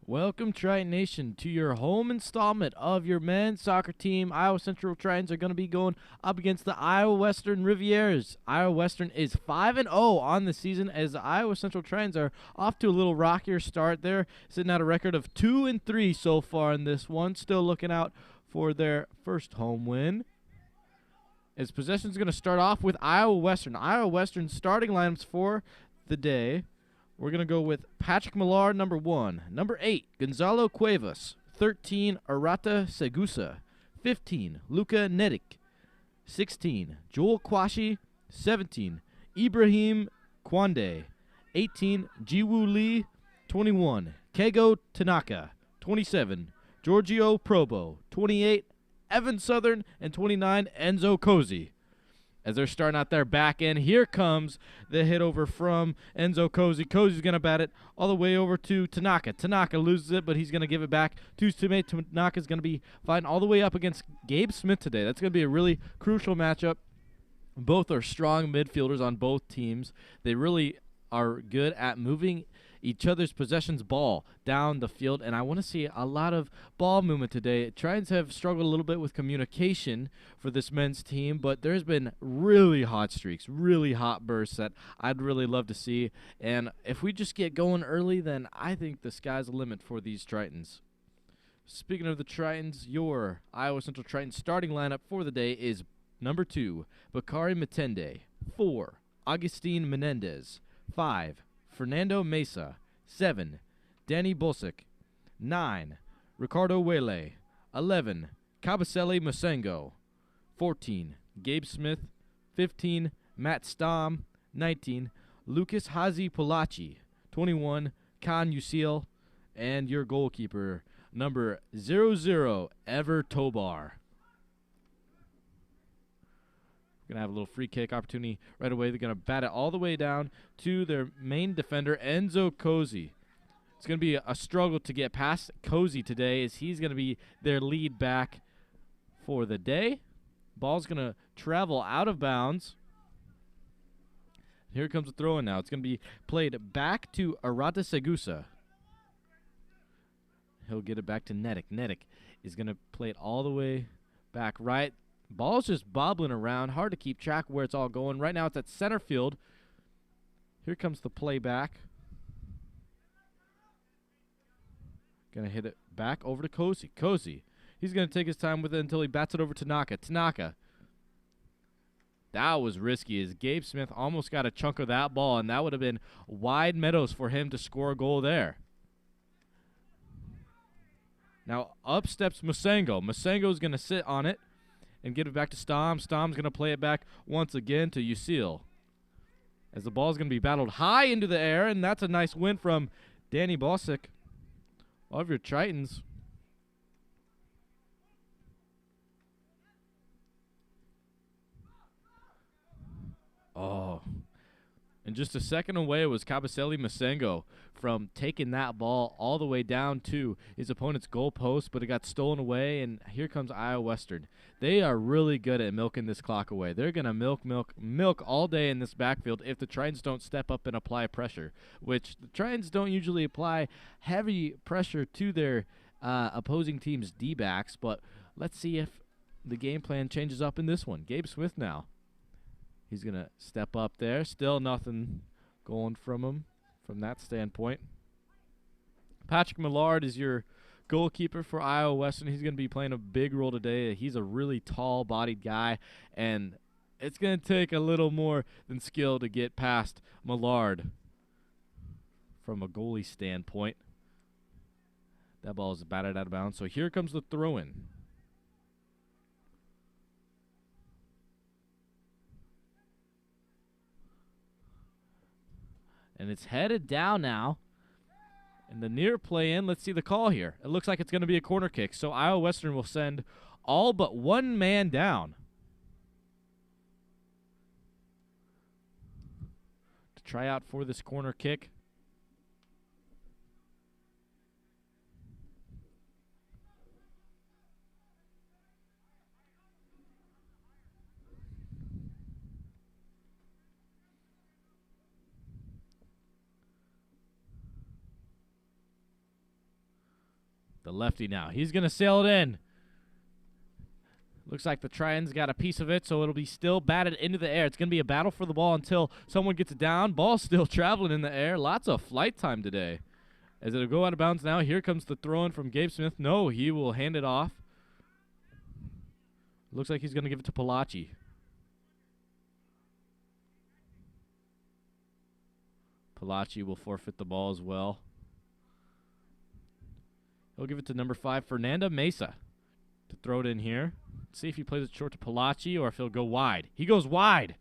Welcome, Triton Nation, to your home installment of your men's soccer team. Iowa Central Tritons are going to be going up against the Iowa Western Riviers. Iowa Western is 5-0 on the season, as the Iowa Central Tritons are off to a little rockier start. They're sitting at a record of 2-3 so far in this one, still looking out for their first home win. As possession is going to start off with Iowa Western. Iowa Western starting lineups for the day. We're going to go with Patrick Millar, number 1. Number 8, Gonzalo Cuevas. 13, Arata Segusa. 15, Luka Nedic. 16, Joel Kwashi. 17, Ibrahim Kwande. 18, Jiwoo Lee. 21, Kego Tanaka. 27, Giorgio Probo. 28, Evan Southern. And 29, Enzo Cozy. As they're starting out their back end, here comes the hit over from Enzo Cozy. Cozy's going to bat it all the way over to Tanaka. Tanaka loses it, but he's going to give it back to his teammate. Tanaka's going to be fighting all the way up against Gabe Smith today. That's going to be a really crucial matchup. Both are strong midfielders on both teams. They really are good at moving each other's possessions ball down the field, and I want to see a lot of ball movement today. Tritons have struggled a little bit with communication for this men's team, but there's been really hot streaks, really hot bursts that I'd really love to see, and if we just get going early, then I think the sky's the limit for these Tritons. Speaking of the Tritons, your Iowa Central Tritons starting lineup for the day is number 2, Bakari Matende. 4, Agustin Menendez. 5, Fernando Mesa. 7, Danny Bosick. 9, Ricardo Wele. 11, Kabasele Masengo. 14, Gabe Smith. 15, Matt Stom. 19, Lucas Hazi Polachi. 21, Khan Usil. And your goalkeeper, number 00, Ever Tobar. Going to have a little free kick opportunity right away. They're going to bat it all the way down to their main defender, Enzo Cozy. It's going to be a struggle to get past Cozy today, as he's going to be their lead back for the day. Ball's going to travel out of bounds. Here comes the throw-in now. It's going to be played back to Arata Segusa. He'll get it back to Nedic. Nedic is going to play it all the way back right. Ball's just bobbling around. Hard to keep track of where it's all going. Right now it's at center field. Here comes the play back. Going to hit it back over to Cozy. Cozy. He's going to take his time with it until he bats it over to Tanaka. Tanaka. That was risky, as Gabe Smith almost got a chunk of that ball, and that would have been wide meadows for him to score a goal there. Now up steps Masengo. Masengo's going to sit on it and give it back to Stom. Stom's going to play it back once again to Usil, as the ball's going to be battled high into the air, and that's a nice win from Danny Bosick of your Tritons. Oh. And just a second away was Kabasele Masengo from taking that ball all the way down to his opponent's goal post, but it got stolen away, and here comes Iowa Western. They are really good at milking this clock away. They're going to milk all day in this backfield if the Tritons don't step up and apply pressure, which the Tritons don't usually apply heavy pressure to their opposing team's D-backs, but let's see if the game plan changes up in this one. Gabe Smith now. He's going to step up there. Still nothing going from him from that standpoint. Patrick Millard is your goalkeeper for Iowa Western. He's going to be playing a big role today. He's a really tall-bodied guy, and it's going to take a little more than skill to get past Millard from a goalie standpoint. That ball is batted out of bounds. So here comes the throw-in. And it's headed down now. And the near play in, let's see the call here. It looks like it's going to be a corner kick. So Iowa Western will send all but one man down to try out for this corner kick. The lefty now. He's going to sail it in. Looks like the Tritons got a piece of it, so it'll be still batted into the air. It's going to be a battle for the ball until someone gets it down. Ball still traveling in the air. Lots of flight time today. As it'll go out of bounds now. Here comes the throw-in from Gabe Smith. No, he will hand it off. Looks like he's going to give it to Palachi. Palachi will forfeit the ball as well. He'll give it to number 5, Fernanda Mesa, to throw it in here. See if he plays it short to Palachi or if he'll go wide. He goes wide.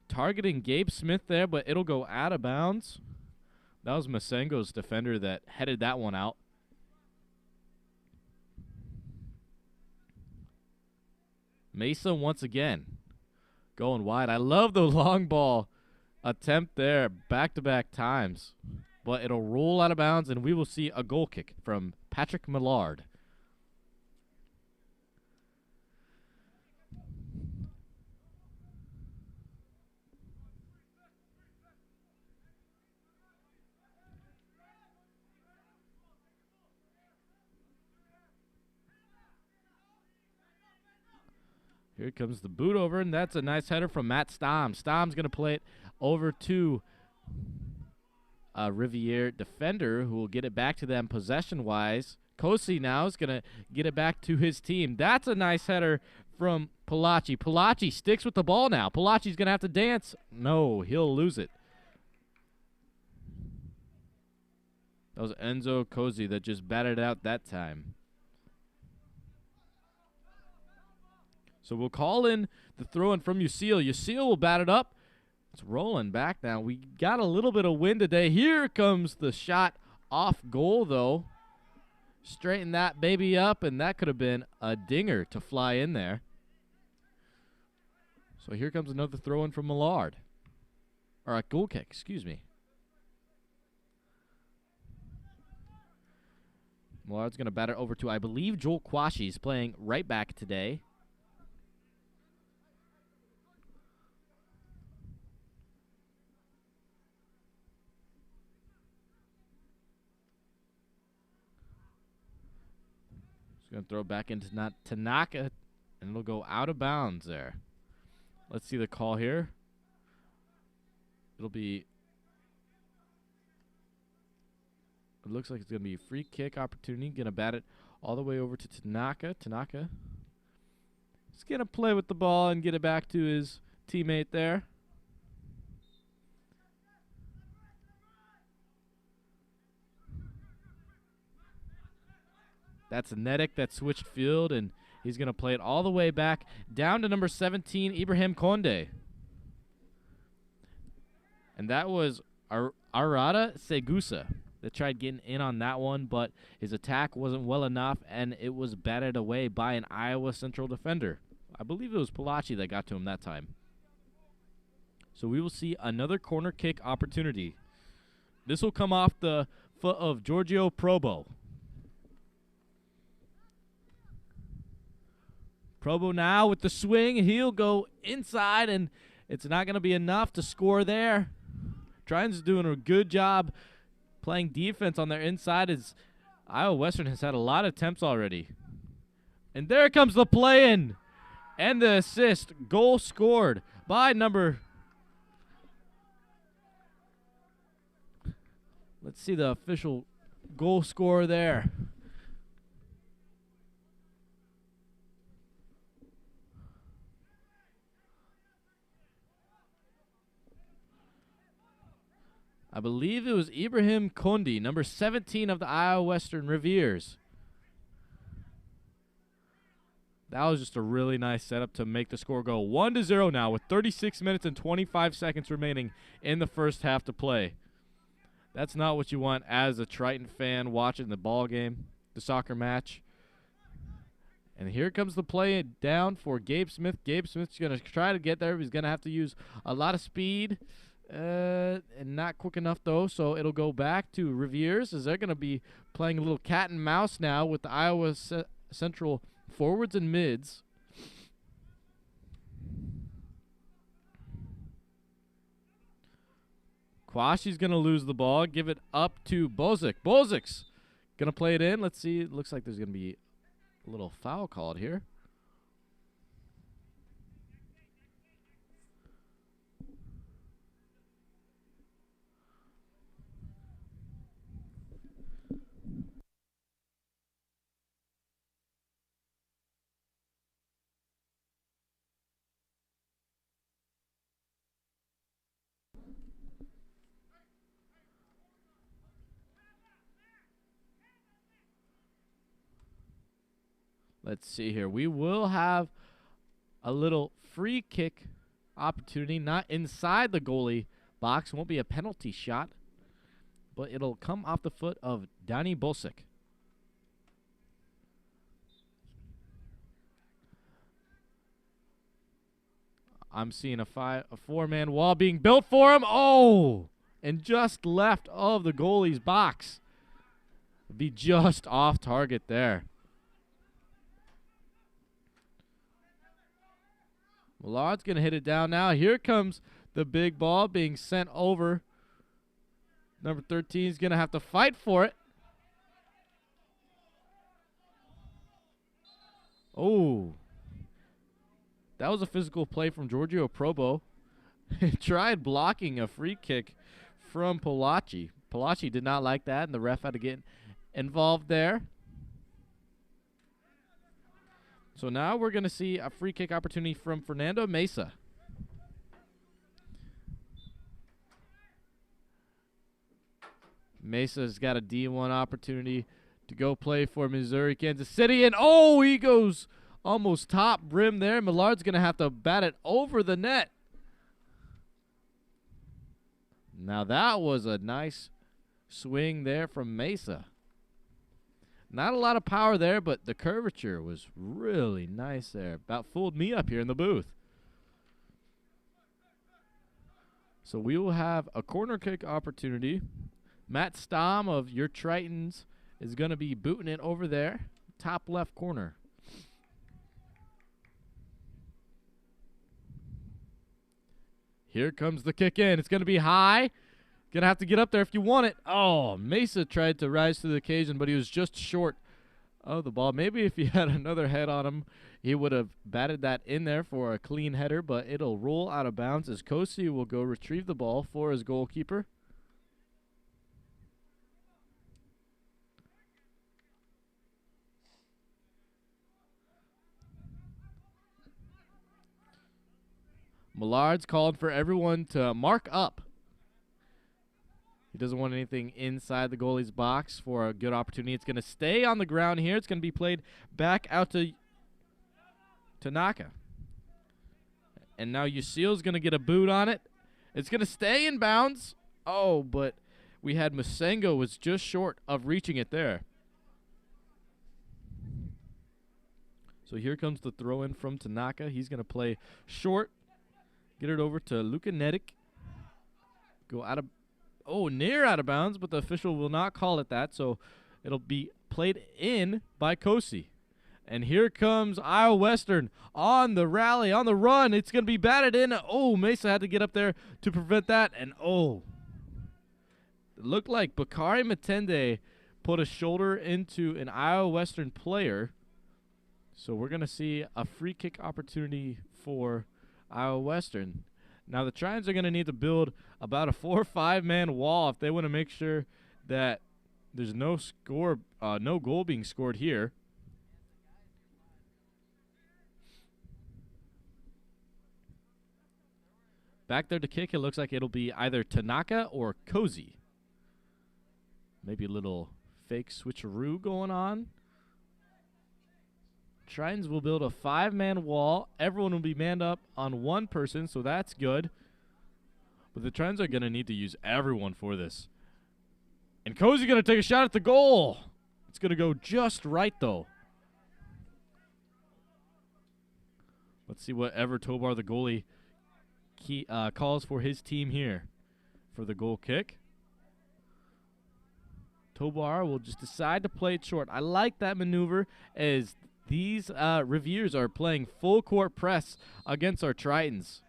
Targeting Gabe Smith there, but it'll go out of bounds. That was Masengo's defender that headed that one out. Mesa once again going wide. I love the long ball attempt there back-to-back times. But it'll roll out of bounds, and we will see a goal kick from Patrick Millard. Here comes the boot over, and that's a nice header from Matt Stom. Stom's going to play it over to a Riviere defender who will get it back to them possession-wise. Kosi now is going to get it back to his team. That's a nice header from Palachi. Palachi sticks with the ball now. Palachi's going to have to dance. No, he'll lose it. That was Enzo Kosi that just batted it out that time. So we'll call in the throw-in from Usil. Usil will bat it up. It's rolling back now. We got a little bit of wind today. Here comes the shot off goal, though. Straighten that baby up, and that could have been a dinger to fly in there. So here comes another throw-in from Millard. Or a goal kick, excuse me. Millard's going to bat it over to, I believe, Joel Quashi. He's playing right back today. Going to throw it back into Tanaka, and it'll go out of bounds there. Let's see the call here. It'll be, it looks like it's going to be a free kick opportunity. Going to bat it all the way over to Tanaka. Tanaka is going to play with the ball and get it back to his teammate there. That's Nedek that switched field, and he's going to play it all the way back down to number 17, Ibrahim Konde. And that was Arada Segusa that tried getting in on that one, but his attack wasn't well enough, and it was batted away by an Iowa Central defender. I believe it was Palachi that got to him that time. So we will see another corner kick opportunity. This will come off the foot of Giorgio Probo. Probo now with the swing. He'll go inside, and it's not going to be enough to score there. Tritons doing a good job playing defense on their inside as Iowa Western has had a lot of attempts already. And there comes the play-in and the assist. Goal scored by number... Let's see the official goal scorer there. I believe it was Ibrahim Kondi, number 17 of the Iowa Western Reivers. That was just a really nice setup to make the score go 1-0 now with 36 minutes and 25 seconds remaining in the first half to play. That's not what you want as a Triton fan watching the ball game, the soccer match. And here comes the play down for Gabe Smith. Gabe Smith's going to try to get there. He's going to have to use a lot of speed. And not quick enough, though, so it'll go back to Reivers as they're going to be playing a little cat and mouse now with the Iowa Central forwards and mids. Kwashi's going to lose the ball, give it up to Bozic. Bozic's Gonna play it in. Let's see. It looks like there's gonna be a little foul called here. Let's see here. We will have a little free kick opportunity, not inside the goalie box. Won't be a penalty shot, but it'll come off the foot of Danny Bolsick. I'm seeing a four-man wall being built for him. Oh, and just left of the goalie's box. Be just off target there. Millard's going to hit it down now. Here comes the big ball being sent over. Number 13 is going to have to fight for it. Oh. That was a physical play from Giorgio Probo. Tried blocking a free kick from Polacci. Polacci did not like that, and the ref had to get involved there. So now we're going to see a free kick opportunity from Fernando Mesa. Mesa's got a D1 opportunity to go play for Missouri, Kansas City. And, oh, he goes almost top rim there. Millard's going to have to bat it over the net. Now that was a nice swing there from Mesa. Not a lot of power there, but the curvature was really nice there. About fooled me up here in the booth. So we will have a corner kick opportunity. Matt Stom of your Tritons is going to be booting it over there. Top left corner. Here comes the kick in. It's going to be high. Going to have to get up there if you want it. Oh, Mesa tried to rise to the occasion, but he was just short of the ball. Maybe if he had another head on him, he would have batted that in there for a clean header, but it'll roll out of bounds as Kosi will go retrieve the ball for his goalkeeper. Millard's called for everyone to mark up. He doesn't want anything inside the goalie's box for a good opportunity. It's going to stay on the ground here. It's going to be played back out to Tanaka. And now Yusil's going to get a boot on it. It's going to stay in bounds. Oh, but we had Masengo was just short of reaching it there. So here comes the throw in from Tanaka. He's going to play short. Get it over to Luka Nedic. Go out of... Oh, near out of bounds, but the official will not call it that, so it'll be played in by Kosi. And here comes Iowa Western on the rally, on the run. It's going to be batted in. Oh, Mesa had to get up there to prevent that, and oh. It looked like Bakari Matende put a shoulder into an Iowa Western player. So we're going to see a free kick opportunity for Iowa Western. Now, the Tritons are going to need to build about a 4 or 5-man wall if they want to make sure that there's no goal being scored here. Back there to kick, it looks like it'll be either Tanaka or Kosi. Maybe a little fake switcheroo going on. Tritons will build a 5-man wall. Everyone will be manned up on one person, so that's good. But the Tritons are going to need to use everyone for this. And Kozi's going to take a shot at the goal. It's going to go just right, though. Let's see whatever Tobar, the goalie, calls for his team here for the goal kick. Tobar will just decide to play it short. I like that maneuver as these Reivers are playing full court press against our Tritons.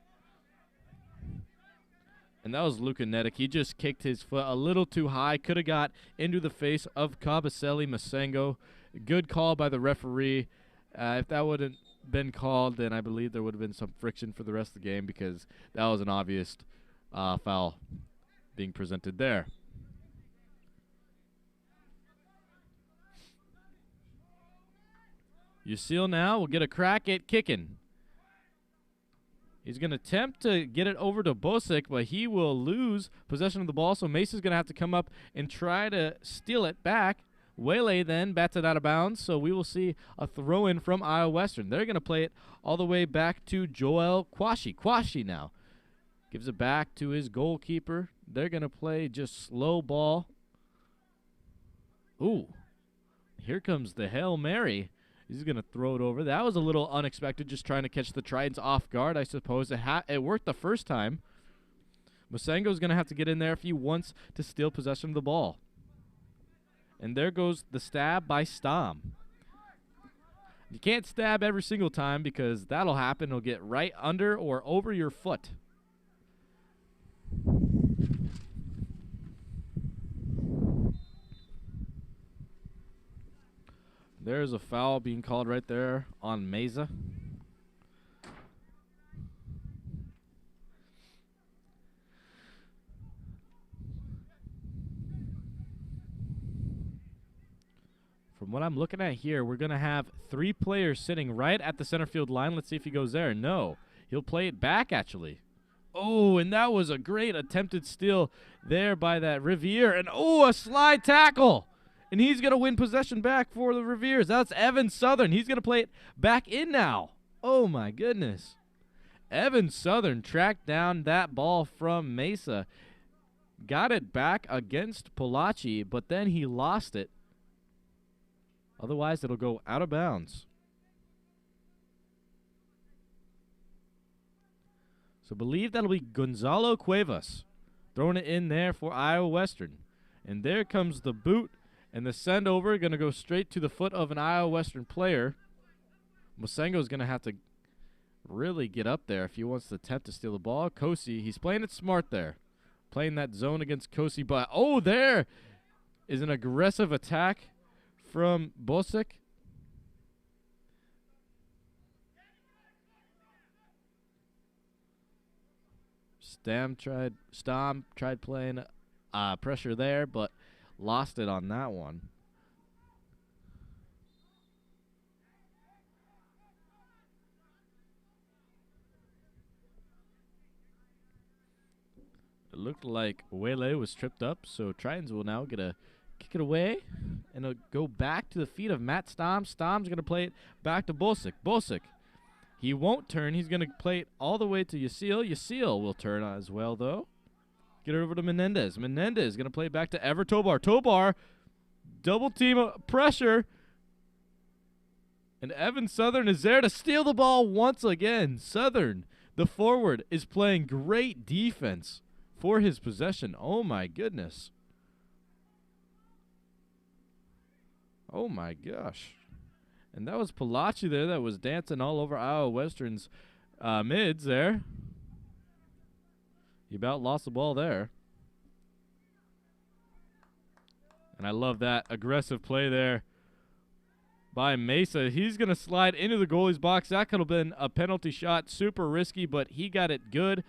And that was Luka Nedic. He just kicked his foot a little too high. Could have got into the face of Kabasele Masengo. Good call by the referee. If that wouldn't been called, then I believe there would have been some friction for the rest of the game because that was an obvious foul being presented there. Yussil now will get a crack at kicking. He's going to attempt to get it over to Bosic, but he will lose possession of the ball, so Mesa's going to have to come up and try to steal it back. Wele then bats it out of bounds, so we will see a throw-in from Iowa Western. They're going to play it all the way back to Joel Kwashi. Kwashi now gives it back to his goalkeeper. They're going to play just slow ball. Ooh, here comes the Hail Mary. He's going to throw it over. That was a little unexpected, just trying to catch the Tritons off guard, I suppose. It worked the first time. Masengo's going to have to get in there if he wants to steal possession of the ball. And there goes the stab by Stam. You can't stab every single time because that'll happen. It'll get right under or over your foot. There's a foul being called right there on Mesa. From what I'm looking at here, we're going to have 3 players sitting right at the center field line. Let's see if he goes there. No. He'll play it back, actually. Oh, and that was a great attempted steal there by that Reivers. And, oh, a slide tackle. And he's going to win possession back for the Reivers. That's Evan Southern. He's going to play it back in now. Oh, my goodness. Evan Southern tracked down that ball from Mesa. Got it back against Polachi, but then he lost it. Otherwise, it'll go out of bounds. So believe that'll be Gonzalo Cuevas throwing it in there for Iowa Western. And there comes the boot. And the send over going to go straight to the foot of an Iowa Western player. Masengo's going to have to really get up there if he wants to attempt to steal the ball. Kosi, he's playing it smart there. Playing that zone against Kosi. But, oh, there is an aggressive attack from Bosic. Stam tried playing pressure there, but lost it on that one. It looked like Wele was tripped up, so Tritons will now get a kick it away, and it'll go back to the feet of Matt Stam. Stam's going to play it back to Bosic. Bosic, he won't turn. He's going to play it all the way to Yussil. Yussil will turn as well, though. Get it over to Menendez. Menendez going to play it back to Ever Tobar. Tobar, double team pressure. And Evan Southern is there to steal the ball once again. Southern, the forward, is playing great defense for his possession. Oh, my goodness. Oh, my gosh. And that was Palachi there that was dancing all over Iowa Western's mids there. He about lost the ball there. And I love that aggressive play there by Mesa. He's going to slide into the goalie's box. That could have been a penalty shot. Super risky, but he got it good.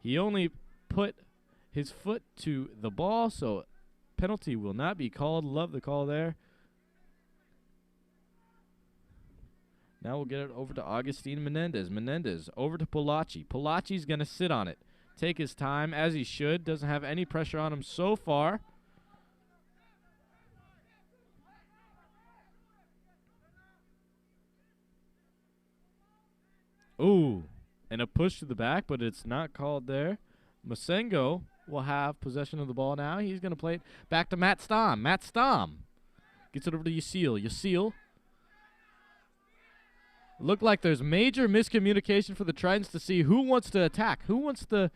He only put his foot to the ball, so penalty will not be called. Love the call there. Now we'll get it over to Augustine Menendez. Menendez over to Polachi. Polachi's going to sit on it. Take his time, as he should. Doesn't have any pressure on him so far. Ooh, and a push to the back, but it's not called there. Masengo will have possession of the ball now. He's going to play it back to Matt Stam. Matt Stam gets it over to Yussil. Yussil. Looked like there's major miscommunication for the Tritons to see who wants to attack, who wants to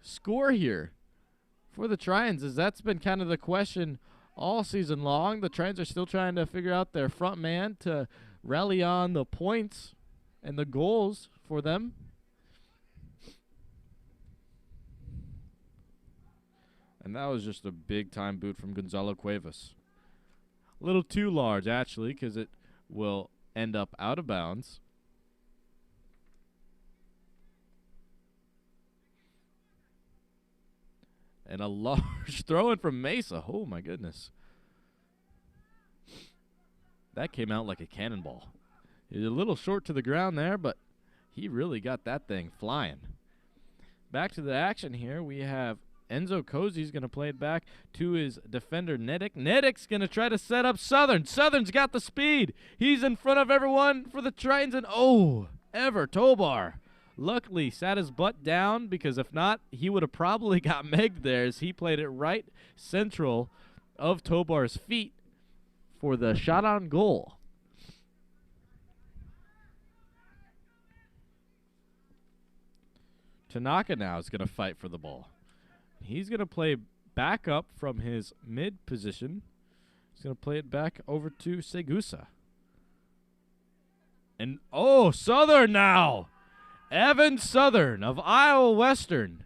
score here for the Tritons, as that's been kind of the question all season long. The Tritons are still trying to figure out their front man to rally on the points and the goals for them. And that was just a big-time boot from Gonzalo Cuevas. A little too large, actually, because it will end up out of bounds. And a large throw-in from Mesa. Oh, my goodness. That came out like a cannonball. He's a little short to the ground there, but he really got that thing flying. Back to the action here. We have Enzo Cozy's going to play it back to his defender, Nedick. Nedick's going to try to set up Southern. Southern's got the speed. He's in front of everyone for the Tritons, and Tobar luckily sat his butt down, because if not, he would have probably got megged there, as he played it right central of Tobar's feet for the shot on goal. Tanaka now is going to fight for the ball. He's going to play back up from his mid position. He's going to play it back over to Segusa. And, Southern now. Evan Southern of Iowa Western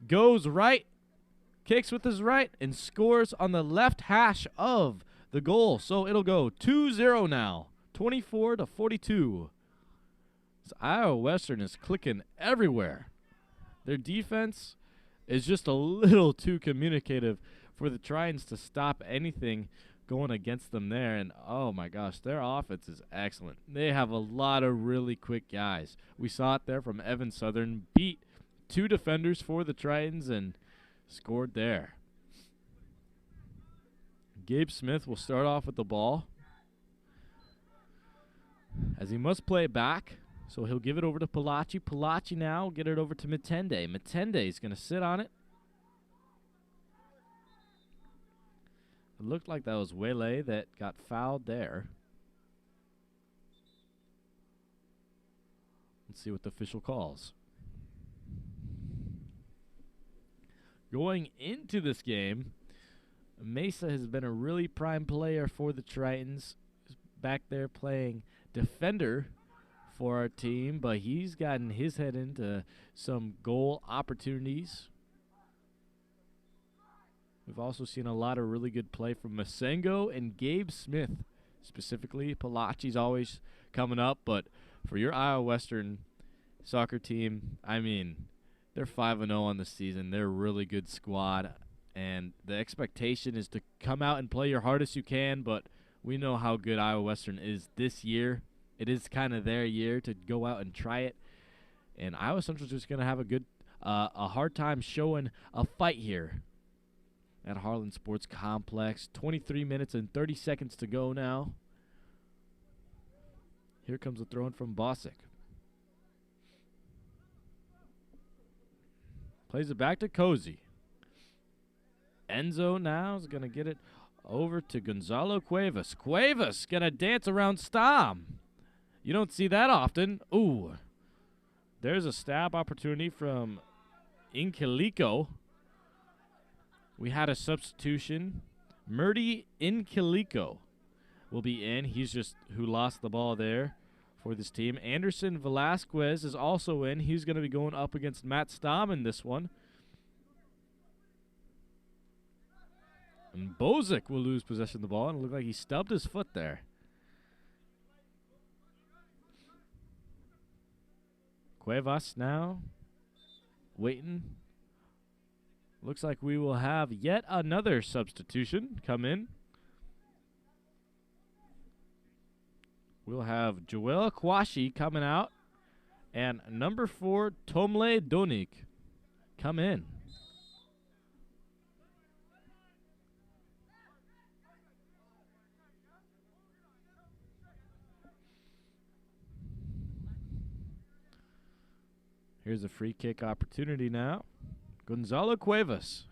goes right, kicks with his right, and scores on the left hash of the goal. So it'll go 2-0 now, 24-42. So Iowa Western is clicking everywhere. Their defense is just a little too communicative for the Tritons to stop anything going against them there. And, oh, my gosh, their offense is excellent. They have a lot of really quick guys. We saw it there from Evan Southern. Beat 2 defenders for the Tritons and scored there. Gabe Smith will start off with the ball, as he must play back. So he'll give it over to Palachi. Palachi now will get it over to Matende. Matende is going to sit on it. It looked like that was Wele that got fouled there. Let's see what the official calls. Going into this game, Mesa has been a really prime player for the Tritons. He's back there playing defender for our team, but he's gotten his head into some goal opportunities. We've also seen a lot of really good play from Masengo and Gabe Smith. Specifically, Palachi's always coming up, but for your Iowa Western soccer team, I mean, they're 5-0 on the season. They're a really good squad, and the expectation is to come out and play your hardest you can, but we know how good Iowa Western is this year. It is kind of their year to go out and try it, and Iowa Central's just going to have a hard time showing a fight here at Harlan Sports Complex. 23 minutes and 30 seconds to go now. Here comes a throw-in from Bosick. Plays it back to Cozy. Enzo now is going to get it over to Gonzalo Cuevas. Cuevas going to dance around Stam. You don't see that often. Ooh. There's a stab opportunity from Inkiliko. We had a substitution. Murdy Inkiliko will be in. He's just who lost the ball there for this team. Anderson Velasquez is also in. He's going to be going up against Matt Stam in this one. And Bozic will lose possession of the ball, and it looked like he stubbed his foot there. Cuevas now waiting. Looks like we will have yet another substitution come in. We'll have Joel Kwashi coming out and number 4, Tomle Donik, come in. Here's a free kick opportunity now. Gonzalo Cuevas.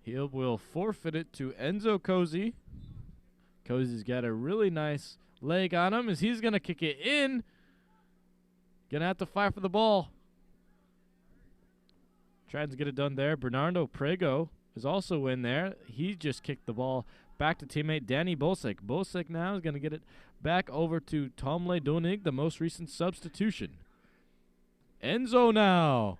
He will forfeit it to Enzo Cozy. Cozy's got a really nice leg on him as he's going to kick it in. Going to have to fight for the ball. Trying to get it done there. Bernardo Prego is also in there. He just kicked the ball back to teammate Danny Bosic. Bosic now is going to get it back over to Tomle Donig, the most recent substitution. Enzo now.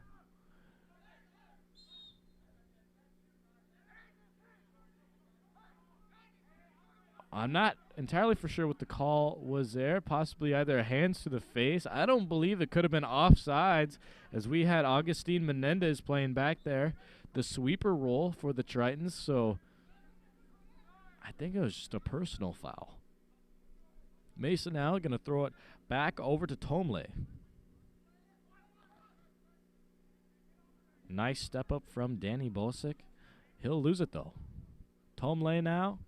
I'm not entirely for sure what the call was there. Possibly either hands to the face. I don't believe it could have been offsides, as we had Augustine Menendez playing back there, the sweeper role for the Tritons. So I think it was just a personal foul. Mason now going to throw it back over to Tomle. Nice step up from Danny Bosick. He'll lose it, though. Tomle now.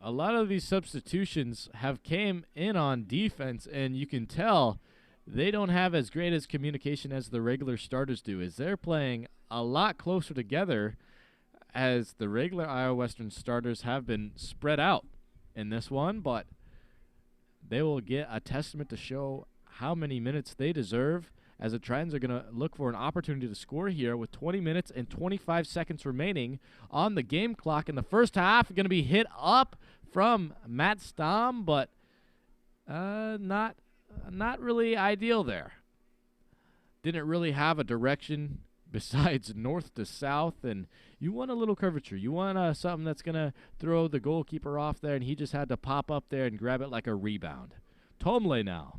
A lot of these substitutions have came in on defense, and you can tell they don't have as great as communication as the regular starters do, as they're playing a lot closer together, as the regular Iowa Western starters have been spread out in this one, but they will get a testament to show how many minutes they deserve, as the Tritons are going to look for an opportunity to score here with 20 minutes and 25 seconds remaining on the game clock in the first half. Going to be hit up from Matt Stom, but not really ideal there. Didn't really have a direction besides north to south, and you want a little curvature. You want something that's going to throw the goalkeeper off there, and he just had to pop up there and grab it like a rebound. Tomle now.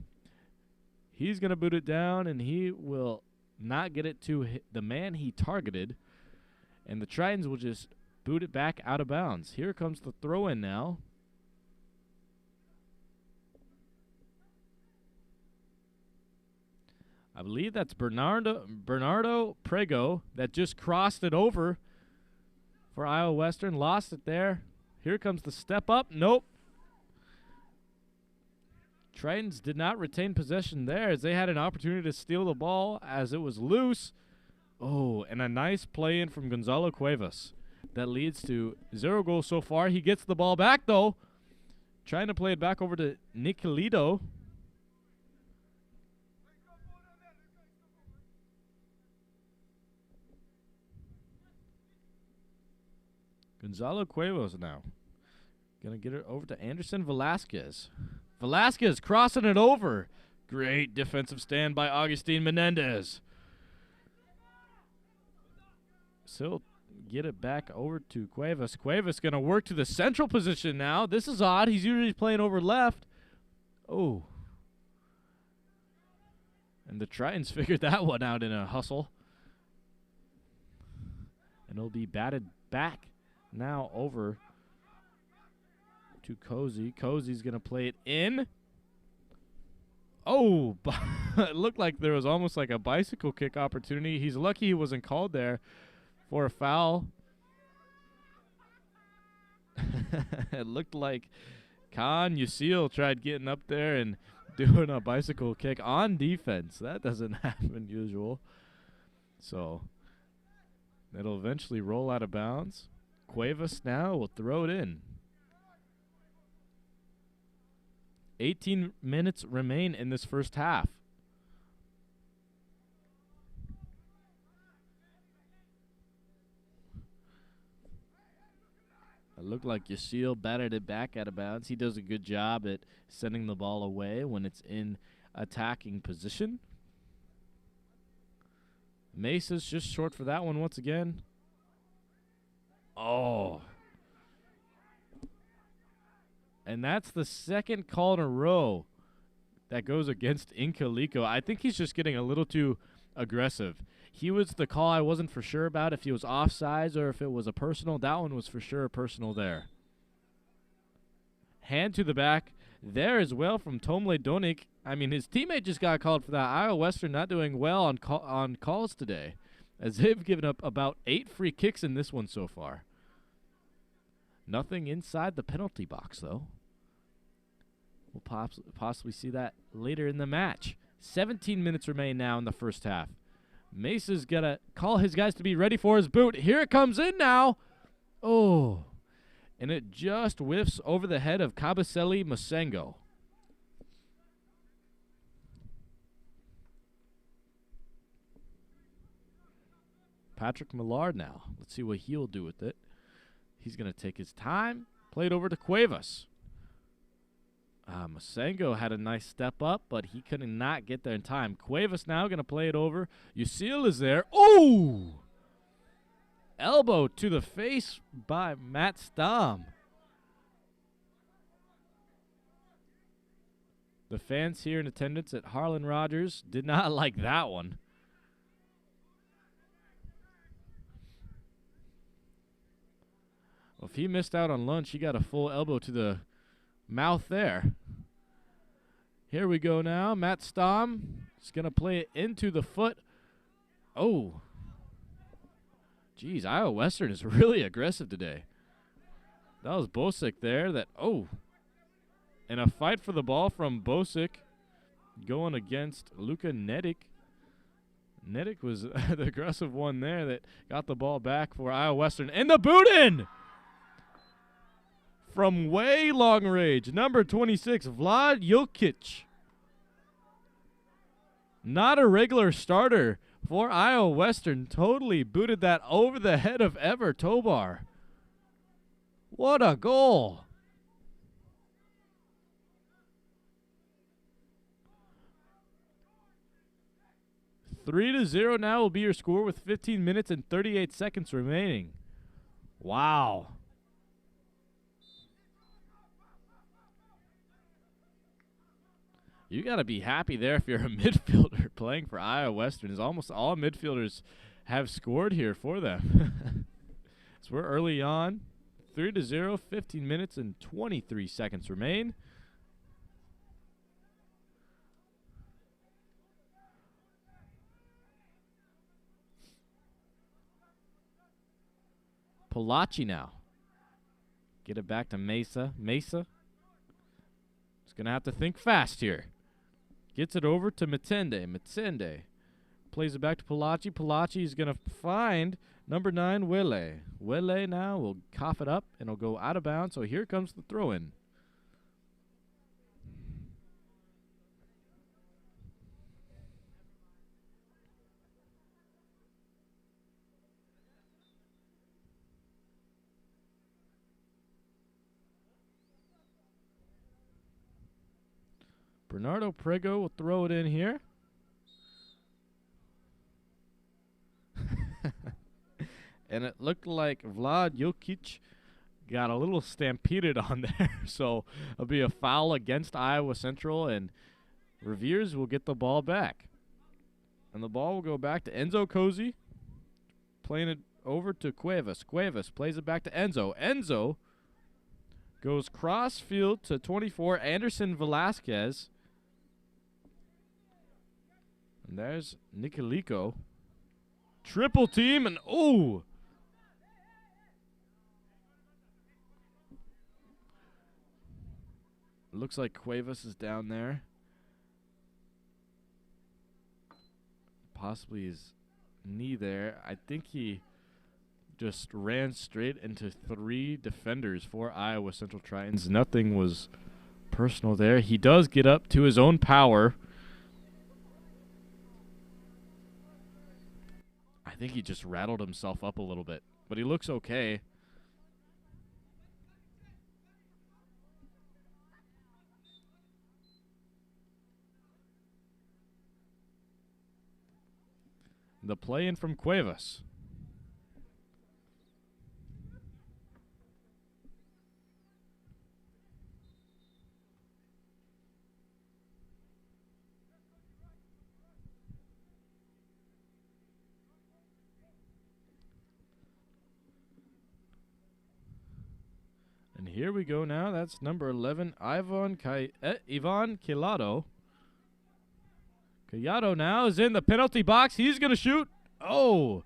He's going to boot it down, and he will not get it to the man he targeted, and the Tritons will just boot it back out of bounds. Here comes the throw-in now. I believe that's Bernardo Prego that just crossed it over for Iowa Western. Lost it there. Here comes the step up. Nope. Tritons did not retain possession there, as they had an opportunity to steal the ball as it was loose. Oh, and a nice play in from Gonzalo Cuevas. That leads to 0 goals so far. He gets the ball back, though. Trying to play it back over to Nicolito. Gonzalo Cuevas now. Going to get it over to Anderson Velasquez. Velasquez crossing it over. Great defensive stand by Augustine Menendez. So get it back over to Cuevas. Cuevas going to work to the central position now. This is odd. He's usually playing over left. Oh. And the Tritons figured that one out in a hustle. And it'll be batted back now over to Cozy. Cozy's going to play it in. Oh, it looked like there was almost like a bicycle kick opportunity. He's lucky he wasn't called there for a foul. It looked like Khan Yusil tried getting up there and doing a bicycle kick on defense. That doesn't happen usual. So it'll eventually roll out of bounds. Cuevas now will throw it in. 18 minutes remain in this first half. It looked like Yasiel batted it back out of bounds. He does a good job at sending the ball away when it's in attacking position. Mesa's just short for that one once again. Oh. And that's the second call in a row that goes against Incaliko. I think he's just getting a little too aggressive. He was the call I wasn't for sure about if he was offsides or if it was a personal. That one was for sure a personal there. Hand to the back there as well from Tomle Donik. I mean, his teammate just got called for that. Iowa Western not doing well on calls today, as they've given up about 8 free kicks in this one so far. Nothing inside the penalty box, though. We'll possibly see that later in the match. 17 minutes remain now in the first half. Mesa's got to call his guys to be ready for his boot. Here it comes in now. Oh. And it just whiffs over the head of Cabaselli Masengo. Patrick Millard now. Let's see what he'll do with it. He's going to take his time. Play it over to Cuevas. Masengo had a nice step up, but he could not get there in time. Cuevas now going to play it over. Usil is there. Oh! Elbow to the face by Matt Stam. The fans here in attendance at Harlan Rogers did not like that one. Well, if he missed out on lunch, he got a full elbow to the mouth there. Here we go now. Matt Stam is going to play it into the foot. Oh. Geez, Iowa Western is really aggressive today. That was Bosick there. And a fight for the ball from Bosick going against Luka Nedic. Nedic was the aggressive one there that got the ball back for Iowa Western. And the boot in! From way long range, number 26, Vlad Jokic. Not a regular starter for Iowa Western. Totally booted that over the head of Ever Tobar. What a goal. Three to 0 now will be your score with 15 minutes and 38 seconds remaining. Wow. You got to be happy there if you're a midfielder playing for Iowa Western. As almost all midfielders have scored here for them. So we're early on. 3 to 0, 15 minutes and 23 seconds remain. Palachi now. Get it back to Mesa. Mesa is going to have to think fast here. Gets it over to Matende. Matende plays it back to Palachi. Palachi is going to find number 9, Wele. Wele now will cough it up, and it'll go out of bounds. So here comes the throw-in. Bernardo Prego will throw it in here. And it looked like Vlad Jokic got a little stampeded on there. So it'll be a foul against Iowa Central, and Reivers will get the ball back. And the ball will go back to Enzo Cozy, playing it over to Cuevas. Cuevas plays it back to Enzo. Enzo goes cross field to 24, Anderson Velasquez. And there's Nikolico. Triple team, and oh! Looks like Cuevas is down there. Possibly his knee there. I think he just ran straight into 3 defenders for Iowa Central Tritons. Nothing was personal there. He does get up to his own power. I think he just rattled himself up a little bit, but he looks okay. The play in from Cuevas. And here we go now. That's number 11, Ivan Collado. Collado now is in the penalty box. He's going to shoot. Oh,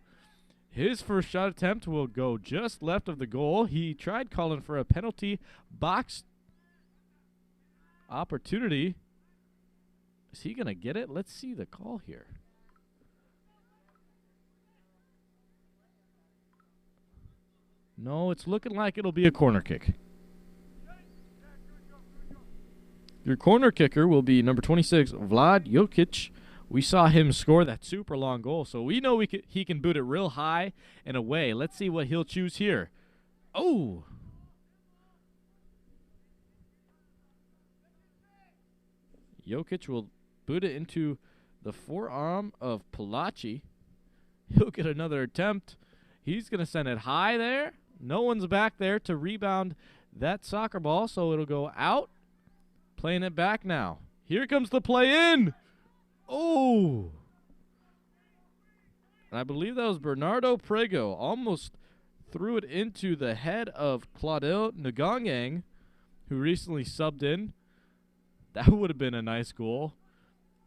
his first shot attempt will go just left of the goal. He tried calling for a penalty box opportunity. Is he going to get it? Let's see the call here. No, it's looking like it'll be a corner kick. Your corner kicker will be number 26, Vlad Jokic. We saw him score that super long goal, so we know he can boot it real high and away. Let's see what he'll choose here. Oh! Jokic will boot it into the forearm of Palaci. He'll get another attempt. He's going to send it high there. No one's back there to rebound that soccer ball, so it'll go out. Playing it back now. Here comes the play in. Oh. And I believe that was Bernardo Prego. Almost threw it into the head of Claudel Ngongang, who recently subbed in. That would have been a nice goal.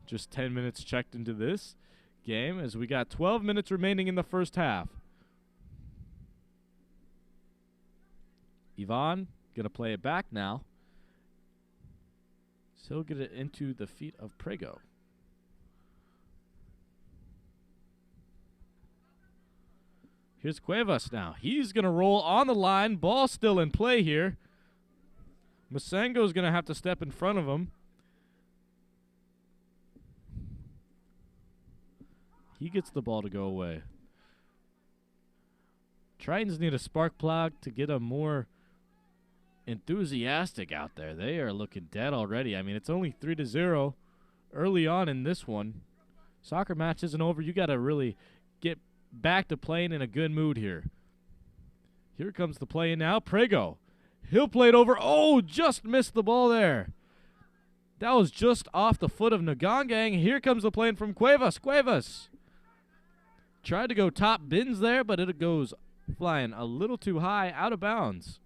Just 10 minutes checked into this game as we got 12 minutes remaining in the first half. Ivan going to play it back now. So he'll get it into the feet of Prego. Here's Cuevas now. He's going to roll on the line. Ball still in play here. Masengo's going to have to step in front of him. He gets the ball to go away. Tritons need a spark plug to get them more enthusiastic out there. They are looking dead already. I mean, it's only 3-0 early on in this one. Soccer match isn't over. You got to really get back to playing in a good mood here. Here comes the play in now. Prego. He'll play it over. Oh, just missed the ball there. That was just off the foot of Ngongang. Here comes the play in from Cuevas. Cuevas tried to go top bins there, but it goes flying a little too high, out of bounds.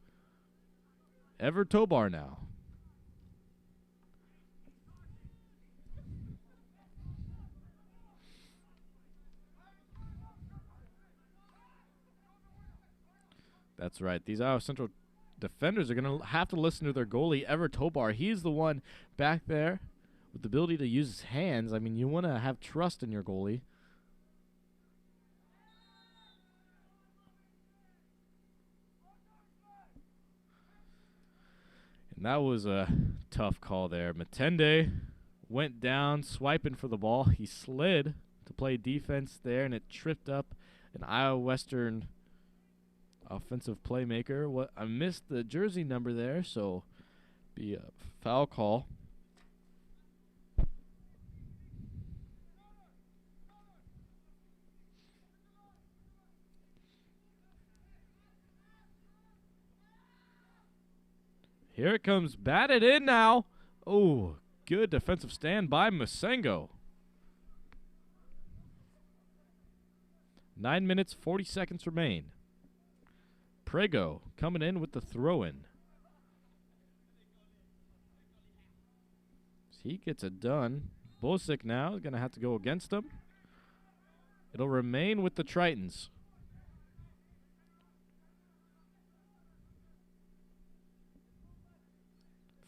Ever Tobar now. That's right. These Iowa Central defenders are going to have to listen to their goalie, Ever Tobar. He's the one back there with the ability to use his hands. I mean, you want to have trust in your goalie. And that was a tough call there. Matende went down, swiping for the ball. He slid to play defense there, and it tripped up an Iowa Western offensive playmaker. I missed the jersey number there, so be a foul call. Here it comes, batted in now. Oh, good defensive stand by Masengo. 9 minutes, 40 seconds remain. Prego coming in with the throw-in. He gets it done. Bosick now is going to have to go against him. It'll remain with the Tritons.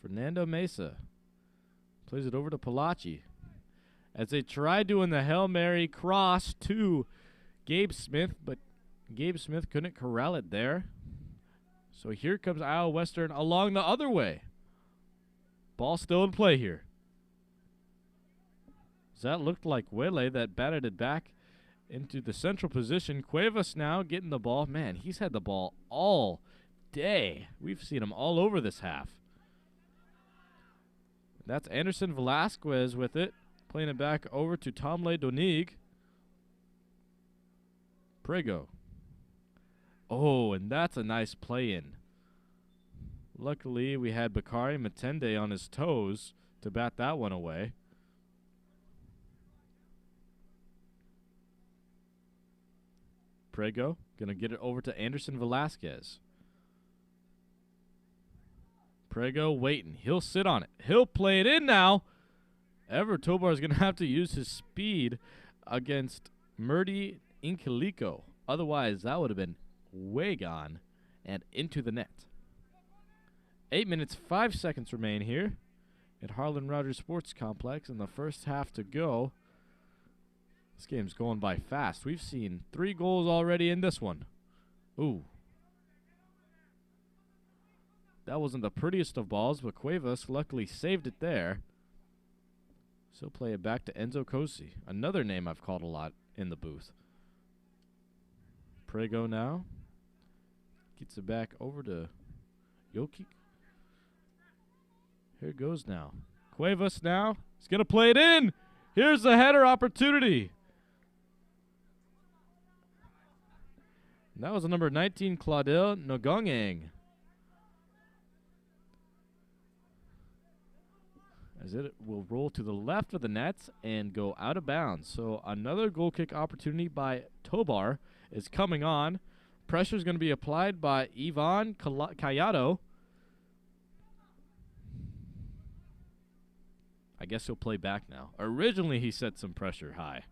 Fernando Mesa plays it over to Palaci as they try doing the Hail Mary cross to Gabe Smith, but Gabe Smith couldn't corral it there. So here comes Iowa Western along the other way. Ball still in play here. That looked like Wele that batted it back into the central position. Cuevas now getting the ball. Man, he's had the ball all day. We've seen him all over this half. That's Anderson Velasquez with it. Playing it back over to Tomle Donig. Prego. Oh, and that's a nice play-in. Luckily, we had Bakari Matende on his toes to bat that one away. Prego going to get it over to Anderson Velasquez. Prego waiting. He'll sit on it. He'll play it in now. Ever Tobar is going to have to use his speed against Murdy Inkiliko. Otherwise, that would have been way gone and into the net. 8 minutes, 5 seconds remain here at Harlan Rogers Sports Complex in the first half to go. This game's going by fast. We've seen 3 goals already in this one. Ooh. That wasn't the prettiest of balls, but Cuevas luckily saved it there. So play it back to Enzo Cosi, another name I've called a lot in the booth. Prego now. Gets it back over to Jokic. Here it goes now. Cuevas now. He's going to play it in. Here's the header opportunity. And that was the number 19, Claudel Nogongeng. As it will roll to the left of the nets and go out of bounds. So another goal kick opportunity by Tobar is coming on. Pressure is going to be applied by Ivan Callado. I guess he'll play back now. Originally, he set some pressure high.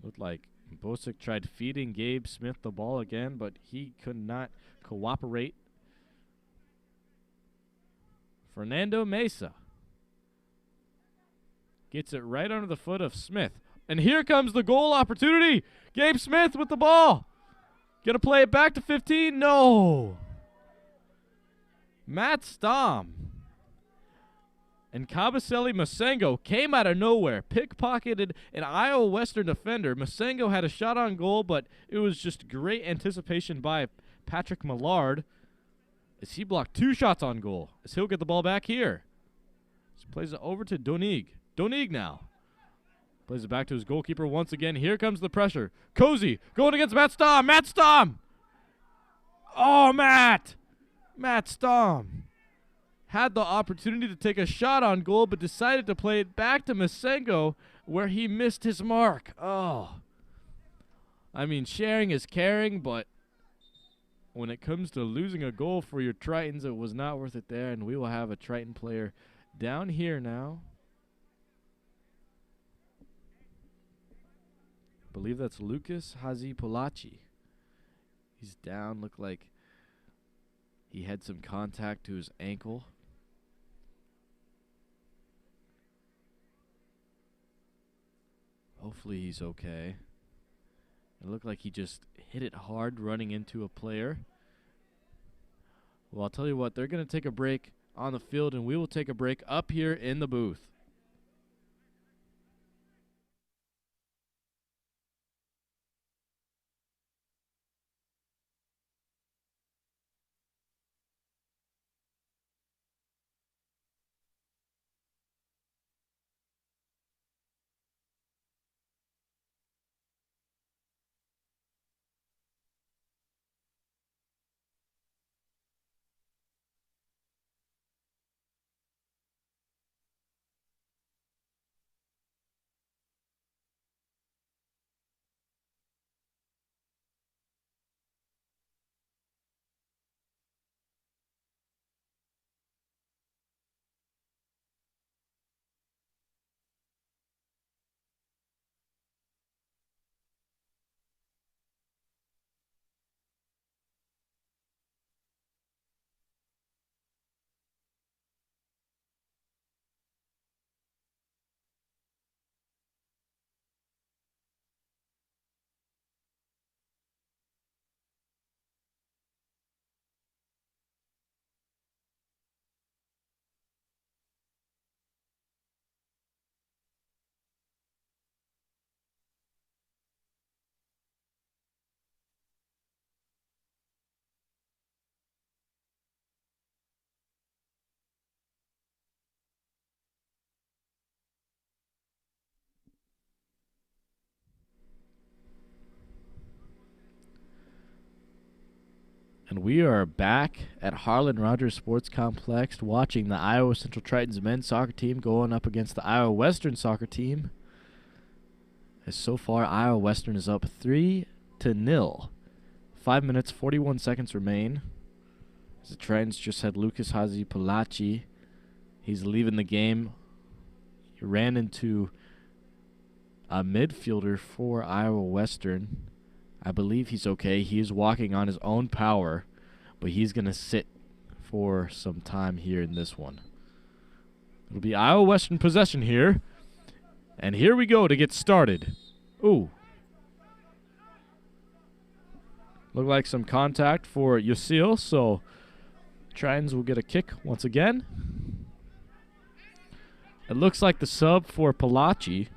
Looked like Bosick tried feeding Gabe Smith the ball again, but he could not cooperate. Fernando Mesa gets it right under the foot of Smith. And here comes the goal opportunity. Gabe Smith with the ball. Gonna play it back to 15? No. Matt Stom and Kabasele Masengo came out of nowhere, pickpocketed an Iowa Western defender. Masengo had a shot on goal, but it was just great anticipation by Patrick Millard as he blocked 2 shots on goal. As he'll get the ball back here. He plays it over to Donig. Donig now. Plays it back to his goalkeeper once again. Here comes the pressure. Cozy going against Matt Stom. Matt Stom! Oh, Matt! Matt Stom had the opportunity to take a shot on goal, but decided to play it back to Masengo, where he missed his mark. Oh. I mean, sharing is caring, but when it comes to losing a goal for your Tritons, it was not worth it there, and we will have a Triton player down here now. I believe that's Lucas Hazipolachi. He's down, looked like he had some contact to his ankle. Hopefully he's okay. It looked like he just hit it hard running into a player. Well, I'll tell you what, they're going to take a break on the field, and we will take a break up here in the booth. And we are back at Harlan Rogers Sports Complex watching the Iowa Central Tritons men's soccer team going up against the Iowa Western soccer team. As so far, Iowa Western is up 3-0. 5 minutes, 41 seconds remain. As the Tritons just had Lucas Hazipolachi. He's leaving the game. He ran into a midfielder for Iowa Western. I believe he's okay. He is walking on his own power, but he's going to sit for some time here in this one. It'll be Iowa Western possession here. And here we go to get started. Ooh. Look like some contact for Yusil, so Tritons will get a kick once again. It looks like the sub for Palachi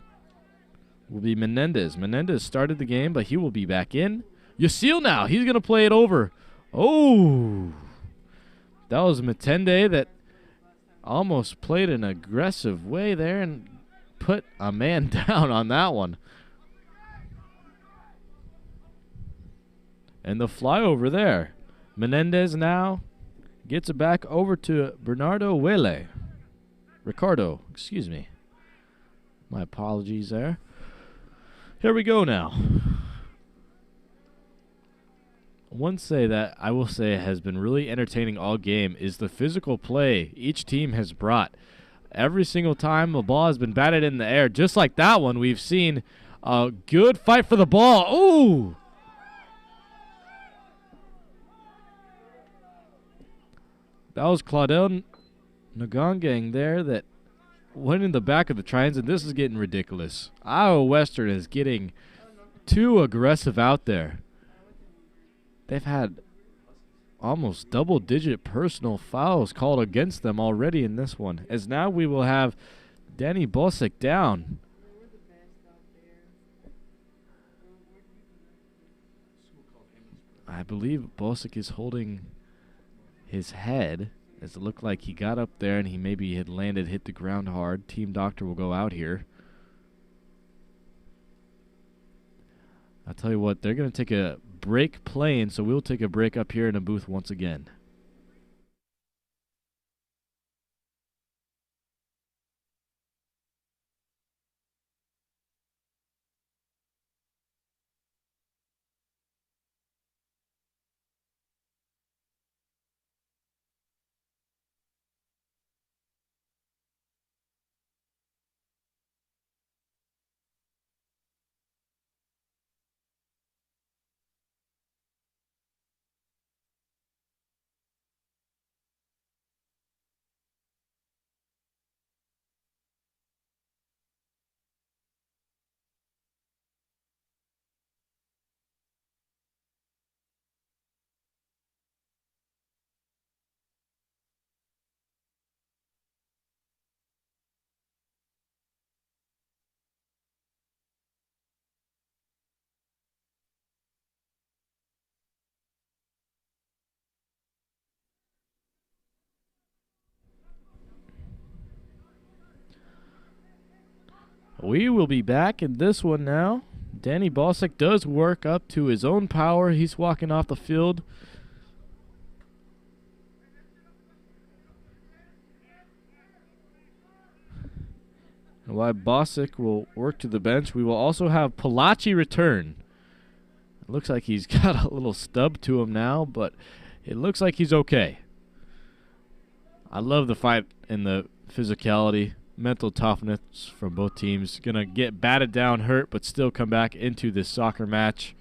will be Menendez. Menendez started the game, but he will be back in. Yasiel now. He's going to play it over. Oh. That was Matende that almost played an aggressive way there and put a man down on that one. And the flyover there. Menendez now gets it back over to Ricardo, excuse me. My apologies there. Here we go now. One say that I will say has been really entertaining all game is the physical play each team has brought. Every single time the ball has been batted in the air, just like that one, we've seen a good fight for the ball. Ooh! That was Claudel Nagongang there that went in the back of the Tritons, and this is getting ridiculous. Iowa Western is getting too aggressive out there. They've had almost double-digit personal fouls called against them already in this one, as now we will have Danny Bosick down. I believe Bosick is holding his head, as it looked like he got up there and he maybe had landed, hit the ground hard. Team doctor will go out here. I'll tell you what, they're going to take a break playing, so we'll take a break up here in the booth once again. We will be back in this one now. Danny Bosick does work up to his own power. He's walking off the field. And while Bosick will work to the bench, we will also have Palachi return. It looks like he's got a little stub to him now, but it looks like he's okay. I love the fight and the physicality. Mental toughness from both teams. Gonna get batted down, hurt, but still come back into this soccer match.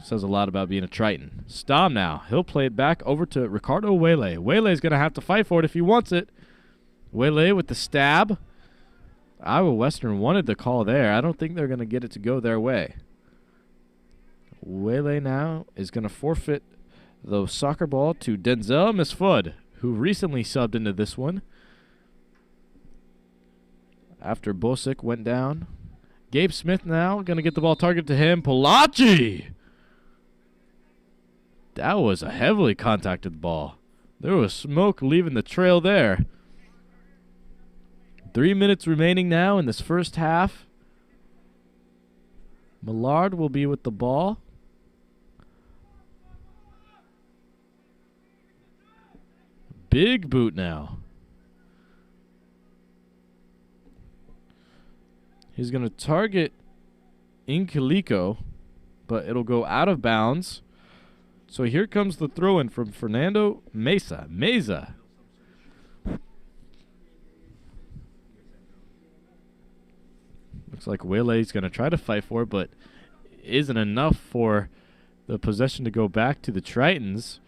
Says a lot about being a Triton. Stom now. He'll play it back over to Ricardo Wele. Wele's gonna have to fight for it if he wants it. Wele with the stab. Iowa Western wanted the call there. I don't think they're gonna get it to go their way. Wele now is gonna forfeit the soccer ball to Denzel Misfud, who recently subbed into this one. After Bosick went down. Gabe Smith now going to get the ball targeted to him. Palachi! That was a heavily contacted ball. There was smoke leaving the trail there. 3 minutes remaining now in this first half. Millard will be with the ball. Big boot now. He's going to target Inkaliko, but it'll go out of bounds. So here comes the throw-in from Fernando Meza. Looks like Wele's going to try to fight for it, but isn't enough for the possession to go back to the Tritons.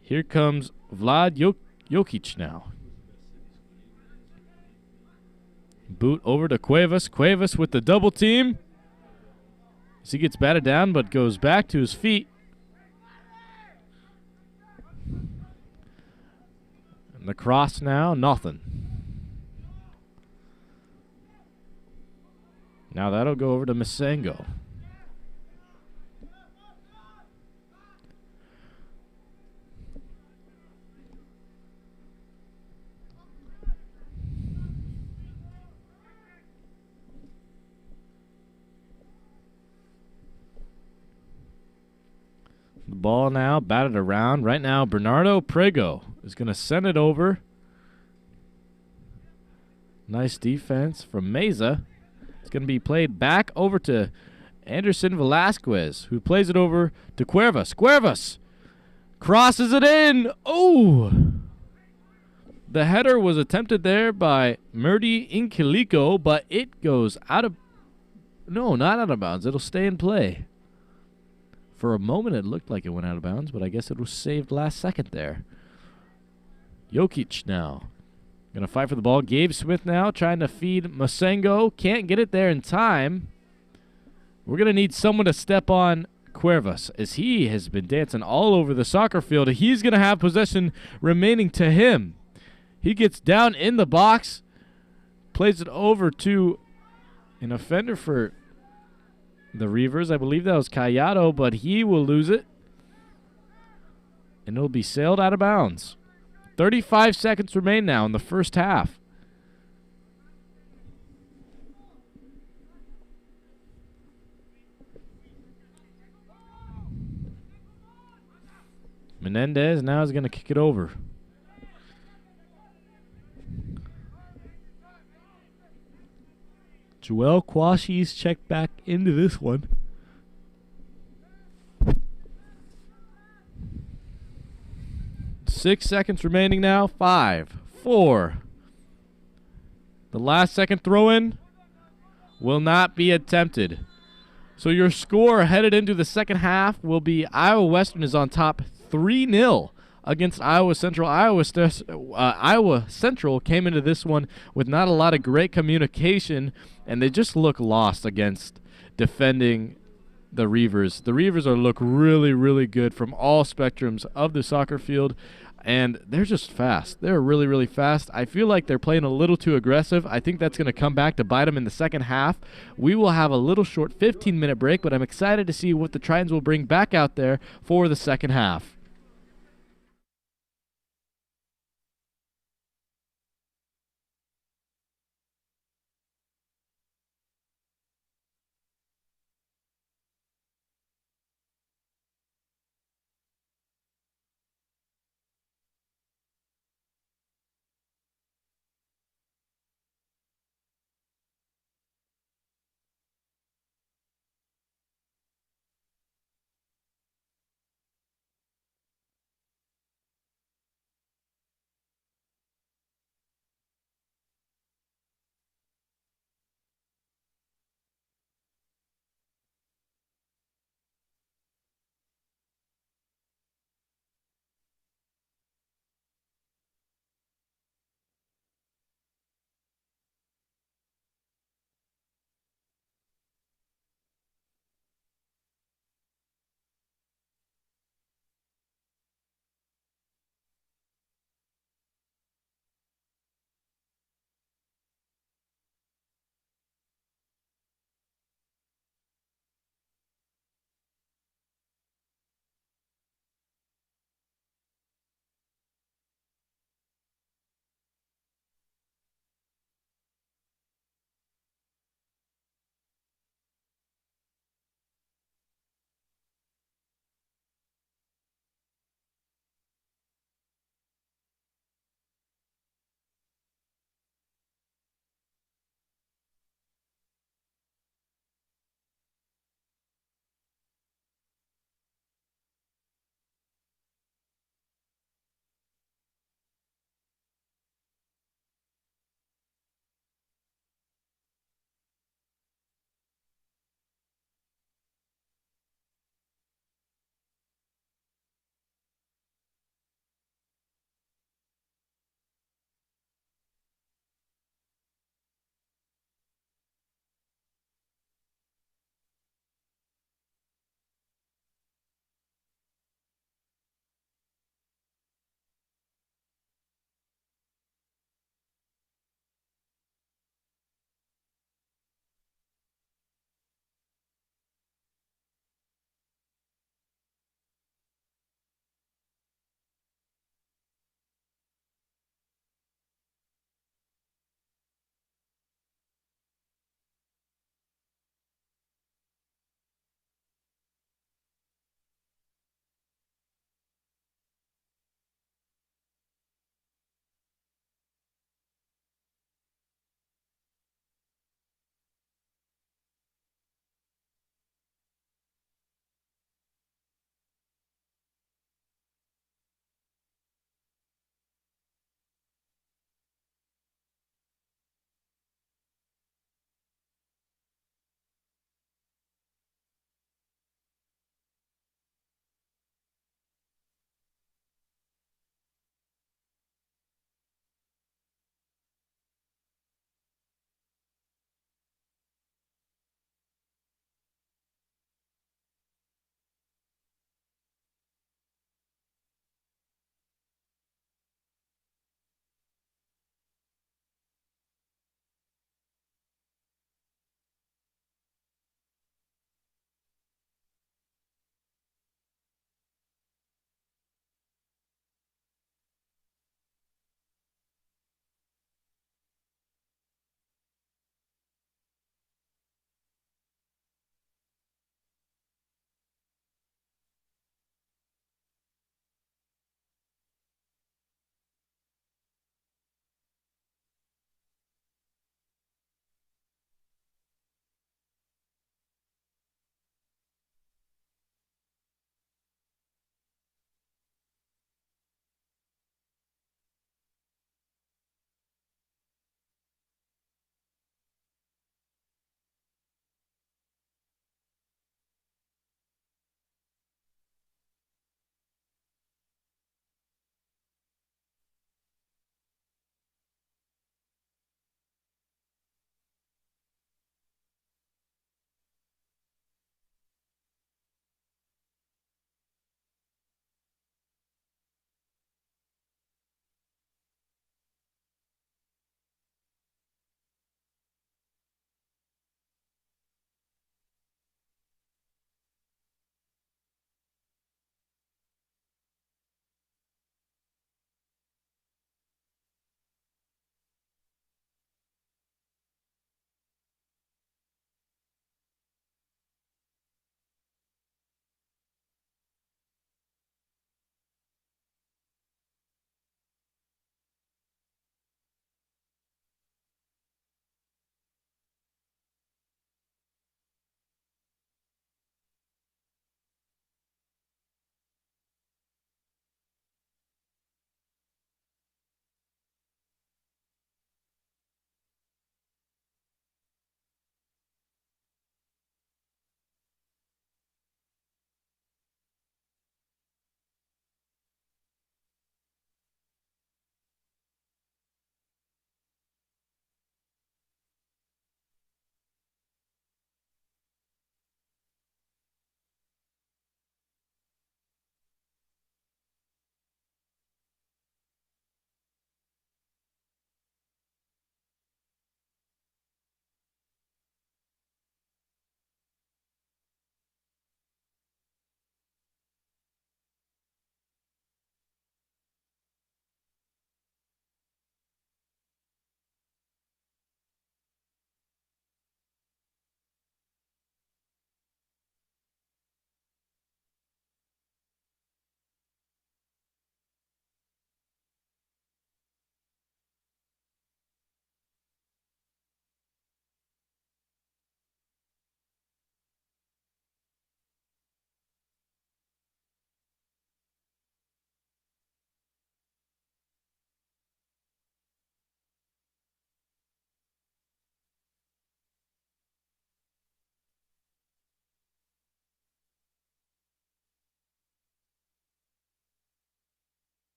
Here comes Vlad Jokic now. Boot over to Cuevas. Cuevas with the double team. As he gets batted down but goes back to his feet. And the cross now, nothing. Now that'll go over to Masengo. The ball now batted around. Right now, Bernardo Prego is going to send it over. Nice defense from Meza. It's going to be played back over to Anderson Velasquez, who plays it over to Cuervas. Cuervas crosses it in. Oh! The header was attempted there by Murdy Inkilico, but it goes out of... No, not out of bounds. It'll stay in play. For a moment, it looked like it went out of bounds, but I guess it was saved last second there. Jokic now. Going to fight for the ball. Gabe Smith now trying to feed Masengo. Can't get it there in time. We're going to need someone to step on Cuervas, as he has been dancing all over the soccer field. He's going to have possession remaining to him. He gets down in the box, plays it over to an offender for the Reivers. I believe that was Callado, but he will lose it. And it'll be sailed out of bounds. 35 seconds remain now in the first half. Menendez now is going to kick it over. Joel Quashi's checked back into this one. Six seconds remaining now. 5, 4. The last second throw-in will not be attempted. So your score headed into the second half will be Iowa Western is on top 3-0 against Iowa Central. Iowa Central came into this one with not a lot of great communication, and they just look lost against defending the Reivers. The Reivers look really, really good from all spectrums of the soccer field, and they're just fast. They're really, really fast. I feel like they're playing a little too aggressive. I think that's going to come back to bite them in the second half. We will have a little short 15-minute break, but I'm excited to see what the Tritons will bring back out there for the second half.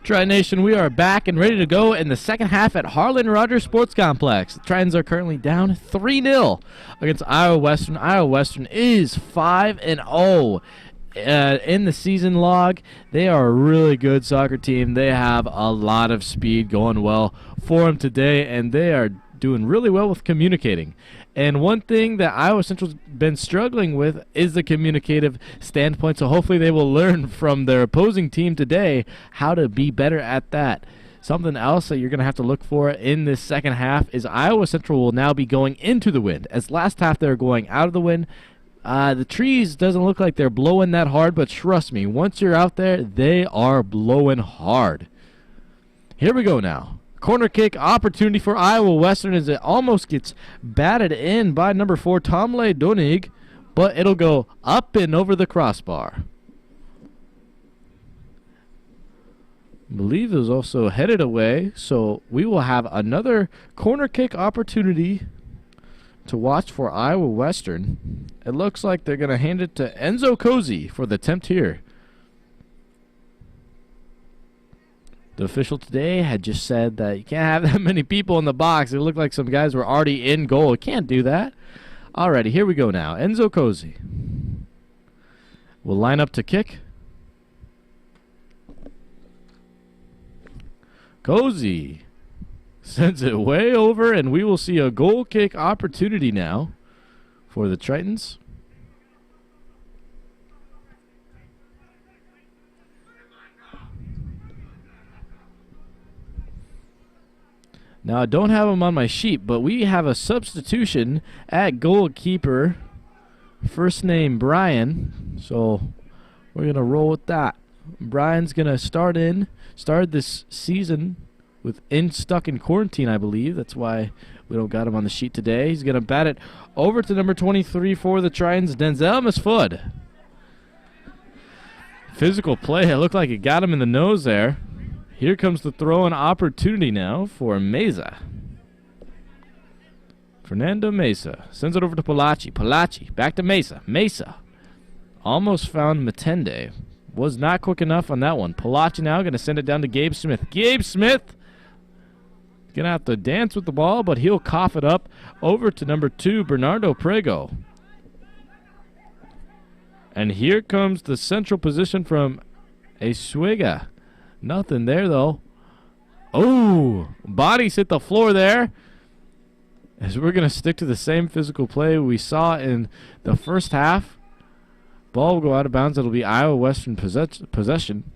Tri Nation, we are back and ready to go in the second half at Harlan Rogers Sports Complex. The Tritons are currently down 3-0 against Iowa Western. Iowa Western is 5-0 in the season log. They are a really good soccer team. They have a lot of speed going well for them today, and they are doing really well with communicating. And one thing that Iowa Central's been struggling with is the communicative standpoint, so hopefully they will learn from their opposing team today how to be better at that. Something else that you're going to have to look for in this second half is Iowa Central will now be going into the wind. As last half they were going out of the wind. The trees doesn't look like they're blowing that hard, but trust me, once you're out there, they are blowing hard. Here we go now. Corner kick opportunity for Iowa Western as it almost gets batted in by number 4, Tomle Donig, but it'll go up and over the crossbar. I believe it was also headed away, so we will have another corner kick opportunity to watch for Iowa Western. It looks like they're going to hand it to Enzo Cozy for the attempt here. The official today had just said that you can't have that many people in the box. It looked like some guys were already in goal. You can't do that. Alrighty, here we go now. Enzo Cozy will line up to kick. Cozy sends it way over, and we will see a goal kick opportunity now for the Tritons. Now, I don't have him on my sheet, but we have a substitution at goalkeeper. First name, Brian. So, we're going to roll with that. Brian's going to start this season stuck in quarantine, I believe. That's why we don't got him on the sheet today. He's going to bat it over to number 23 for the Tritons, Denzel Misfud. Physical play. It looked like it got him in the nose there. Here comes the throw-in opportunity now for Meza. Fernando Meza sends it over to Palachi. Palachi back to Meza. Meza almost found Matende. Was not quick enough on that one. Palachi now going to send it down to Gabe Smith. Gabe Smith going to have to dance with the ball, but he'll cough it up over to number 2, Bernardo Prego. And here comes the central position from Esuega. Nothing there, though. Oh, bodies hit the floor there. As we're going to stick to the same physical play we saw in the first half. Ball will go out of bounds. It'll be Iowa Western possession.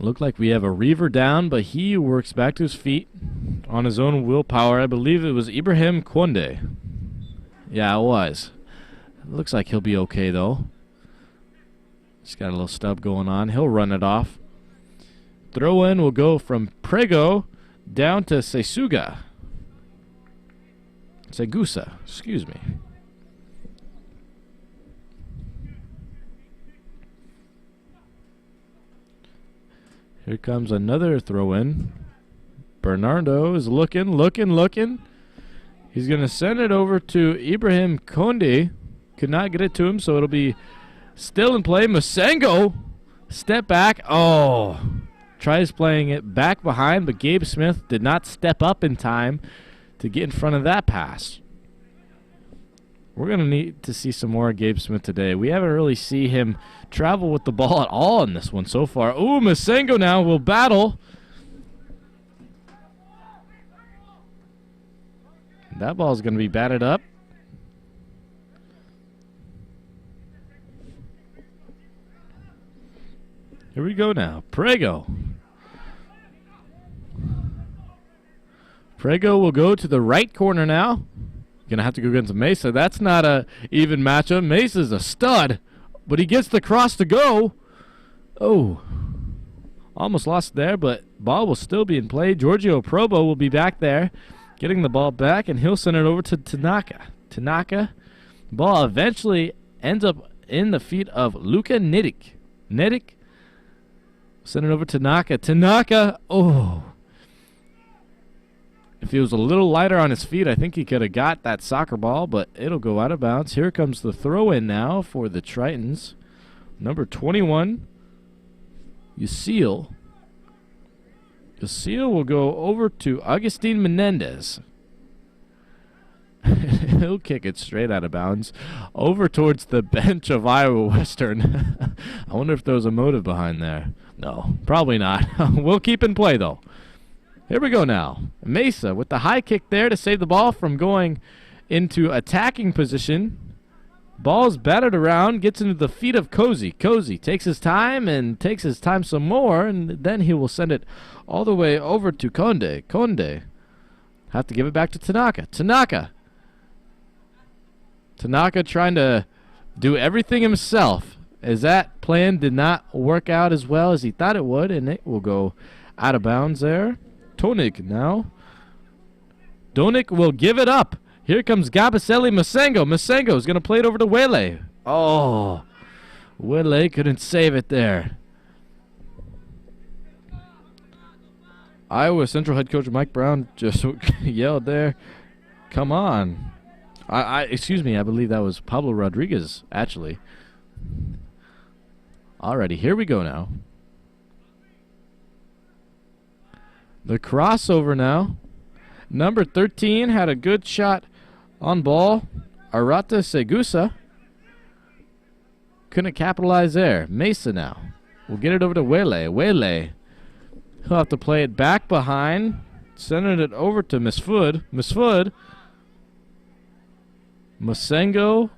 Looked like we have a Reivers down, but he works back to his feet on his own willpower. I believe it was Ibrahim Konde. Yeah, it was. Looks like he'll be okay, though. Just got a little stub going on. He'll run it off. Throw in will go from Prego down to Segusa, excuse me. Here comes another throw-in. Bernardo is looking. He's going to send it over to Ibrahim Konde. Could not get it to him, so it'll be still in play. Masengo, step back. Oh, tries playing it back behind, but Gabe Smith did not step up in time to get in front of that pass. We're going to need to see some more of Gabe Smith today. We haven't really seen him travel with the ball at all in this one so far. Ooh, Masengo now will battle. That ball is going to be batted up. Here we go now. Prego. Prego will go to the right corner now. Gonna have to go against Mesa. That's not a even matchup. Mesa's a stud, but he gets the cross to go. Oh, almost lost there, but ball will still be in play. Giorgio Probo will be back there, getting the ball back, and he'll send it over to Tanaka. Tanaka, ball eventually ends up in the feet of Luka Nidik. Nedick. Send it over to Tanaka. Tanaka. Oh. If he was a little lighter on his feet, I think he could have got that soccer ball, but it'll go out of bounds. Here comes the throw-in now for the Tritons. Number 21, Yasiel. Yasiel will go over to Agustin Menendez. He'll kick it straight out of bounds over towards the bench of Iowa Western. I wonder if there was a motive behind there. No, probably not. We'll keep in play, though. Here we go now. Mesa with the high kick there to save the ball from going into attacking position. Ball's battered around, gets into the feet of Cozy. Cozy takes his time and takes his time some more, and then he will send it all the way over to Conde. Conde. Have to give it back to Tanaka. Tanaka. Tanaka trying to do everything himself, as that plan did not work out as well as he thought it would, and it will go out of bounds there. Tonik now. Donik will give it up. Here comes Gabaselli Masengo. Masengo is going to play it over to Wele. Oh, Wele couldn't save it there. Iowa Central head coach Mike Brown just yelled there, "Come on." Excuse me, I believe that was Pablo Rodriguez, actually. Alrighty, here we go now. The crossover now. Number 13 had a good shot on ball. Arata Segusa couldn't capitalize there. Mesa now. We'll get it over to Wele. Wele. He'll have to play it back behind. Sending it over to Misfood. Misfood. Masengo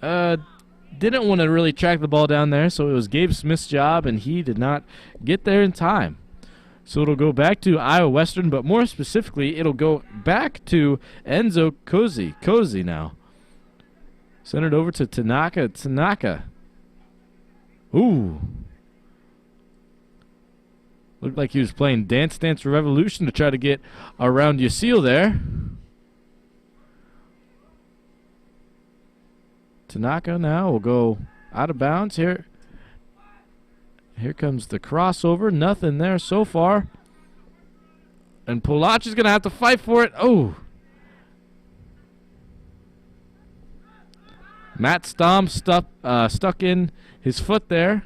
didn't want to really track the ball down there, so it was Gabe Smith's job, and he did not get there in time. So it'll go back to Iowa Western, but more specifically, it'll go back to Enzo Cozy. Cozy now. Send it over to Tanaka. Tanaka. Ooh. Looked like he was playing Dance Dance Revolution to try to get around Yasiel there. Tanaka now will go out of bounds here. Here comes the crossover. Nothing there so far. And Polacci is going to have to fight for it. Oh. Matt Stom stuck in his foot there.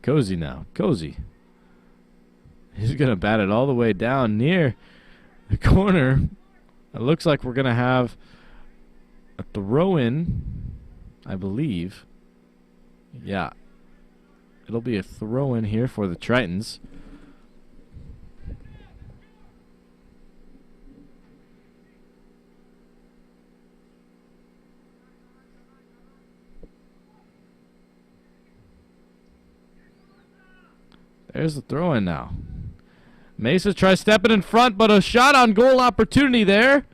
Cozy now. Cozy. He's going to bat it all the way down near the corner. It looks like we're going to have a throw-in, I believe. Yeah. It'll be a throw-in here for the Tritons. There's the throw-in now. Mesa tries stepping in front, but a shot on goal opportunity there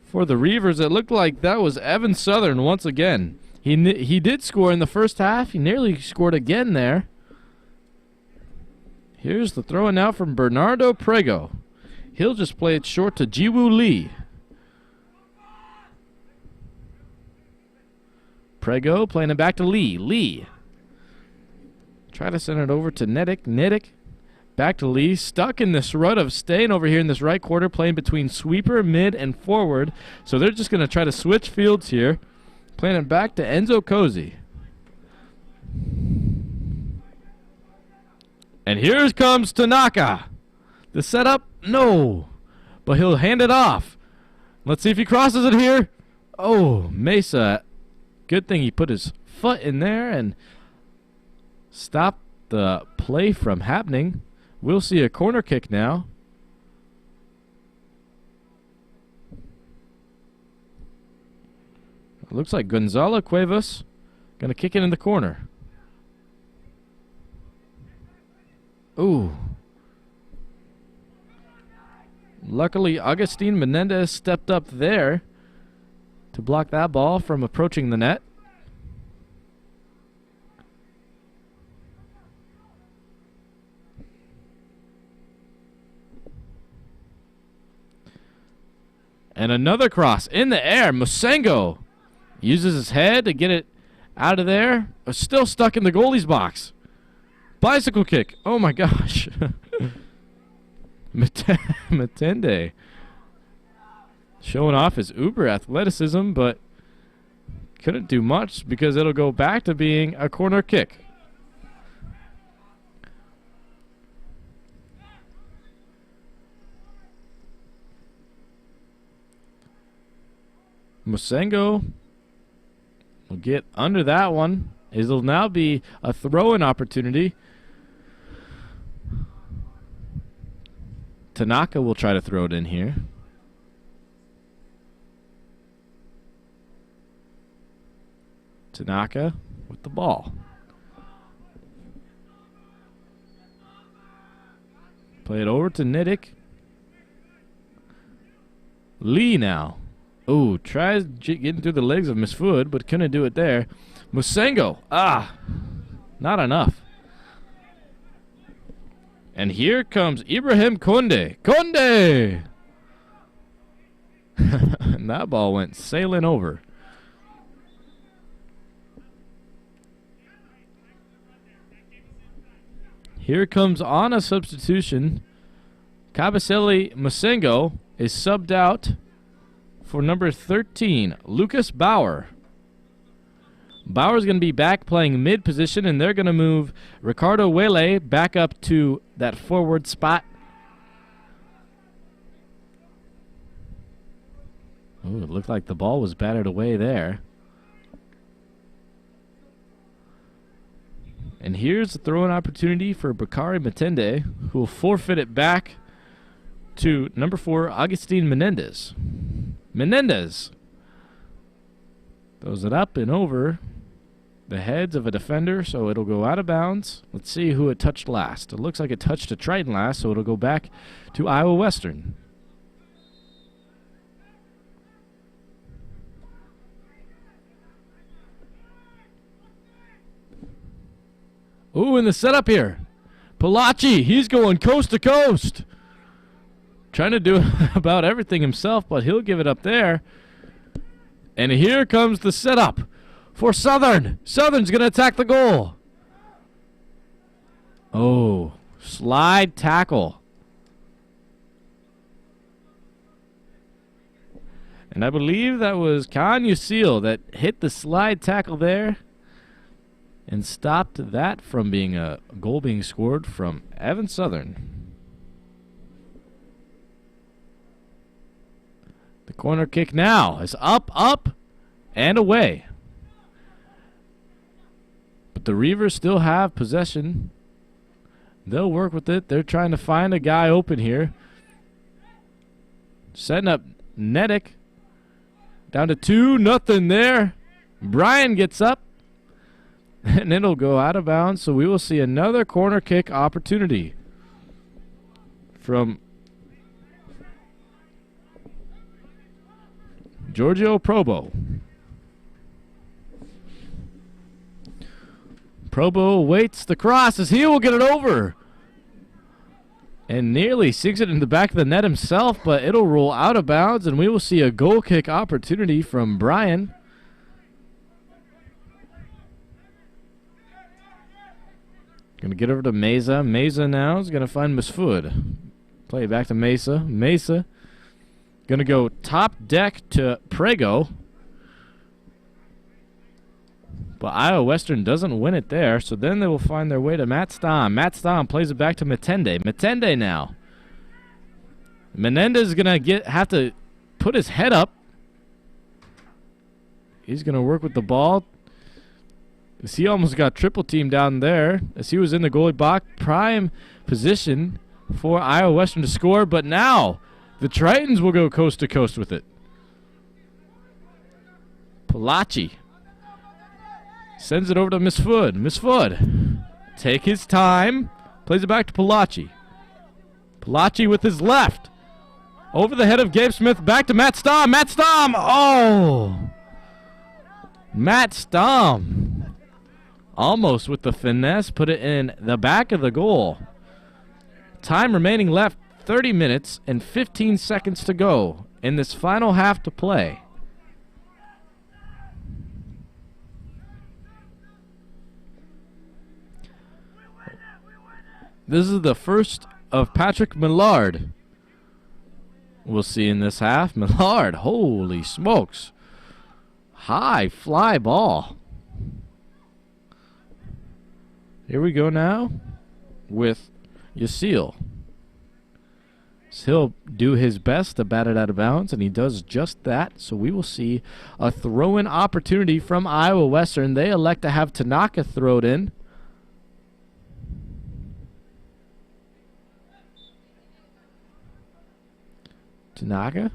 for the Reivers. It looked like that was Evan Southern once again. He did score in the first half. He nearly scored again there. Here's the throw-in now from Bernardo Prego. He'll just play it short to Jiwoo Lee. Prego playing it back to Lee. Lee. Try to send it over to Nedick. Nedick back to Lee. Stuck in this rut of staying over here in this right quarter, playing between sweeper, mid, and forward. So they're just going to try to switch fields here. Playing it back to Enzo Cozy. And here comes Tanaka. The setup, no. But he'll hand it off. Let's see if he crosses it here. Oh, Mesa. Good thing he put his foot in there and stop the play from happening. We'll see a corner kick now. It looks like Gonzalo Cuevas going to kick it in the corner. Ooh. Luckily, Agustin Menendez stepped up there to block that ball from approaching the net. And another cross in the air. Musengo uses his head to get it out of there. Still stuck in the goalie's box. Bicycle kick. Oh, my gosh. Matende showing off his uber athleticism, but couldn't do much because it'll go back to being a corner kick. Musengo will get under that one. It'll now be a throw-in opportunity. Tanaka will try to throw it in here. Tanaka with the ball. Play it over to Nidik. Lee now. Oh, tries getting through the legs of Misfood, but couldn't do it there. Musengo. Not enough. And here comes Ibrahim Konde. Konde! And that ball went sailing over. Here comes on a substitution. Kabasele Musengo is subbed out for number 13, Lucas Bauer. Bauer's going to be back playing mid position, and they're going to move Ricardo Wele back up to that forward spot. Ooh, it looked like the ball was battered away there. And here's the throw-in opportunity for Bakari Matende, who will forfeit it back to number 4, Agustin Menendez. Menendez throws it up and over the heads of a defender, so it'll go out of bounds. Let's see who it touched last. It looks like it touched a Triton last, so it'll go back to Iowa Western. Ooh, in the setup here. Palachi, he's going coast to coast. Trying to do about everything himself, but he'll give it up there. And here comes the setup for Southern. Southern's going to attack the goal. Oh, slide tackle. And I believe that was Khan Yusil that hit the slide tackle there and stopped that from being a goal being scored from Evan Southern. The corner kick now is up, and away. But the Reivers still have possession. They'll work with it. They're trying to find a guy open here. Setting up Nedick. Down to 2-0 there. Brian gets up. And it'll go out of bounds, so we will see another corner kick opportunity from Giorgio Probo. Probo waits the cross as he will get it over. And nearly sinks it in the back of the net himself, but it'll roll out of bounds, and we will see a goal kick opportunity from Brian. Going to get over to Mesa. Mesa now is going to find Misfood. Play it back to Mesa. Mesa going to go top deck to Prego. But Iowa Western doesn't win it there, so then they will find their way to Matt Stamm. Matt Stamm plays it back to Matende. Matende now. Menendez is going to have to put his head up. He's going to work with the ball. As he almost got triple teamed down there as he was in the goalie box. Prime position for Iowa Western to score, but now the Tritons will go coast to coast with it. Palachi sends it over to Misfood. Misfood, take his time. Plays it back to Palachi. Palachi with his left. Over the head of Gabe Smith. Back to Matt Stamm. Matt Stamm. Oh. Matt Stamm. Almost with the finesse. Put it in the back of the goal. Time remaining left. 30 minutes and 15 seconds to go in this final half to play. This is the first of Patrick Millard we'll see in this half. Millard, holy smokes. High fly ball. Here we go now with Yasiel. He'll do his best to bat it out of bounds, and he does just that. So we will see a throw-in opportunity from Iowa Western. They elect to have Tanaka throw it in. Tanaka.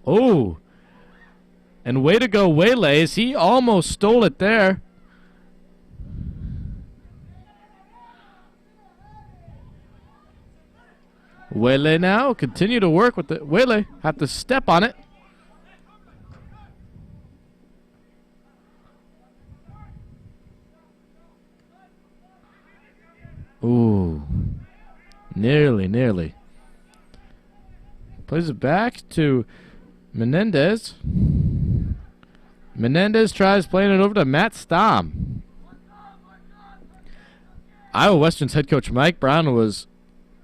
Oh. And way to go, Waylays. He almost stole it there. Waylay now. Continue to work with it. Waylay have to step on it. Ooh. Nearly. Plays it back to Menendez. Menendez tries playing it over to Matt Stamm. Iowa Western's head coach Mike Brown was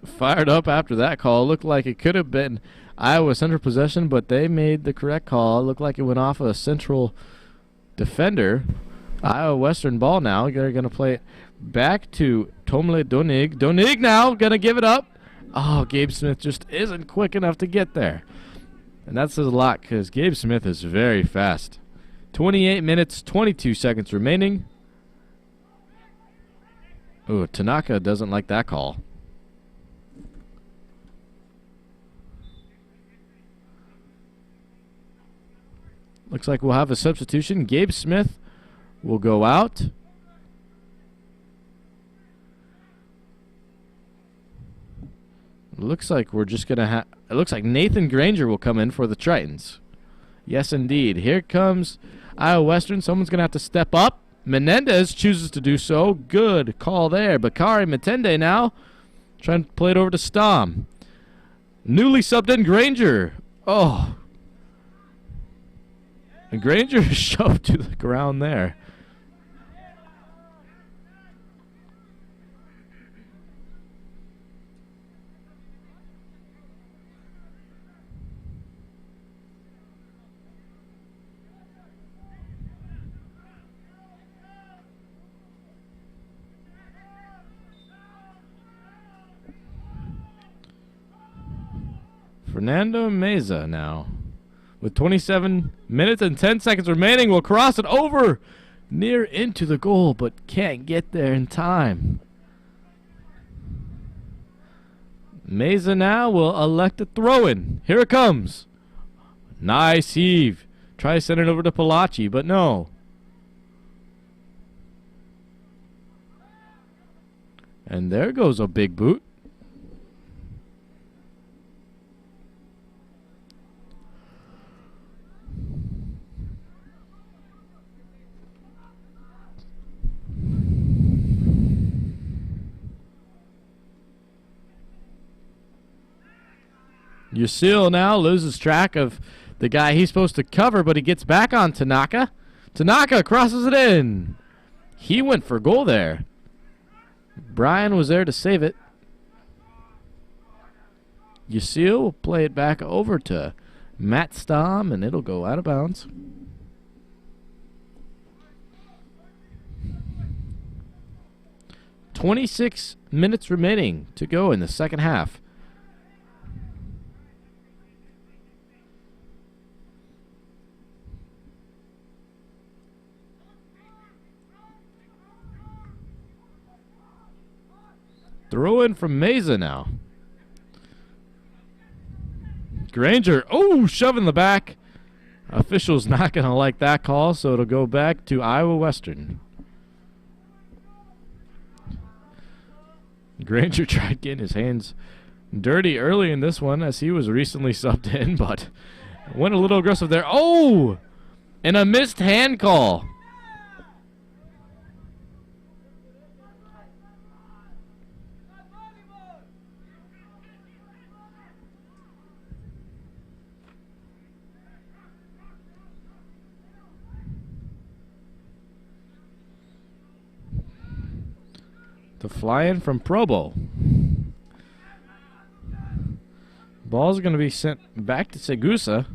fired up after that call. Looked like it could have been Iowa Central possession, but they made the correct call. Looked like it went off a Central defender. Iowa Western ball now. They're going to play it back to Tomle Donig. Donig now going to give it up. Oh, Gabe Smith just isn't quick enough to get there. And that says a lot because Gabe Smith is very fast. 28 minutes, 22 seconds remaining. Oh, Tanaka doesn't like that call. Looks like we'll have a substitution. Gabe Smith will go out. Looks like we're just going to have... It looks like Nathan Granger will come in for the Tritons. Yes, indeed. Here comes Iowa Western. Someone's going to have to step up. Menendez chooses to do so. Good call there. Bakari Matende now trying to play it over to Stamm. Newly subbed in Granger. Oh. And Granger is shoved to the ground there. Fernando Meza now. With 27 minutes and 10 seconds remaining, will cross it over near into the goal, but can't get there in time. Meza now will elect a throw-in. Here it comes. Nice heave. Try to send it over to Palachi, but no. And there goes a big boot. Yasiel now loses track of the guy he's supposed to cover, but he gets back on Tanaka. Tanaka crosses it in. He went for goal there. Brian was there to save it. Yasiel will play it back over to Matt Stamm, and it'll go out of bounds. "26 minutes remaining to go in the second half. Throw in from Meza now. Granger, oh, shoving the back. Official's not going to like that call, so it'll go back to Iowa Western. Granger tried getting his hands dirty early in this one as he was recently subbed in, but went a little aggressive there. Oh, and a missed hand call. The fly-in from Probo. Ball's going to be sent back to Segusa.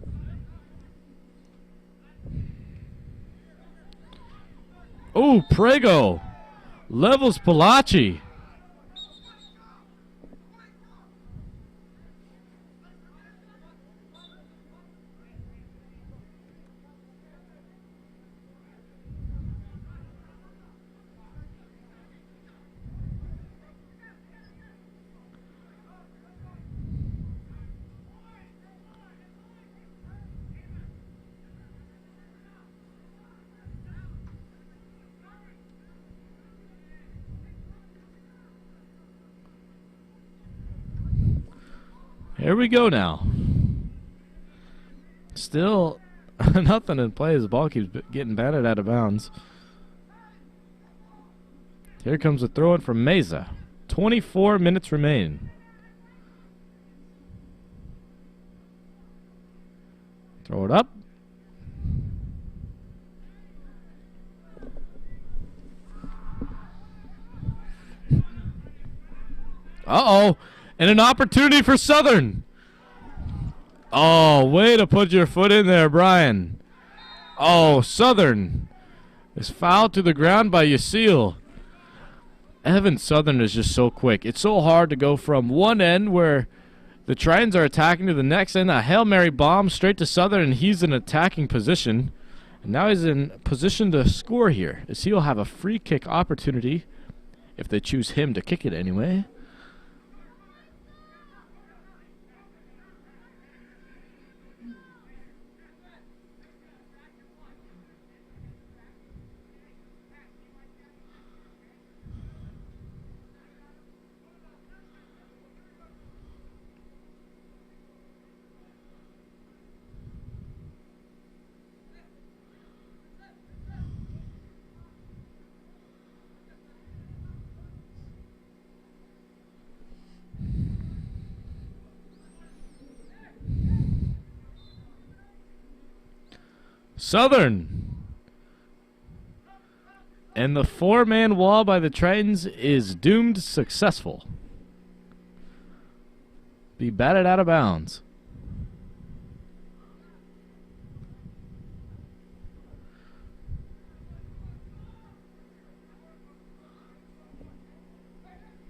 Oh, Prego levels Palachi. Here we go now. Still nothing in play as the ball keeps getting batted out of bounds. Here comes a throw in from Meza. 24 minutes remain. Throw it up. Uh-oh. And an opportunity for Southern. Oh, way to put your foot in there, Brian. Oh, Southern is fouled to the ground by Yacine. Evan Southern is just so quick. It's so hard to go from one end where the Tritons are attacking to the next end. A Hail Mary bomb straight to Southern, and he's in attacking position. And now he's in position to score here, as he'll have a free kick opportunity if they choose him to kick it anyway. Southern. And the four-man wall by the Tritons is doomed successful. Be batted out of bounds.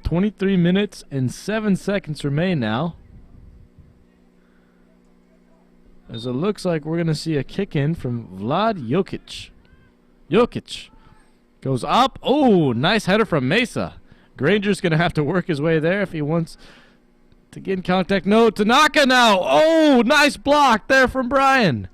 .23 minutes and 7 seconds remain now. As it looks like we're going to see a kick in from Vlad Jokic. Jokic goes up. Oh, nice header from Mesa. Granger's going to have to work his way there if he wants to get in contact. No, Tanaka now. Oh, nice block there from Brian.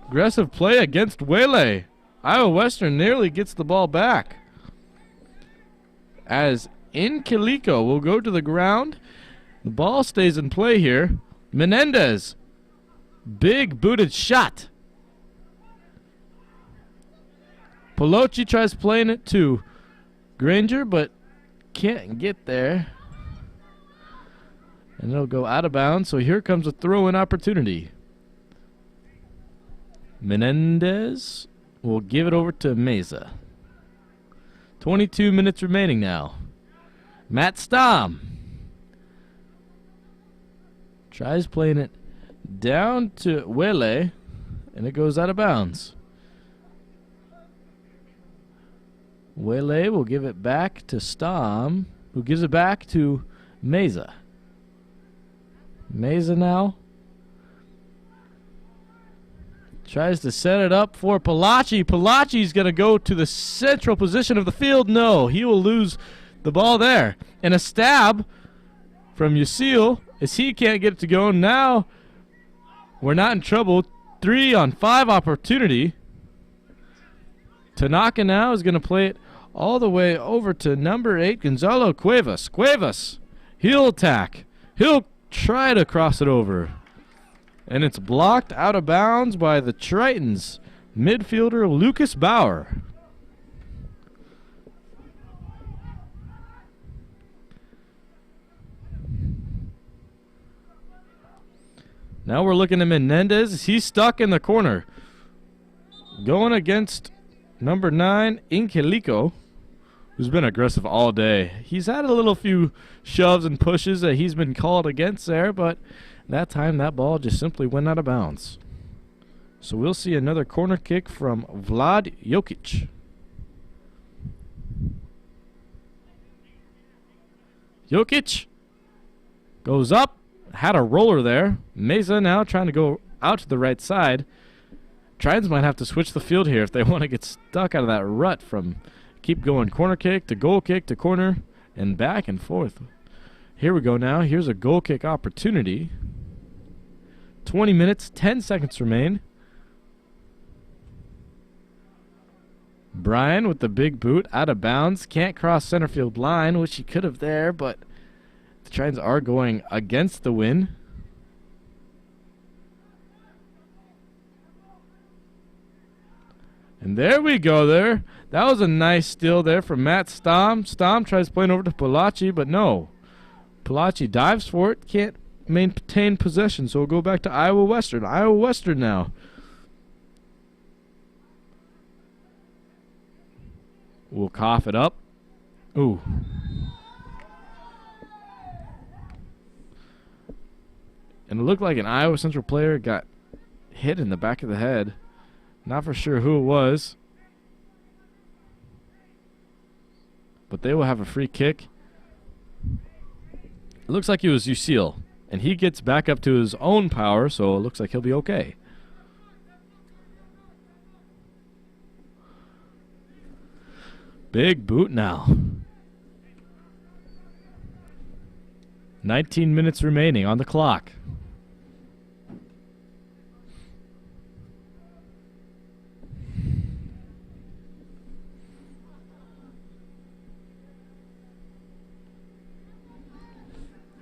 Aggressive play against Wele. Iowa Western nearly gets the ball back. As Inkiliko will go to the ground. The ball stays in play here. Menendez. Big booted shot. Pelosi tries playing it to Granger, but can't get there. And it'll go out of bounds, so here comes a throw-in opportunity. Menendez will give it over to Meza. 22 minutes remaining now. Matt Stam tries playing it down to Wele, and it goes out of bounds. Wele will give it back to Stam, who gives it back to Meza. Meza now tries to set it up for Palachi. Palachi's going to go to the central position of the field. No, he will lose the ball there. And a stab from Yacine as he can't get it to go. Now we're not in trouble. 3-on-5 opportunity. Tanaka now is going to play it all the way over to number 8, Gonzalo Cuevas. Cuevas, he'll attack. He'll try to cross it over. And it's blocked out of bounds by the Tritons midfielder Lucas Bauer. Now we're looking at Menendez. He's stuck in the corner. Going against number 9, Ingelico, who's been aggressive all day. He's had a little few shoves and pushes that he's been called against there, but that time that ball just simply went out of bounds. So we'll see another corner kick from Vlad Jokic. Jokic goes up, had a roller there. Meza now trying to go out to the right side. Tritons might have to switch the field here if they want to get stuck out of that rut from keep going corner kick to goal kick to corner and back and forth. Here we go now. Here's a goal kick opportunity. 20 minutes, 10 seconds remain. Brian with the big boot out of bounds. Can't cross center field line, which he could have there, but the Tritons are going against the wind. And there we go there. That was a nice steal there from Matt Stom. Stom tries playing over to Palachi, but no. Palachi dives for it. Can't maintain possession, so we'll go back to Iowa Western. Iowa Western now. We'll cough it up. Ooh. And it looked like an Iowa Central player got hit in the back of the head. Not for sure who it was. But they will have a free kick. It looks like it was Usil. And he gets back up to his own power, so it looks like he'll be okay. Big boot now. 19 minutes remaining on the clock.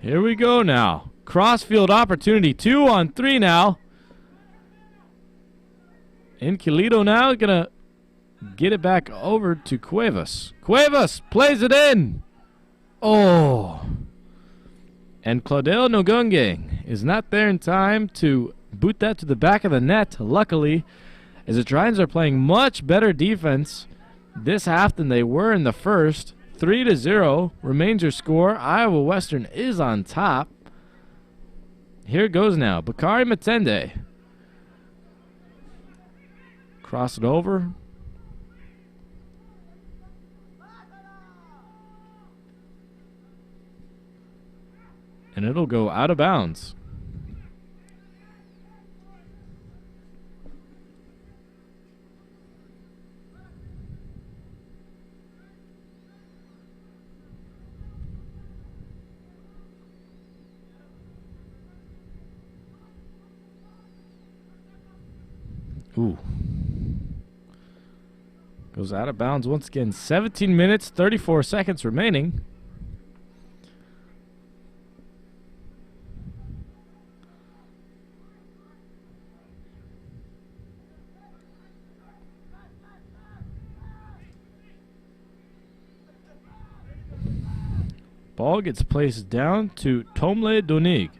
Here we go now. Crossfield opportunity. 2-on-3 now. Inquilito now going to get it back over to Cuevas. Cuevas plays it in. Oh. And Claudel Nogunge is not there in time to boot that to the back of the net. Luckily, as the Tritons are playing much better defense this half than they were in the first. 3-0 remains your score. Iowa Western is on top. Here it goes now. Bakari Matende. Cross it over. And it'll go out of bounds. Ooh. Goes out of bounds once again. 17 minutes, 34 seconds remaining. Ball gets placed down to Tomle Donig.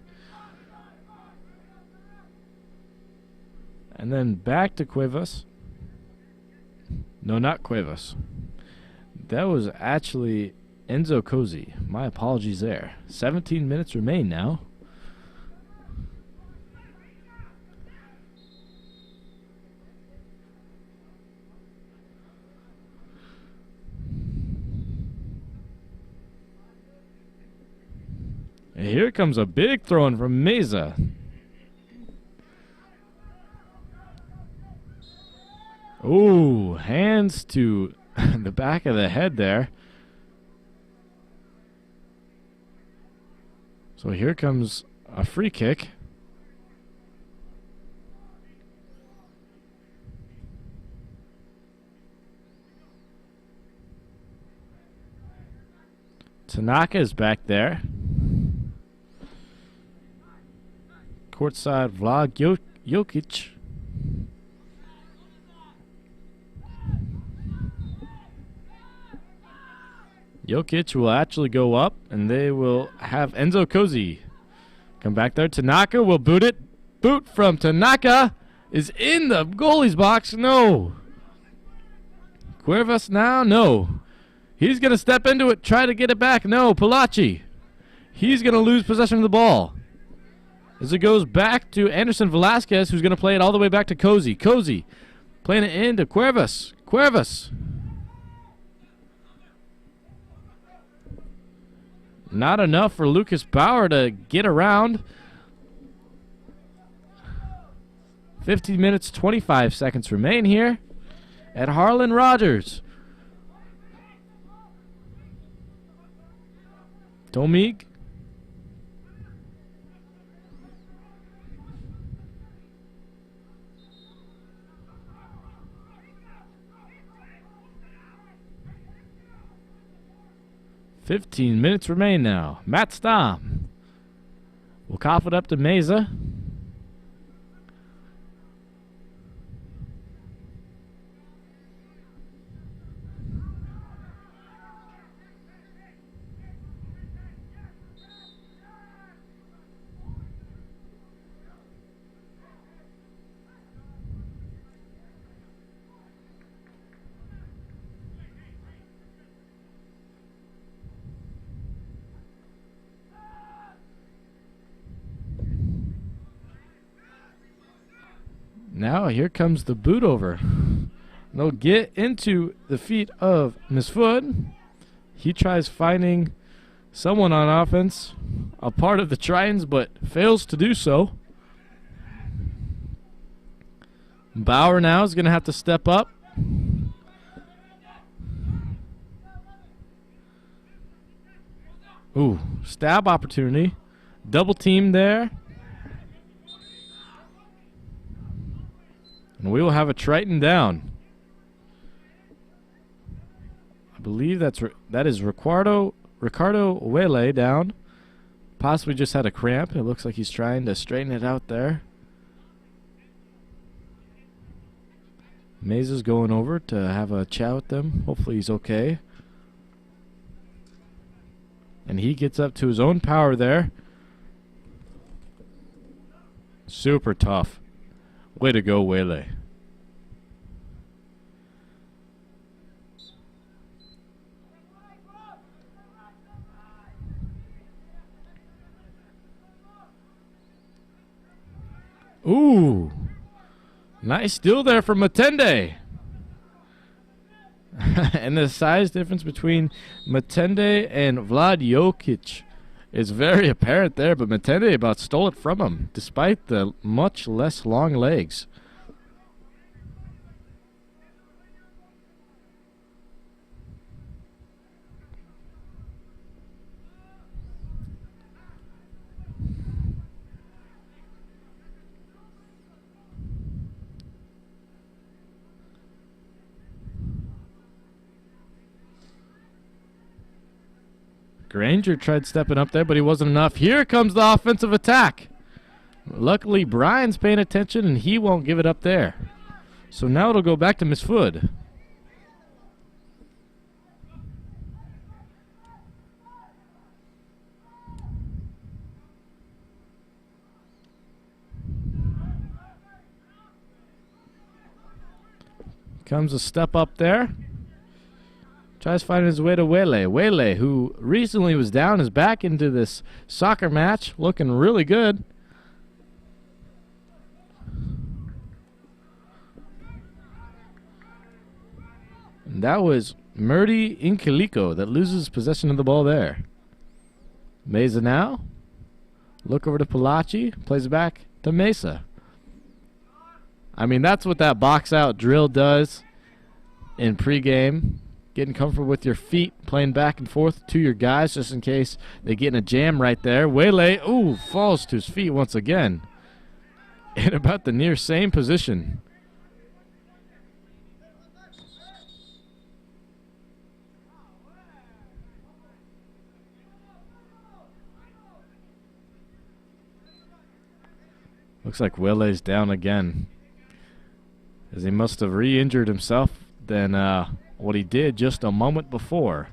And then back to Cuevas. No, not Cuevas. That was actually Enzo Cozy. My apologies there. 17 minutes remain now. And here comes a big throw-in from Meza. Ooh, hands to the back of the head there. So here comes a free kick. Tanaka is back there. Courtside Vlad Jokic. Jokic will actually go up, and they will have Enzo Cozy come back there. Tanaka will boot it. Boot from Tanaka is in the goalie's box. No. Cuervas now? No. He's going to step into it, try to get it back. No. Palachi. He's going to lose possession of the ball. As it goes back to Anderson Velasquez, who's going to play it all the way back to Cozy. Cozy playing it into Cuervas. Cuervas. Not enough for Lucas Bauer to get around. 15 minutes, 25 seconds remain here at Harlan Rogers. Domig. Fifteen minutes remain now. Matt Stam will cough it up to Meza. Now here comes the boot over. They'll get into the feet of Misfoot. He tries finding someone on offense, a part of the Tritons, but fails to do so. Bauer now is going to have to step up. Ooh, stab opportunity. Double team there. And we will have a Triton down. I believe that is Ricardo Wele down. Possibly just had a cramp. It looks like he's trying to straighten it out there. Maze is going over to have a chat with them. Hopefully he's okay. And he gets up to his own power there. Super tough. Way to go, Wele. Ooh. Nice steal there from Matende. And the size difference between Matende and Vlad Jokic is very apparent there, but Matende about stole it from him, despite the much less long legs. Granger tried stepping up there, but he wasn't enough. Here comes the offensive attack. Luckily, Brian's paying attention, and he won't give it up there. So now it'll go back to Miss Food. Comes a step up there. Tries finding his way to Wele. Wele, who recently was down, is back into this soccer match, looking really good. And that was Murdy Inkiliko that loses possession of the ball there. Mesa now. Look over to Palachi. Plays it back to Mesa. I mean, that's what that box out drill does in pregame. Getting comfortable with your feet, playing back and forth to your guys just in case they get in a jam right there. Wele, ooh, falls to his feet once again. In about the near same position. Looks like Wele's down again, as he must have re-injured himself than what he did just a moment before.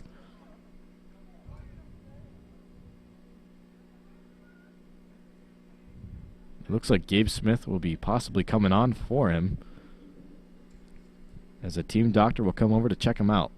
It looks like Gabe Smith will be possibly coming on for him, as a team doctor will come over to check him out.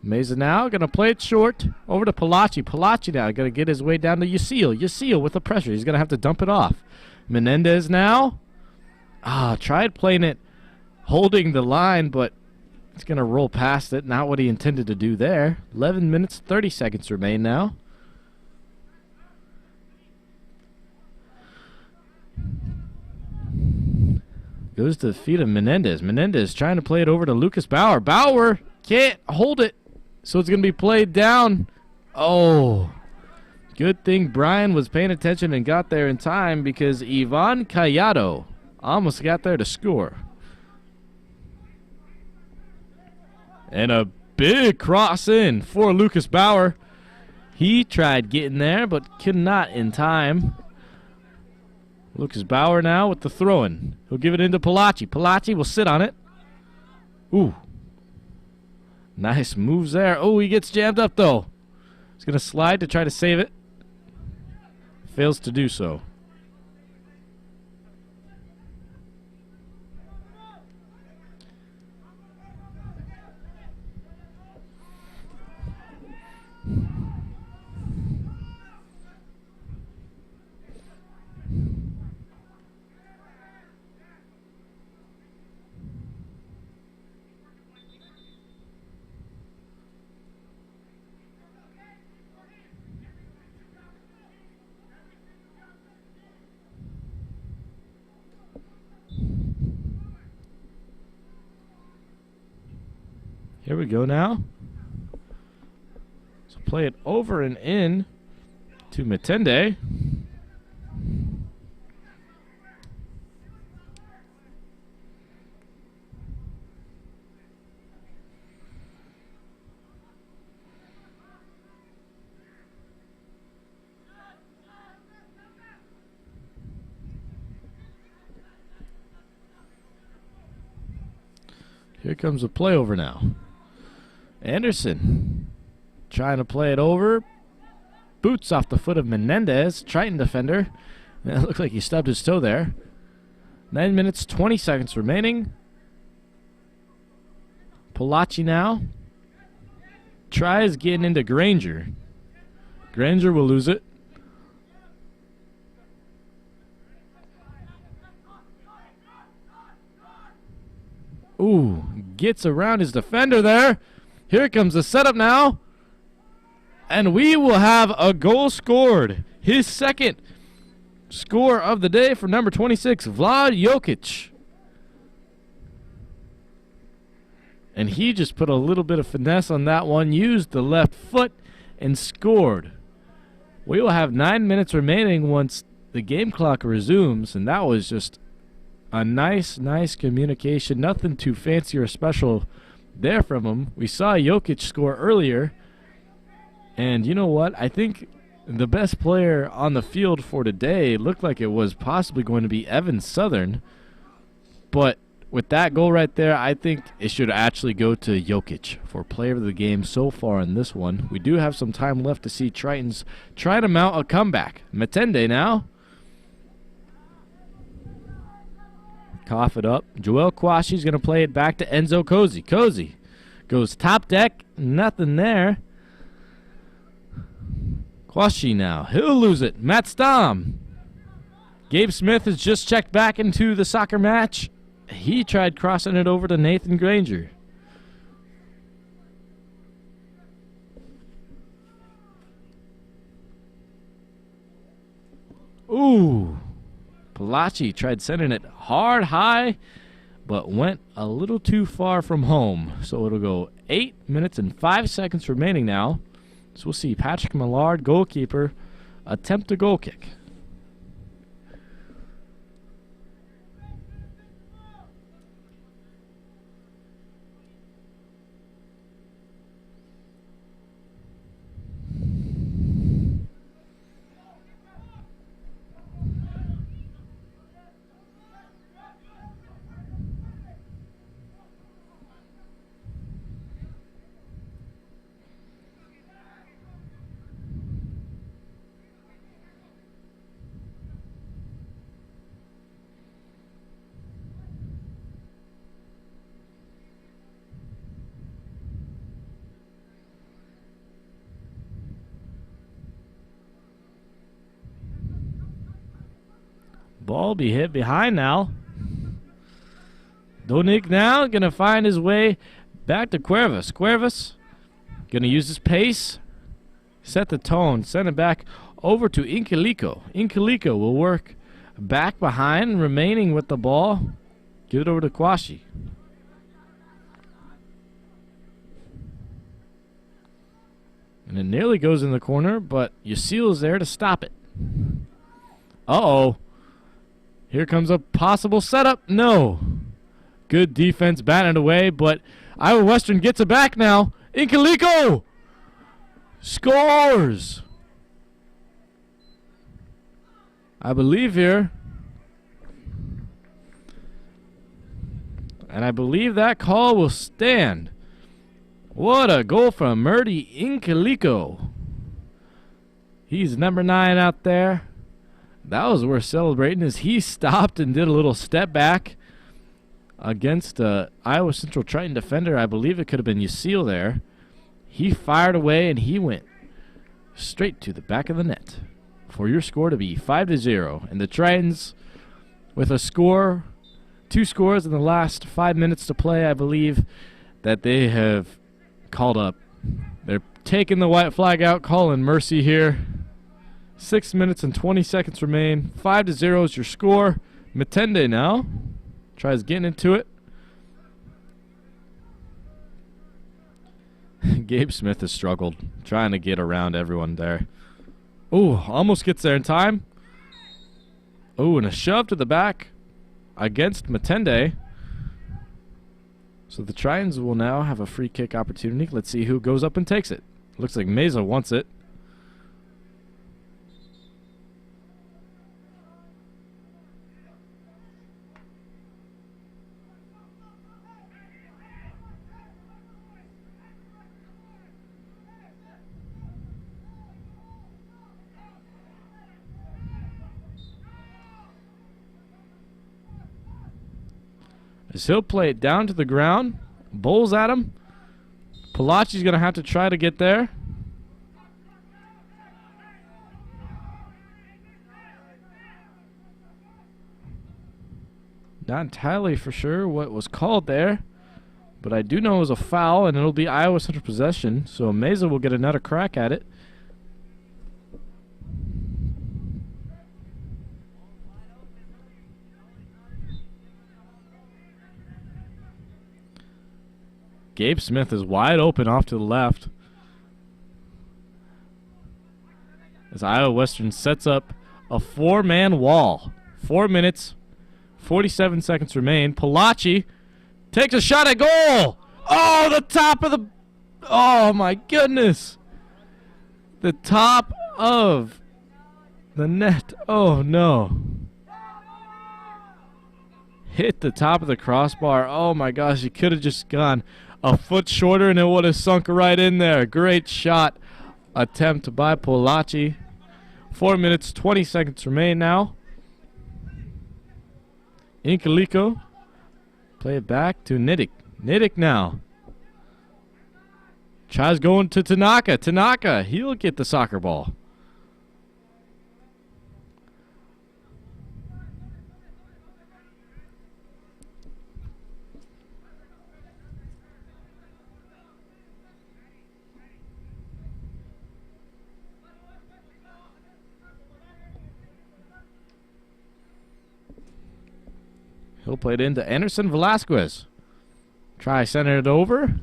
Meza now going to play it short over to Palachi. Palachi now going to get his way down to Yasiel. Yasiel with the pressure. He's going to have to dump it off. Menendez now. Tried playing it, holding the line, but it's going to roll past it. Not what he intended to do there. 11 minutes, 30 seconds remain now. Goes to the feet of Menendez. Menendez trying to play it over to Lucas Bauer. Bauer can't hold it, so it's going to be played down. Oh, good thing Brian was paying attention and got there in time, because Ivan Callado almost got there to score. And a big cross in for Lucas Bauer. He tried getting there, but could not in time. Lucas Bauer now with the throw-in. He'll give it into Palachi. Palachi will sit on it. Ooh. Nice moves there. Oh, he gets jammed up, though. He's going to slide to try to save it. Fails to do so. Here we go now. So play it over and in to Matende. Here comes a play over now. Anderson trying to play it over. Boots off the foot of Menendez. Triton defender. It looked like he stubbed his toe there. 9 minutes, 20 seconds remaining. Palachi now tries getting into Granger. Granger will lose it. Ooh, gets around his defender there. Here comes the setup now. And we will have a goal scored. His second score of the day for number 26, Vlad Jokic. And he just put a little bit of finesse on that one, used the left foot, and scored. We will have 9 minutes remaining once the game clock resumes, and that was just a nice communication. Nothing too fancy or special there from him. We saw Jokic score earlier, and you know what? I think the best player on the field for today looked like it was possibly going to be Evan Southern, but with that goal right there, I think it should actually go to Jokic for player of the game so far in this one. We do have some time left to see Tritons try to mount a comeback. Matende now. Cough it up. Joel Kwashi's going to play it back to Enzo Cozy. Cozy goes top deck. Nothing there. Kwashi now. He'll lose it. Matt Stom. Gabe Smith has just checked back into the soccer match. He tried crossing it over to Nathan Granger. Ooh. Palachi tried sending it hard, high, but went a little too far from home. So it'll go 8 minutes and 5 seconds remaining now. So we'll see Patrick Millard, goalkeeper, attempt a goal kick. Ball be hit behind now. Donik now going to find his way back to Cuervas. Cuervas going to use his pace, set the tone, send it back over to Incalico. Incalico will work back behind, remaining with the ball. Give it over to Kwashi. And it nearly goes in the corner, but Yacine is there to stop it. Uh-oh. Here comes a possible setup. No. Good defense, batted away, but Iowa Western gets it back now. Incalico scores. I believe here. And I believe that call will stand. What a goal from Murdy Incalico. He's number 9 out there. That was worth celebrating as he stopped and did a little step back against Iowa Central Triton defender. I believe it could have been Yacine there. He fired away and he went straight to the back of the net for your score to be 5-0. And the Tritons with a score, 2 scores in the last 5 minutes to play, I believe that they have called up. They're taking the white flag out, calling mercy here. 6 minutes and 20 seconds remain. 5-0 is your score. Matende now tries getting into it. Gabe Smith has struggled trying to get around everyone there. Oh, almost gets there in time. Oh, and a shove to the back against Matende. So the Tritons will now have a free kick opportunity. Let's see who goes up and takes it. Looks like Meza wants it. As he'll play it down to the ground. Bowls at him. Palaci's going to have to try to get there. Not entirely for sure what was called there, but I do know it was a foul, and it'll be Iowa Central possession, so Meza will get another crack at it. Gabe Smith is wide open off to the left as Iowa Western sets up a 4-man wall. 4 minutes, 47 seconds remain. Palaci takes a shot at goal. Oh, the top of the... Oh, my goodness. The top of the net. Oh, no. Hit the top of the crossbar. Oh, my gosh. He could have just gone a foot shorter and it would have sunk right in there. Great shot attempt by Palaci. 4 minutes, 20 seconds remain now. Incalico. Play it back to Nidik. Nidik now. Tries going to Tanaka. Tanaka, he'll get the soccer ball. He'll play it into Anderson Velasquez. Try center it over.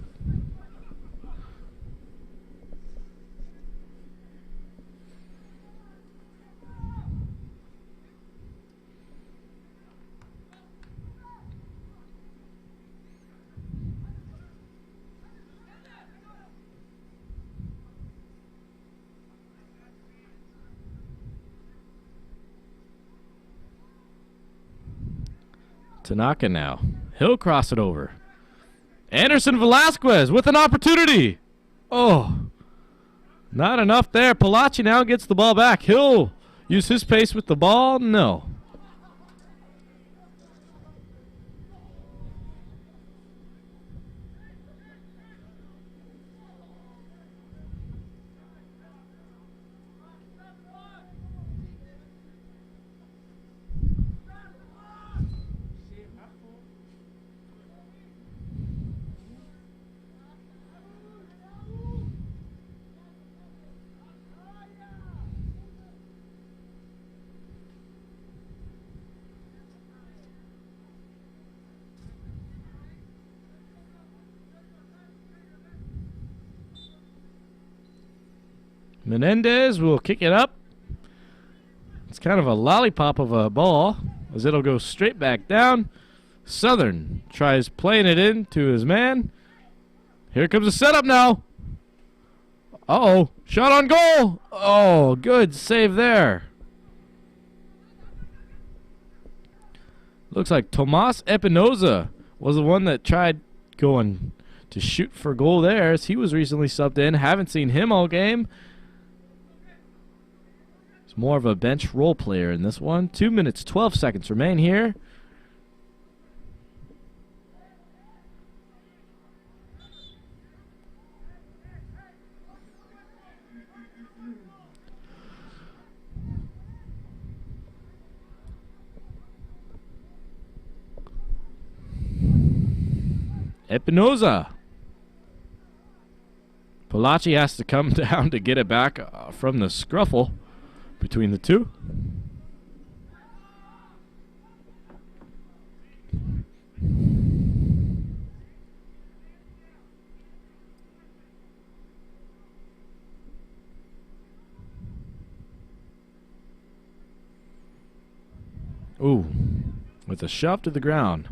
Tanaka now. He'll cross it over. Anderson Velasquez with an opportunity. Oh, not enough there. Palachi now gets the ball back. He'll use his pace with the ball. No. Menendez will kick it up. It's kind of a lollipop of a ball as it'll go straight back down. Southern tries playing it in to his man. Here comes a setup now. Uh-oh. Shot on goal. Oh, good save there. Looks like Tomas Espinoza was the one that tried going to shoot for goal there as he was recently subbed in. Haven't seen him all game. He's more of a bench role player in this one. 2 minutes, 12 seconds remain here. Espinoza. Palachi has to come down to get it back from the scruffle between the two. Ooh, with a shove to the ground.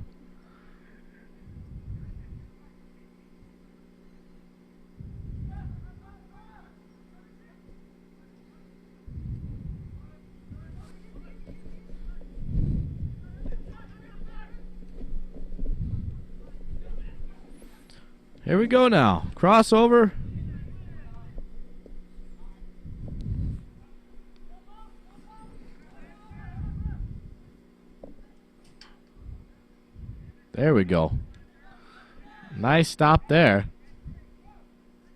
Here we go now. Crossover. There we go. Nice stop there.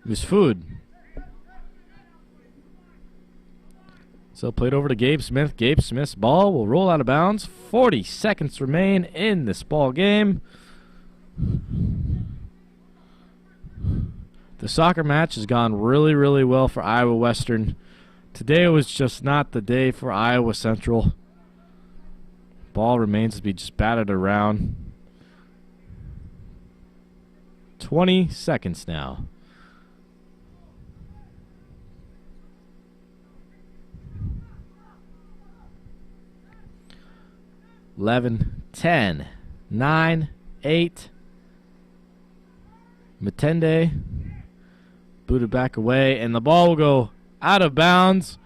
It was food. So played over to Gabe Smith. Gabe Smith's ball will roll out of bounds. 40 seconds remain in this ball game. The soccer match has gone really, really well for Iowa Western. Today was just not the day for Iowa Central. Ball remains to be just batted around. 20 seconds now. Eleven, 10, 9, 8. Matende booted back away, and the ball will go out of bounds,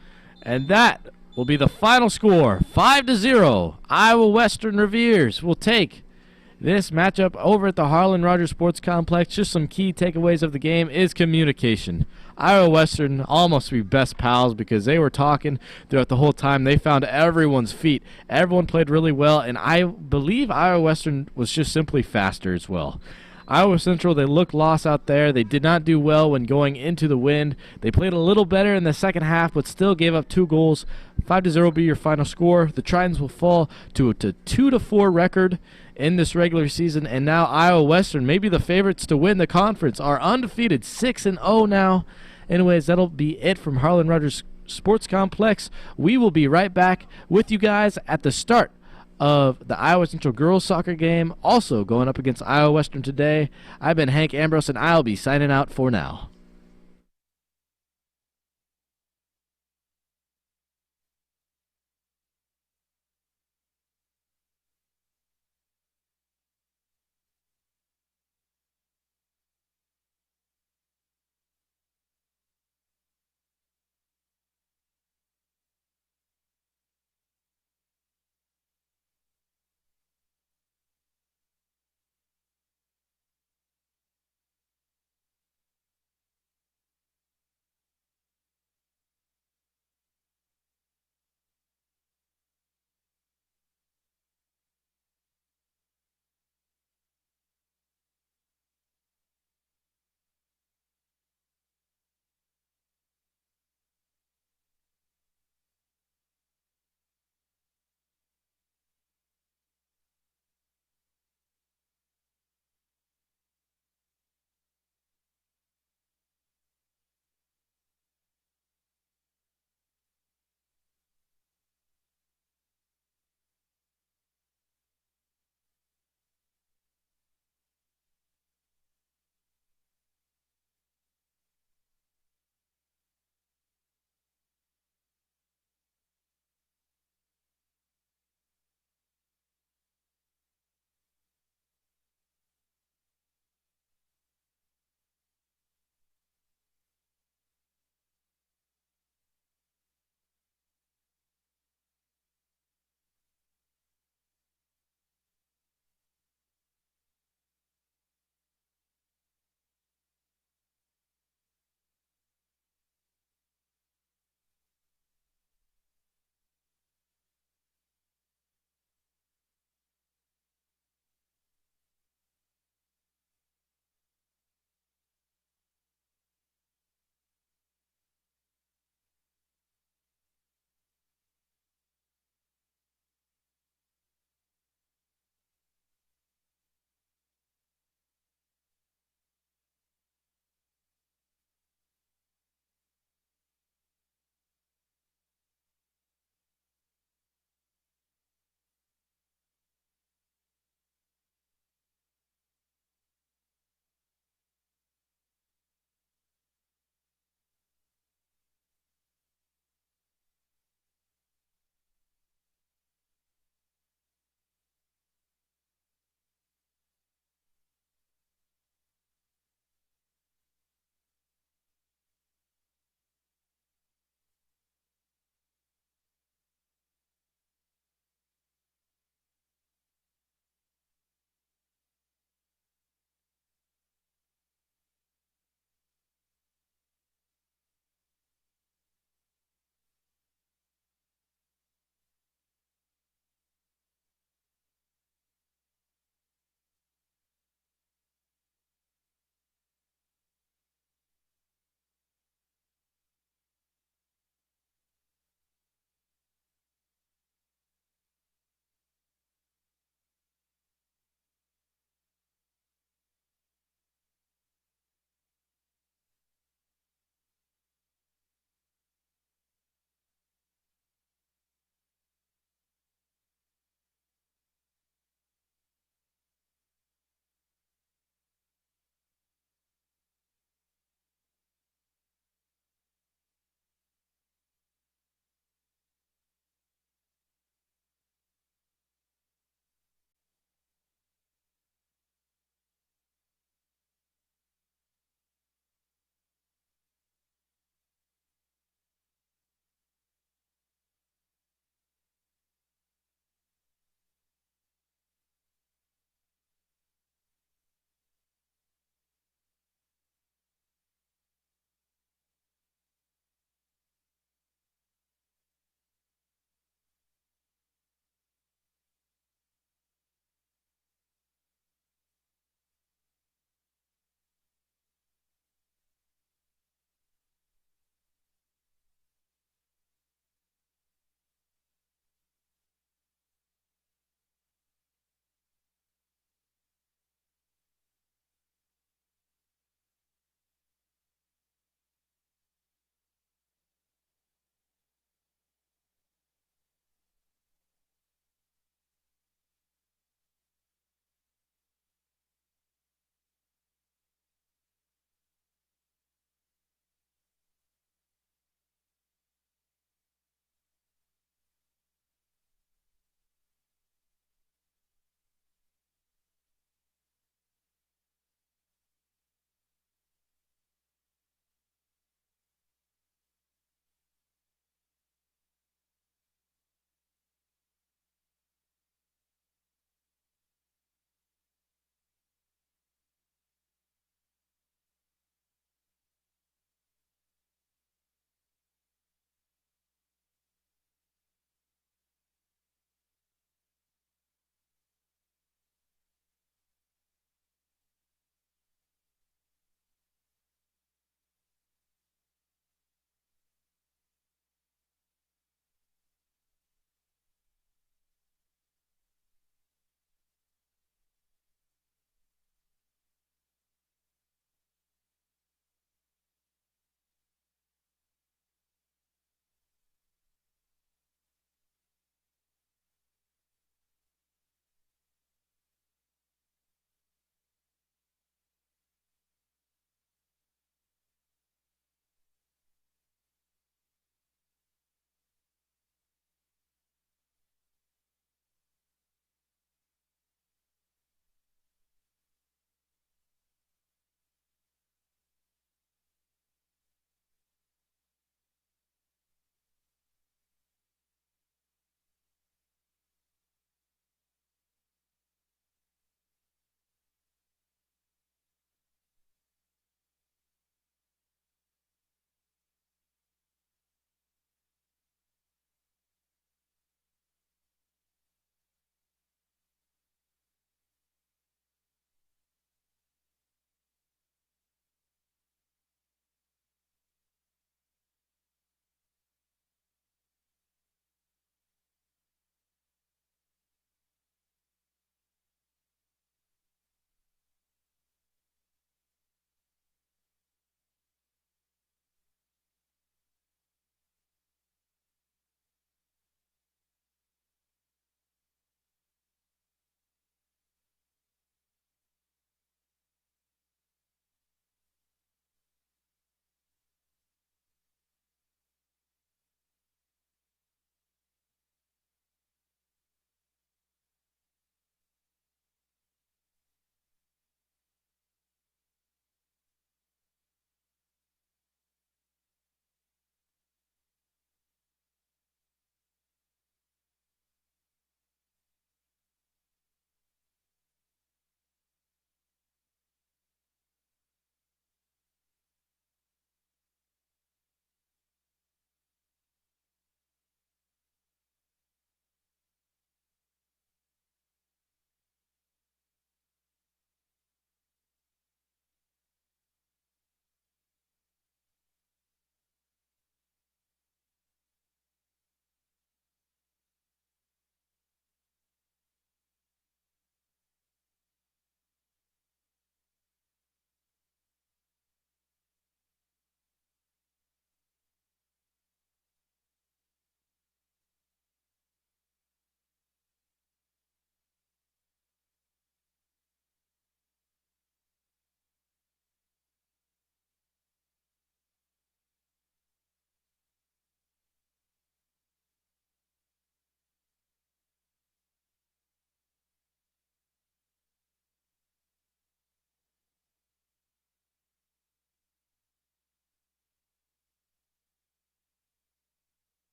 and that will be the final score. 5-0. Iowa Western Reivers will take this matchup over at the Harlan Rogers Sports Complex. Just some key takeaways of the game is communication. Iowa Western almost be best pals because they were talking throughout the whole time. They found everyone's feet. Everyone played really well, and I believe Iowa Western was just simply faster as well. Iowa Central, they looked lost out there. They did not do well when going into the wind. They played a little better in the second half, but still gave up 2 goals. 5-0 will be your final score. The Tritons will fall to a 2-4 record in this regular season, and now Iowa Western, maybe the favorites to win the conference, are undefeated, 6-0 now. Anyways, that'll be it from Harlan Rogers Sports Complex. We will be right back with you guys at the start of the Iowa Central girls soccer game, also going up against Iowa Western today. I've been Hank Ambrose, and I'll be signing out for now.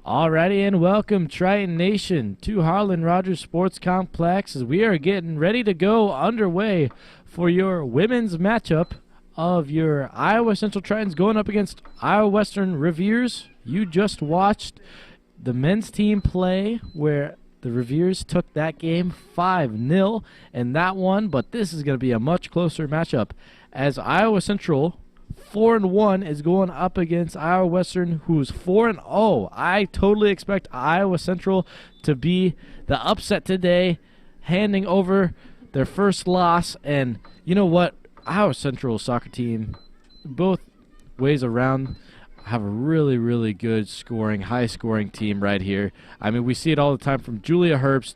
Alrighty, and welcome Triton Nation to Harlan Rogers Sports Complex as we are getting ready to go underway for your women's matchup of your Iowa Central Tritons going up against Iowa Western Reivers. You just watched the men's team play where the Reivers took that game 5-0 and that one, but this is going to be a much closer matchup as Iowa Central 4-1 is going up against Iowa Western, who's 4-0. I totally expect Iowa Central to be the upset today, handing over their first loss. And you know what? Iowa Central soccer team, both ways around, have a really, really good scoring, high-scoring team right here. I mean, we see it all the time from Julia Herbst.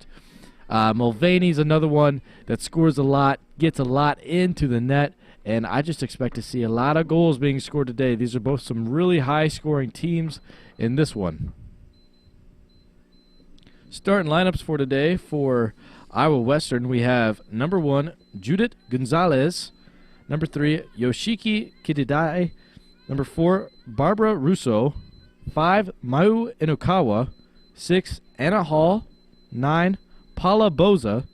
Mulvaney's another one that scores a lot, gets a lot into the net. And I just expect to see a lot of goals being scored today. These are both some really high-scoring teams in this one. Starting lineups for today for Iowa Western, we have number 1, Judith Gonzalez. Number 3, Yoshiki Kididai. Number 4, Barbara Russo. 5, Mayu Inukawa. 6, Anna Hall. 9, Paula Boza.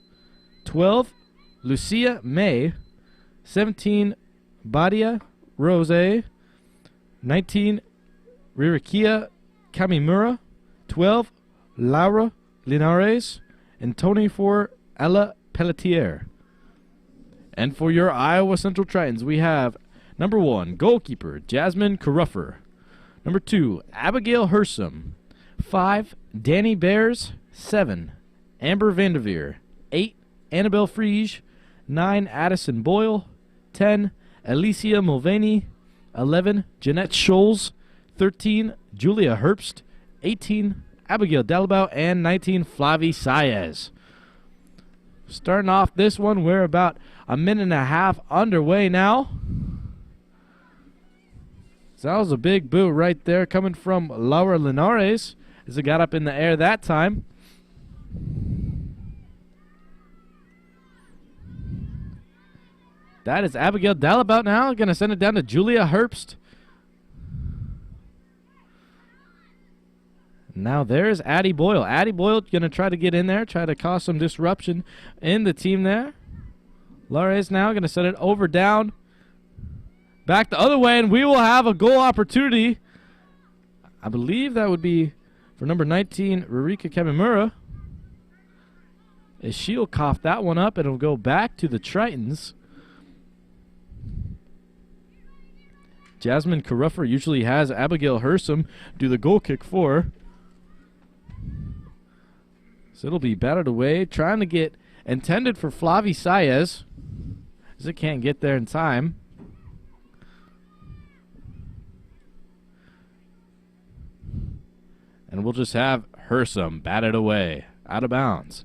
12, Lucia May. 17, Badia Rose. 19, Ririkia Kamimura. 12, Laura Linares. And 24, Ella Pelletier. And for your Iowa Central Tritons, we have number 1, goalkeeper Jasmine Caruffer. Number 2, Abigail Hersom. 5, Danny Bears. 7, Amber Vanderveer. 8, Annabelle Friege. 9, Addison Boyle. 10, Alicia Mulvaney. 11, Jeanette Scholes. 13, Julia Herbst. 18, Abigail Dalabau. And 19, Flavie Saez. Starting off this one, we're about a minute and a half underway now. So that was a big boo right there coming from Laura Linares as it got up in the air that time. That is Abigail Dalabau now. Going to send it down to Julia Herbst. Now there's Addie Boyle. Addie Boyle going to try to get in there, try to cause some disruption in the team there. Laura is now going to send it over down. Back the other way, and we will have a goal opportunity. I believe that would be for number 19, Rurika Kamimura. As she'll cough that one up, and it'll go back to the Tritons. Jasmine Caruffer usually has Abigail Hersom do the goal kick for her. So it'll be batted away, trying to get intended for Flavie Saez, as it can't get there in time. And we'll just have Hersom batted away, out of bounds.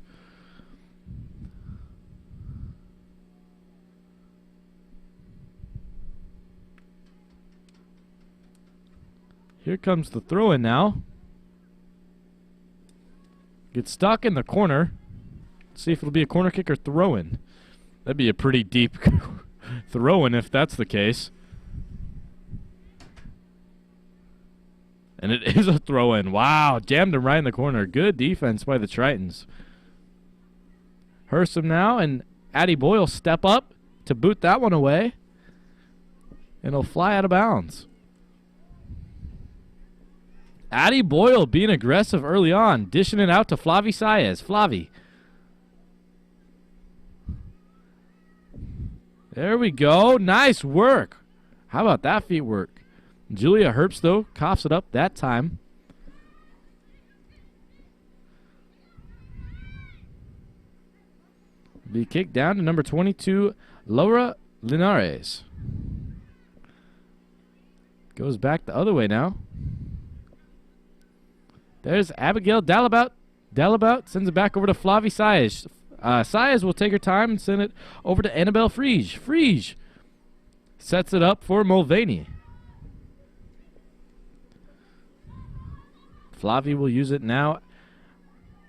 Here comes the throw-in now. Gets stuck in the corner. Let's see if it'll be a corner kick or throw-in. That'd be a pretty deep throw-in if that's the case. And it is a throw-in. Wow, jammed him right in the corner. Good defense by the Tritons. Hersom now, and Addie Boyle step up to boot that one away. And it'll fly out of bounds. Addie Boyle being aggressive early on, dishing it out to Flavie Saez. Flavie. There we go. Nice work. How about that feet work? Julia Herbst, though, coughs it up that time. Be kicked down to number 22, Laura Linares. Goes back the other way now. There's Abigail Dalabau. Dalabau sends it back over to Flavie Saez. Saez will take her time and send it over to Annabelle Friege. Friege sets it up for Mulvaney. Flavie will use it now.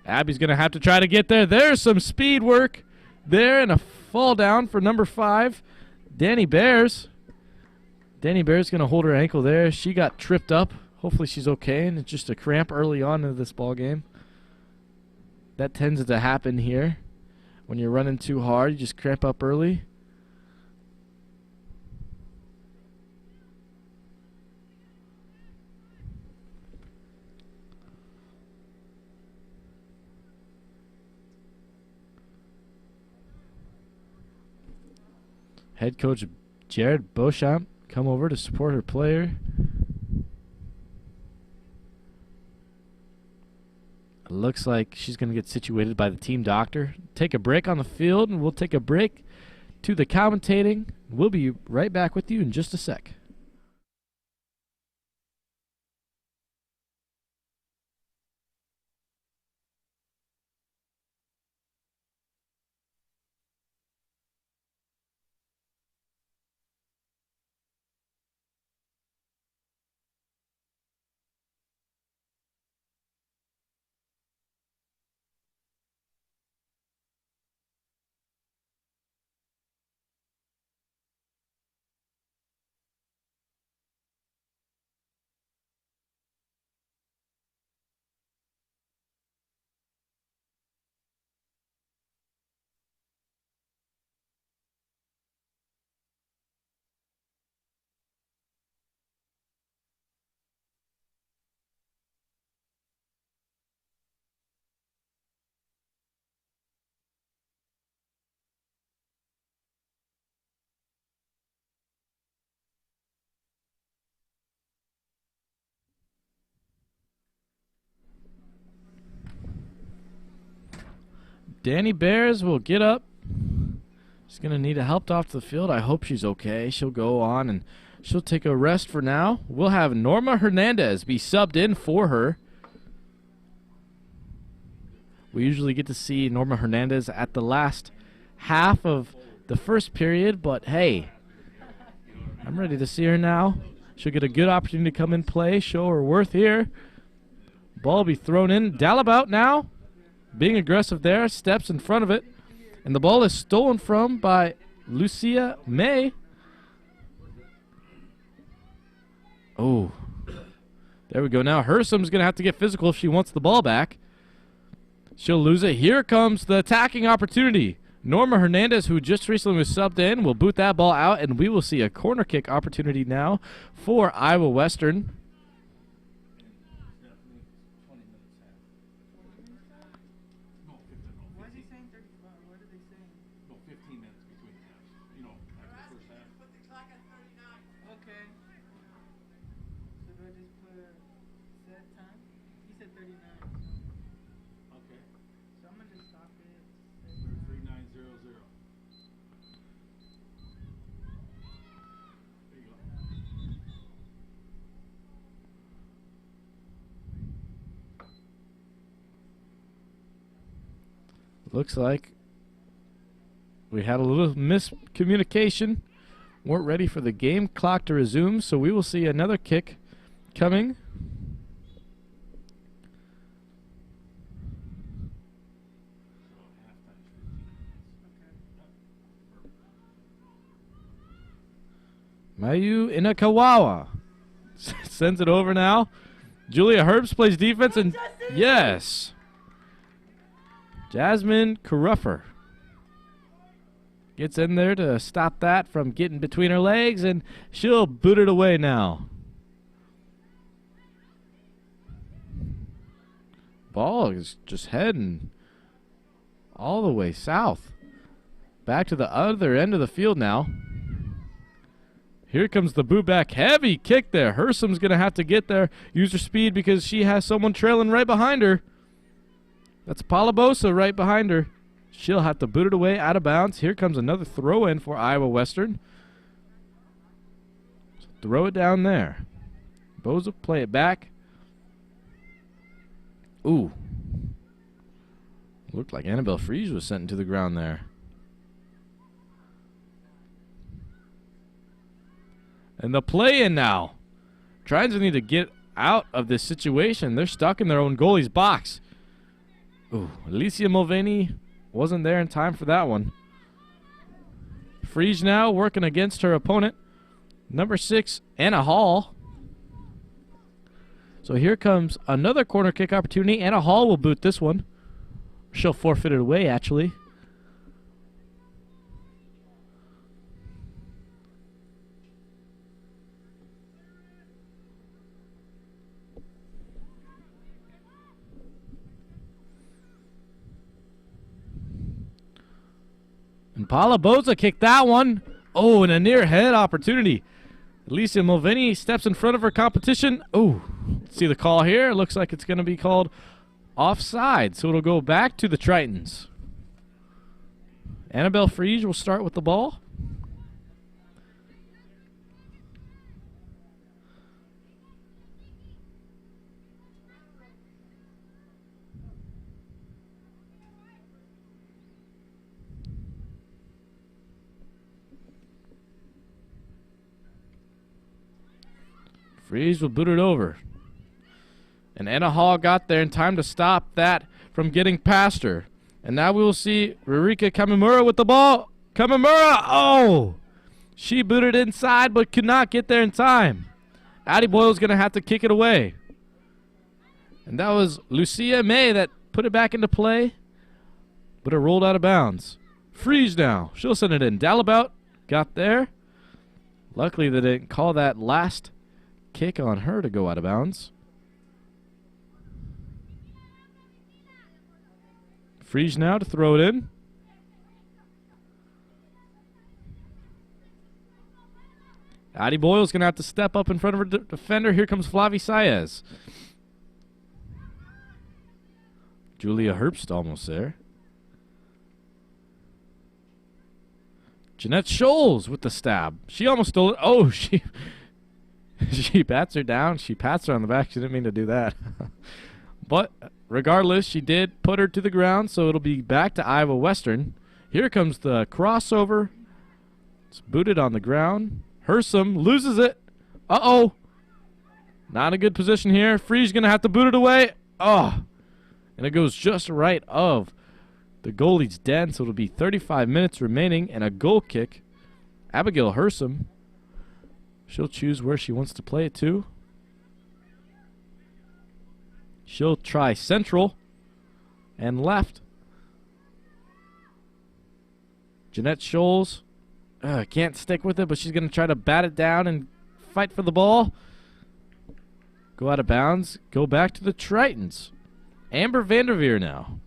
Abby's going to have to try to get there. There's some speed work there and a fall down for number 5, Danny Bears. Danny Bears going to hold her ankle there. She got tripped up Hopefully she's okay, and it's just a cramp early on in this ball game. That tends to happen here. When you're running too hard, you just cramp up early. Head coach Jared Beauchamp come over to support her player. It looks like she's going to get situated by the team doctor. Take a break on the field, and we'll take a break to the commentating. We'll be right back with you in just a sec. Danny Bears will get up. She's going to need helped off the field. I hope she's okay. She'll go on and she'll take a rest for now. We'll have Norma Hernandez be subbed in for her. We usually get to see Norma Hernandez at the last half of the first period, but hey, I'm ready to see her now. She'll get a good opportunity to come and play, show her worth here. Ball will be thrown in. Dalabout now, being aggressive there, steps in front of it. And the ball is stolen from by Lucia May. Oh, there we go. Now Hersum's going to have to get physical if she wants the ball back. She'll lose it. Here comes the attacking opportunity. Norma Hernandez, who just recently was subbed in, will boot that ball out, and we will see a corner kick opportunity now for Iowa Western. Looks like we had a little miscommunication. Weren't ready for the game clock to resume, so we will see another kick coming. Mayu Inakawawa sends it over now. Julia Herbst plays defense, and yes, Jasmine Caruffer gets in there to stop that from getting between her legs, and she'll boot it away now. Ball is just heading all the way south. Back to the other end of the field now. Here comes the boot back. Heavy kick there. Hersum's going to have to get there, use her speed because she has someone trailing right behind her. That's Palabosa right behind her. She'll have to boot it away out of bounds. Here comes another throw in for Iowa Western. So throw it down there. Boza, play it back. Ooh. Looked like Annabelle Fries was sent into the ground there. And the play in now. Trying to need to get out of this situation. They're stuck in their own goalie's box. Ooh, Alicia Mulvaney wasn't there in time for that one. Fries now working against her opponent. Number 6, Anna Hall. So here comes another corner kick opportunity. Anna Hall will boot this one. She'll forfeit it away, actually. And Paula Boza kicked that one. Oh, and a near head opportunity. Alicia Mulvaney steps in front of her competition. Oh, see the call here. Looks like it's going to be called offside. So it'll go back to the Tritons. Annabelle Friege will start with the ball. Friege will boot it over. And Anna Hall got there in time to stop that from getting past her. And now we will see Ririka Kamimura with the ball. Kamimura! Oh! She booted inside but could not get there in time. Addie Boyle's going to have to kick it away. And that was Lucia May that put it back into play. But it rolled out of bounds. Friege now. She'll send it in. Dalabout got there. Luckily they didn't call that last kick on her to go out of bounds. Friege now to throw it in. Addie Boyle's going to have to step up in front of her defender. Here comes Flavie Saez. Julia Herbst almost there. Jeanette Scholes with the stab. She almost stole it. Oh, she bats her down. She pats her on the back. She didn't mean to do that. But regardless, she did put her to the ground, so it'll be back to Iowa Western. Here comes the crossover. It's booted on the ground. Hersom loses it. Uh-oh. Not a good position here. Frie's going to have to boot it away. Oh. And it goes just right of the goalie's den, so it'll be 35 minutes remaining and a goal kick. Abigail Hersom. She'll choose where she wants to play it to. She'll try central and left. Jeanette Scholes can't stick with it, but she's going to try to bat it down and fight for the ball. Go out of bounds. Go back to the Tritons. Amber Vanderveer now.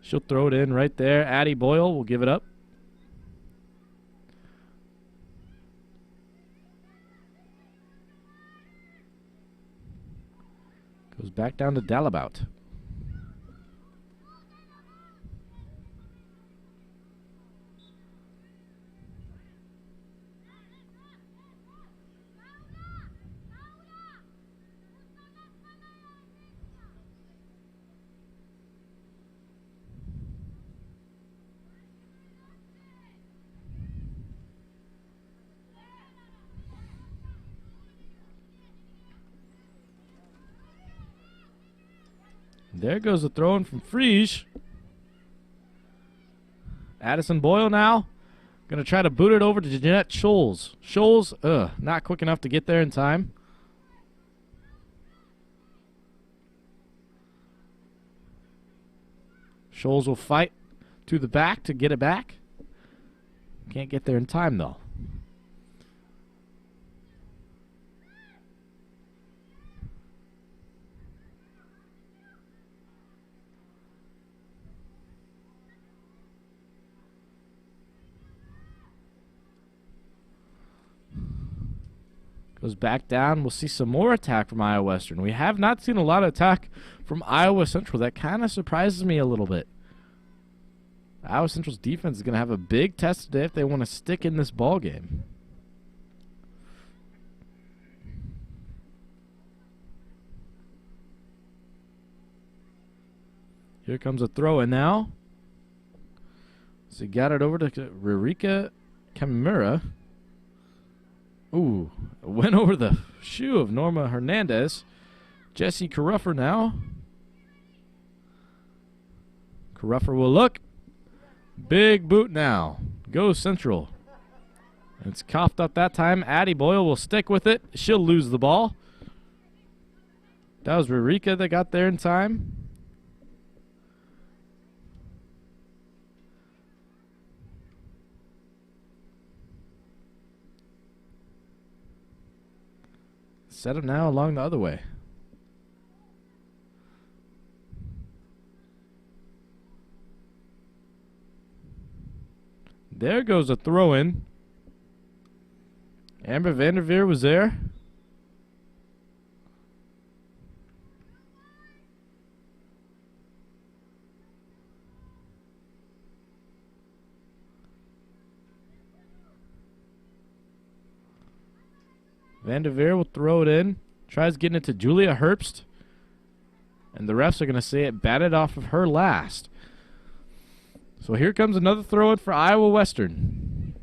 She'll throw it in right there. Addie Boyle will give it up. Goes back down to Dalabout. There goes the throw in from Friege. Addison Boyle now. Going to try to boot it over to Jeanette Scholes. Scholes, not quick enough to get there in time. Scholes will fight to the back to get it back. Can't get there in time, though. Goes back down. We'll see some more attack from Iowa Western. We have not seen a lot of attack from Iowa Central. That kind of surprises me a little bit. Iowa Central's defense is going to have a big test today if they want to stick in this ball game. Here comes a throw in now. So he got it over to Ririka Kamimura. Ooh, went over the shoe of Norma Hernandez. Jesse Caruffer now. Caruffer will look. Big boot now. Go Central. It's coughed up that time. Addie Boyle will stick with it. She'll lose the ball. That was Rurika that got there in time. Set up now along the other way. There goes a throw in. Amber Vanderveer was there. Vanderveer will throw it in. Tries getting it to Julia Herbst. And the refs are going to say it batted off of her last. So here comes another throw in for Iowa Western.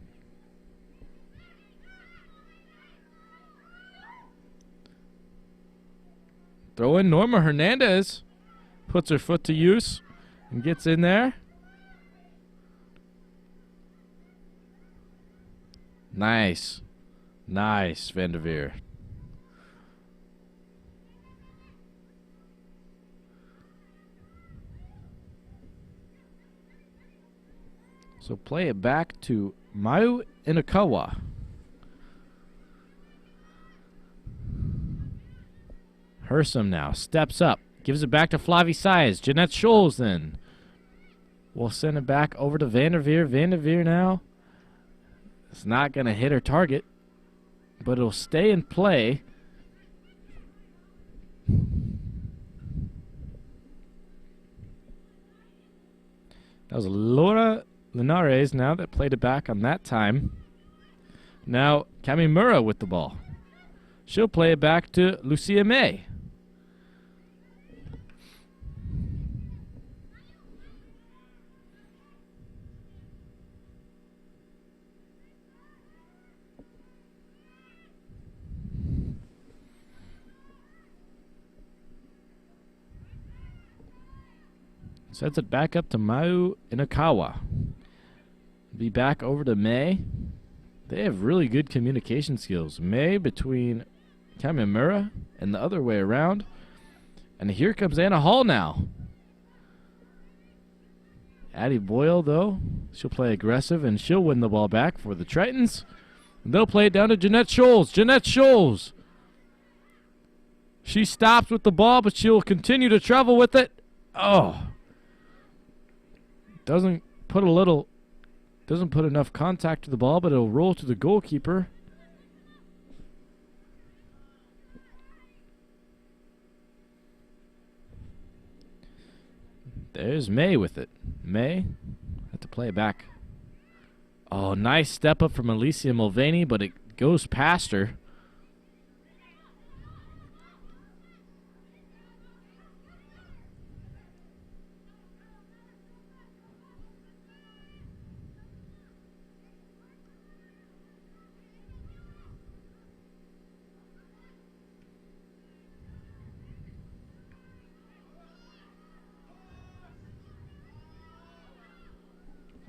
Throw in Norma Hernandez. Puts her foot to use and gets in there. Nice. Nice, Vanderveer. So play it back to Mayu Inakawa. Hersom now steps up. Gives it back to Flavie Saez. Jeanette Scholes then. We'll send it back over to Vanderveer. Vanderveer now. It's not going to hit her target, but it'll stay in play. That was Laura Linares now that played it back on that time. Now Kamimura with the ball. She'll play it back to Lucia May. Sets it back up to Mayu Inakawa. Be back over to May. They have really good communication skills. May between Kamimura and the other way around. And here comes Anna Hall now. Addie Boyle, though, she'll play aggressive and she'll win the ball back for the Tritons. And they'll play it down to Jeanette Scholes. Jeanette Scholes. She stops with the ball, but she'll continue to travel with it. Oh. Doesn't put enough contact to the ball, but it'll roll to the goalkeeper. There's May with it. May had to play it back. Oh, nice step up from Alicia Mulvaney, but it goes past her.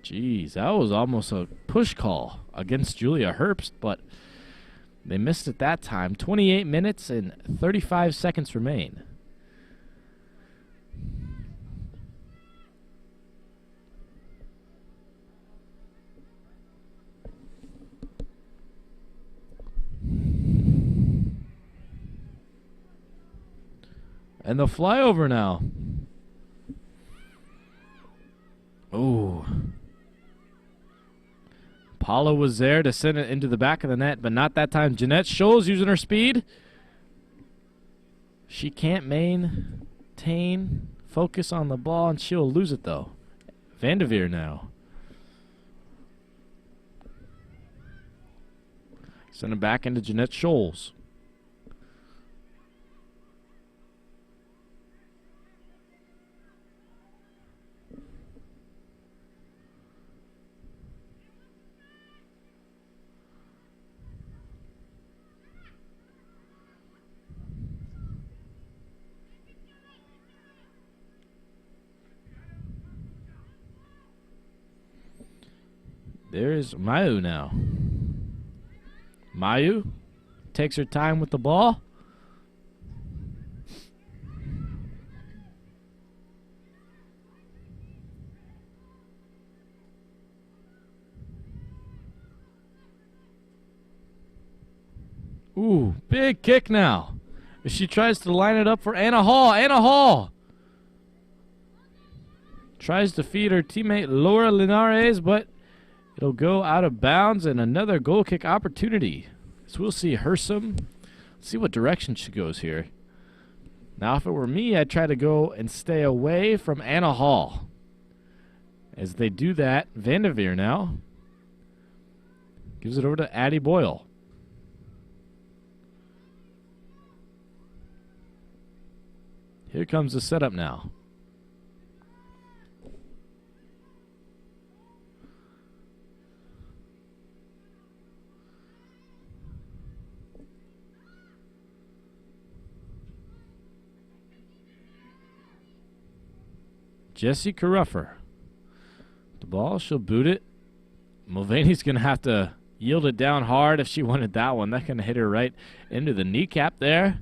Jeez, that was almost a push call against Julia Herbst, but they missed it that time. 28 minutes and 35 seconds remain. And the flyover now. Oh. Paula was there to send it into the back of the net, but not that time. Jeanette Scholes using her speed. She can't maintain focus on the ball, and she'll lose it, though. Vanderveer now. Send it back into Jeanette Scholes. There's Mayu now. Mayu takes her time with the ball. Ooh, big kick now. As she tries to line it up for Anna Hall. Anna Hall tries to feed her teammate Laura Linares, but it'll go out of bounds and another goal kick opportunity. So we'll see Hersom. See what direction she goes here. Now, if it were me, I'd try to go and stay away from Anna Hall. As they do that, Vanderveer now gives it over to Addie Boyle. Here comes the setup now. Jessie Caruffer. The ball, she'll boot it. Mulvaney's going to have to yield it down hard if she wanted that one. That can hit her right into the kneecap there.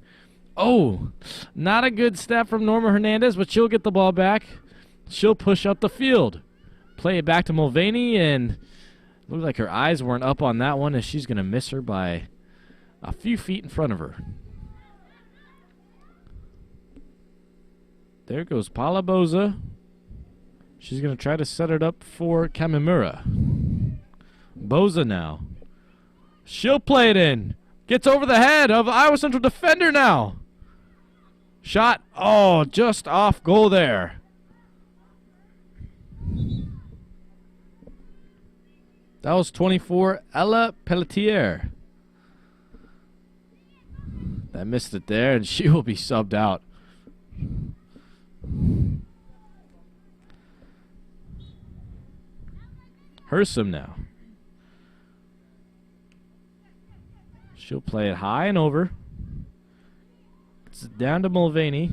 Oh, not a good step from Norma Hernandez, but she'll get the ball back. She'll push up the field. Play it back to Mulvaney, and looked like her eyes weren't up on that one as she's going to miss her by a few feet in front of her. There goes Paula Boza. She's going to try to set it up for Kamimura. Boza now. She'll play it in. Gets over the head of Iowa Central defender now. Shot. Oh, just off goal there. That was 24, Ella Pelletier. That missed it there, and she will be subbed out. Hersom now. She'll play it high and over. It's down to Mulvaney.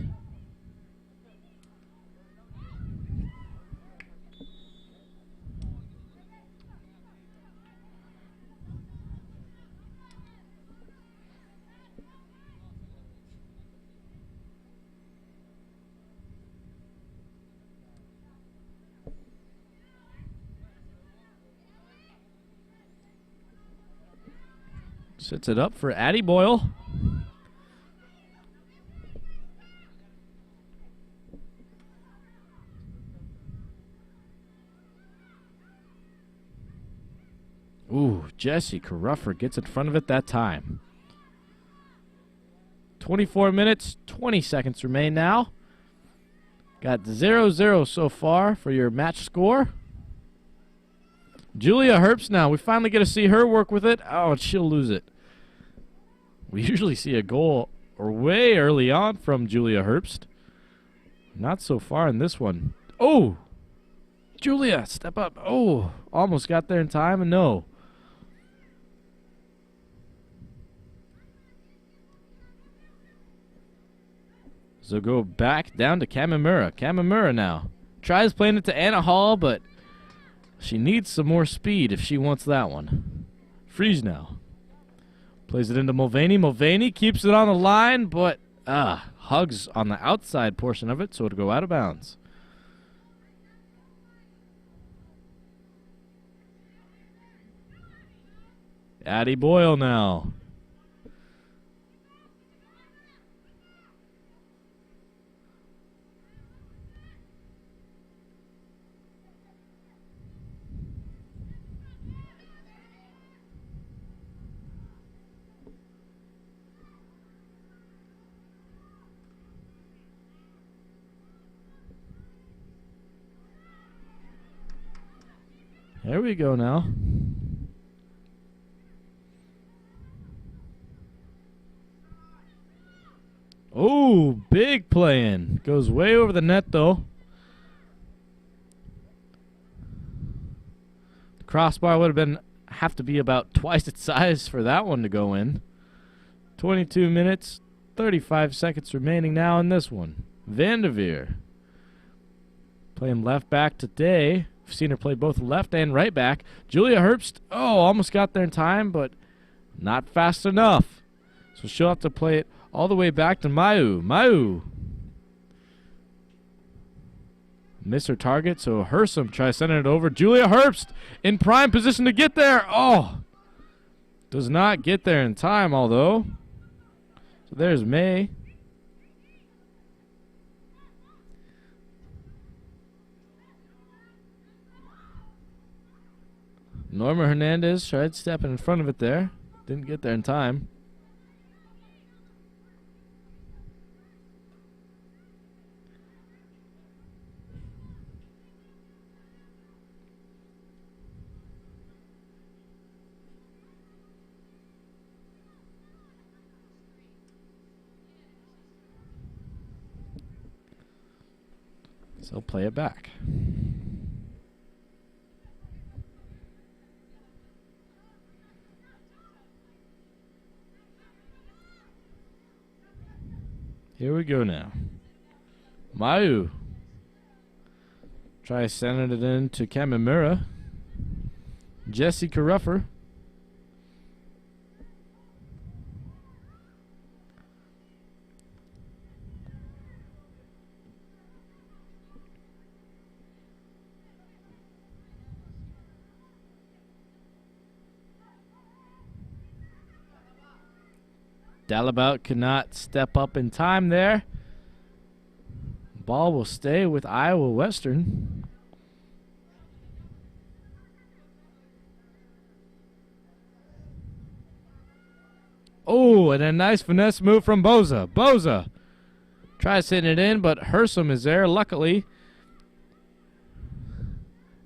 Sets it up for Addie Boyle. Ooh, Jessie Caruffer gets in front of it that time. 24 minutes, 20 seconds remain now. Got 0-0 so far for your match score. Julia Herbst now. We finally get to see her work with it. Oh, and she'll lose it. We usually see a goal or way early on from Julia Herbst. Not so far in this one. Oh! Julia, step up. Oh, almost got there in time, and no. So go back down to Kamimura. Kamimura now. Tries playing it to Anna Hall, but she needs some more speed if she wants that one. Freeze now. Plays it into Mulvaney. Mulvaney keeps it on the line, but hugs on the outside portion of it, so it'll go out of bounds. Addie Boyle now. There we go now. Oh, big play in. Goes way over the net, though. The crossbar would have to be about twice its size for that one to go in. 22 minutes, 35 seconds remaining now in this one. Vanderveer. Playing left back today. I've seen her play both left and right back. Julia Herbst, almost got there in time, but not fast enough. So she'll have to play it all the way back to Mayu. Mayu. Miss her target, so Hersom tries sending it over. Julia Herbst in prime position to get there. Oh. Does not get there in time, although. So there's May. Norma Hernandez tried stepping in front of it there. Didn't get there in time. So play it back. Here we go now. Mayu. Try sending it in to Kamimura. Jessica Ruffer. Dalabout could not step up in time there. Ball will stay with Iowa Western. Oh, and a nice finesse move from Boza. Boza tries hitting it in, but Hersom is there, luckily.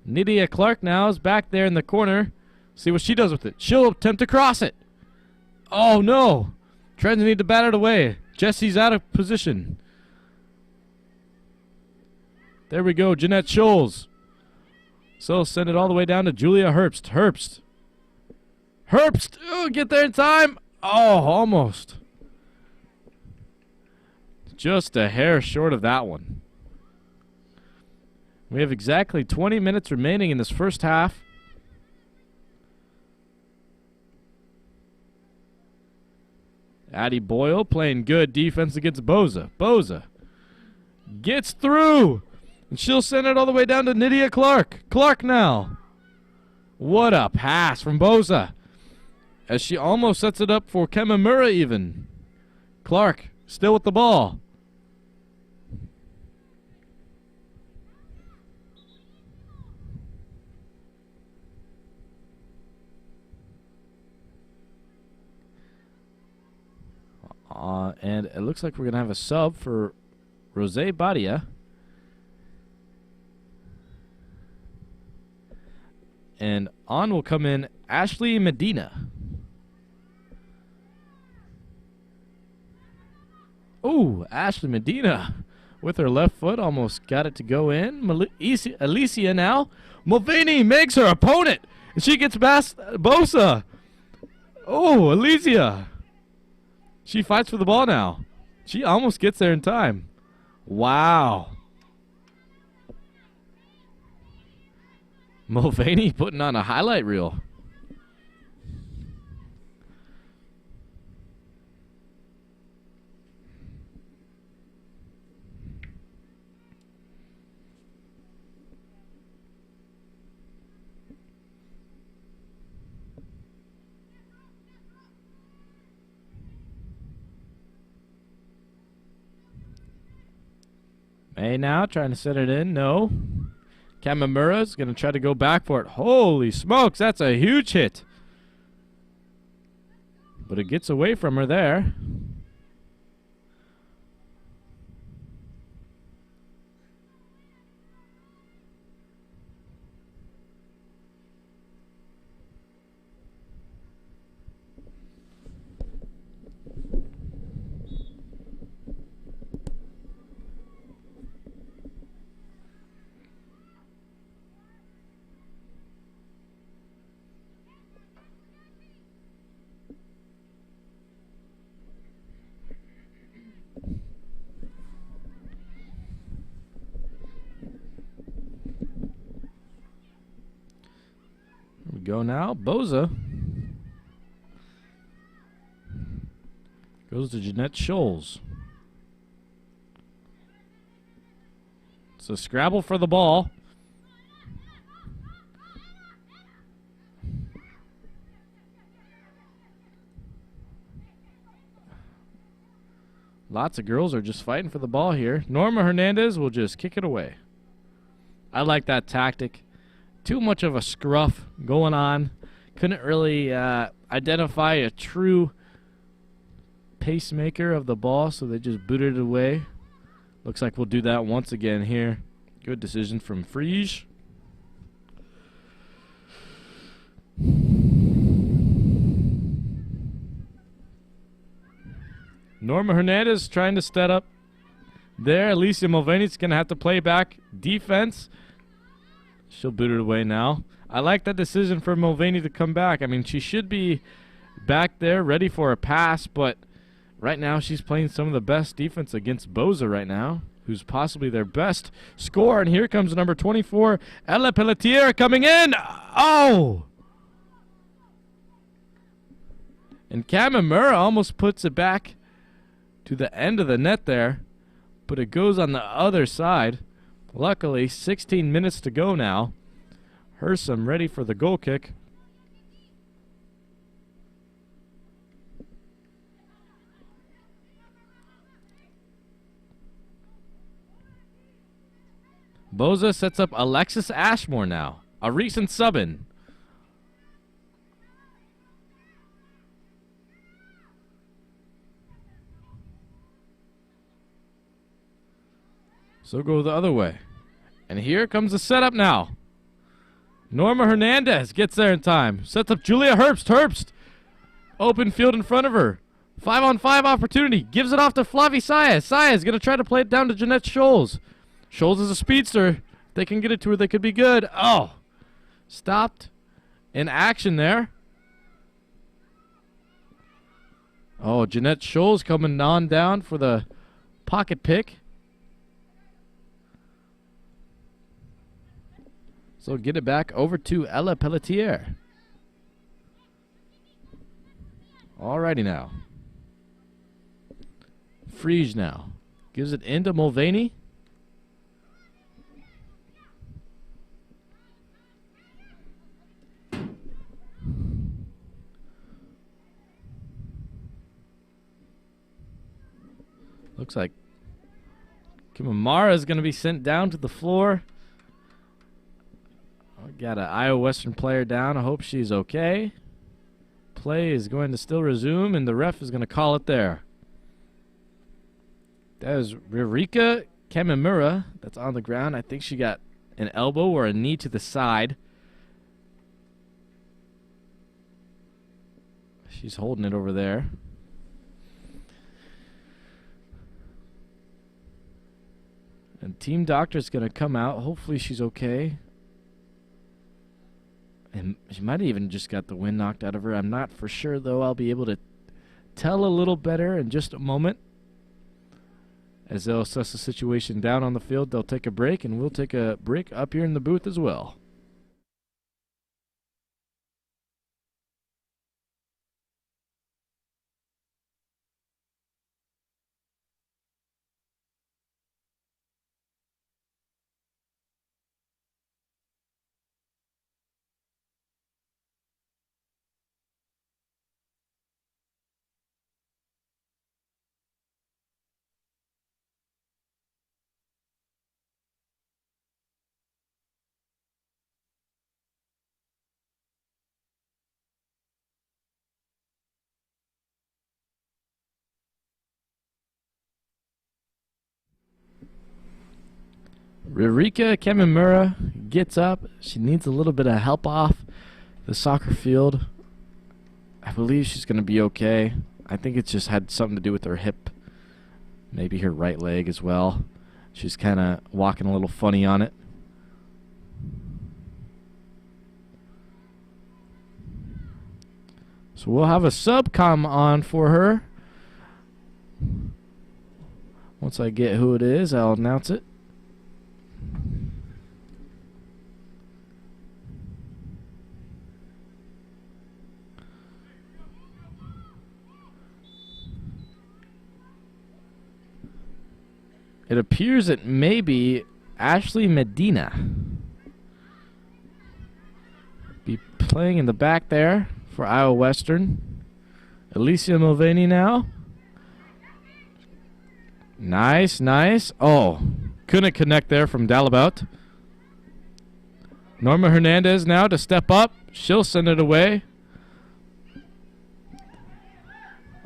Nydia Clark now is back there in the corner. See what she does with it. She'll attempt to cross it. Oh, no. Trends need to bat it away. Jesse's out of position. There we go, Jeanette Scholes. So send it all the way down to Julia Herbst. Herbst. Herbst! Oh, get there in time. Oh, almost. Just a hair short of that one. We have exactly 20 minutes remaining in this first half. Addie Boyle playing good defense against Boza. Boza gets through. And she'll send it all the way down to Nydia Clark. Clark now. What a pass from Boza. As she almost sets it up for Kamimura even. Clark still with the ball. And it looks like we're going to have a sub for Rosé Badia. And on will come in Ashley Medina. Oh, Ashley Medina with her left foot almost got it to go in. Alicia now. Mulvaney makes her opponent. And she gets past Bosa. Oh, Alicia. She fights for the ball now. She almost gets there in time. Wow. Mulvaney putting on a highlight reel. May now trying to set it in. No. Kamimura's going to try to go back for it. Holy smokes, that's a huge hit. But it gets away from her there. Go now. Boza goes to Jeanette Scholes. It's a scrabble for the ball. Lots of girls are just fighting for the ball here. Norma Hernandez will just kick it away. I like that tactic. Too much of a scruff going on. Couldn't really identify a true pacemaker of the ball, so they just booted it away. Looks like we'll do that once again here. Good decision from Friege. Norma Hernandez trying to step up there. Alicia Mulvaney's going to have to play back defense. She'll boot it away now. I like that decision for Mulvaney to come back. I mean, she should be back there ready for a pass, but right now she's playing some of the best defense against Boza right now, who's possibly their best scorer. And here comes number 24, Ella Pelletier coming in. Oh! And Kamimura almost puts it back to the end of the net there, but it goes on the other side. Luckily, 16 minutes to go now. Hersom ready for the goal kick. Boza sets up Alexis Ashmore now, a recent sub-in. So go the other way. And here comes the setup now. Norma Hernandez gets there in time. Sets up Julia Herbst. Herbst. Open field in front of her. 5-on-5 opportunity. Gives it off to Flavie Saez. Saez going to try to play it down to Jeanette Scholes. Scholes is a speedster. If they can get it to her, they could be good. Oh. Stopped in action there. Oh, Jeanette Scholes coming on down for the pocket pick. So get it back over to Ella Pelletier. Alrighty now. Friege now. Gives it into Mulvaney. Looks like Kimamara is going to be sent down to the floor. Got an Iowa Western player down. I hope she's okay. Play is going to still resume, and the ref is going to call it there. That is Ririka Kamimura that's on the ground. I think she got an elbow or a knee to the side. She's holding it over there. And team doctor's going to come out. Hopefully she's okay. And she might have even just got the wind knocked out of her. I'm not for sure, though. I'll be able to tell a little better in just a moment. As they'll assess the situation down on the field, they'll take a break, and we'll take a break up here in the booth as well. Ririka Kamimura gets up. She needs a little bit of help off the soccer field. I believe she's going to be okay. I think it's just had something to do with her hip. Maybe her right leg as well. She's kind of walking a little funny on it. So we'll have a sub come on for her. Once I get who it is, I'll announce it. It appears it may be Ashley Medina. Be playing in the back there for Iowa Western. Alicia Mulvaney now. Nice, nice. Oh, couldn't connect there from Dalabout. Norma Hernandez now to step up. She'll send it away.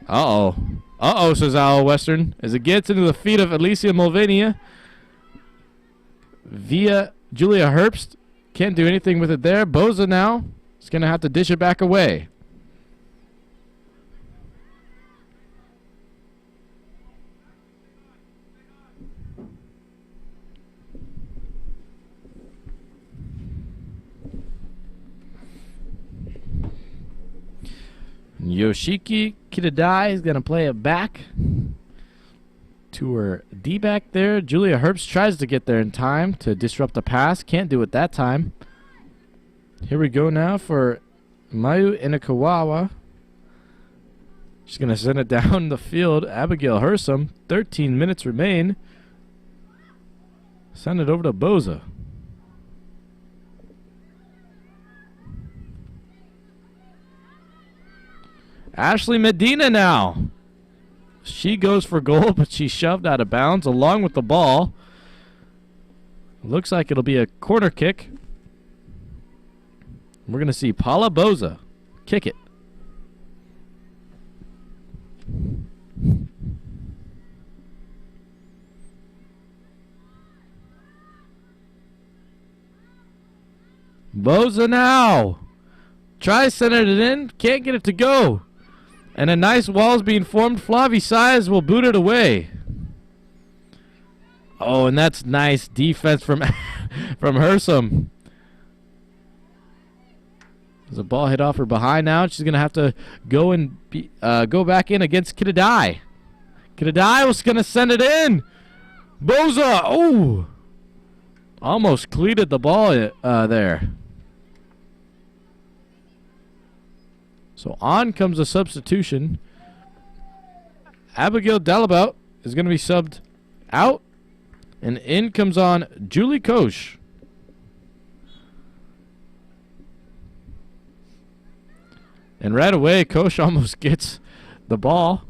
Uh-oh. Uh-oh, says Iowa Western, as it gets into the feet of Alicia Mulvaney. Via Julia Herbst. Can't do anything with it there. Boza now is going to have to dish it back away. Yoshiki Kidadai is going to play it back to her D-back there. Julia Herbst tries to get there in time to disrupt the pass. Can't do it that time. Here we go now for Mayu Inakawawa. She's going to send it down the field. Abigail Hersom, 13 minutes remain. Send it over to Boza. Ashley Medina now. She goes for goal, but she's shoved out of bounds along with the ball. Looks like it'll be a corner kick. We're going to see Paula Boza kick it. Boza now. Tries sending it in. Can't get it to go. And a nice wall is being formed. Flavi Saez will boot it away. Oh, and that's nice defense from from Hersom. There's a ball hit off her behind now. She's going to have to go and go back in against Kidadai. Kidadai was going to send it in. Boza. Oh. Almost cleated the ball there. So on comes a substitution. Abigail Dalabout is going to be subbed out. And in comes on Julie Koch. And right away, Koch almost gets the ball.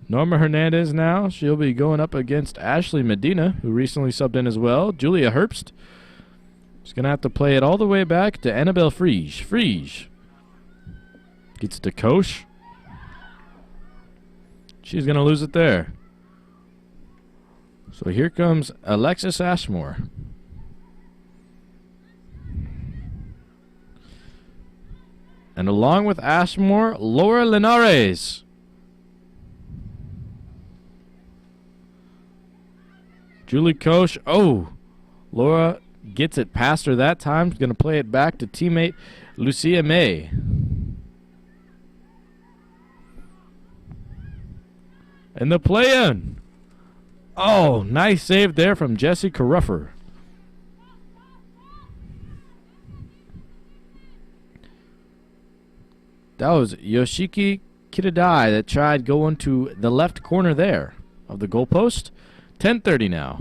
Norma Hernandez now. She'll be going up against Ashley Medina, who recently subbed in as well. Julia Herbst. She's going to have to play it all the way back to Annabelle Friege. Friege gets it to Koch. She's going to lose it there. So here comes Alexis Ashmore. And along with Ashmore, Laura Linares. Julie Koch. Oh, Laura gets it past her that time. She's going to play it back to teammate Lucia May. And the play-in. Oh, nice save there from Jessie Caruffer. That was Yoshiki Kidadai that tried going to the left corner there of the goalpost. 10:30 now.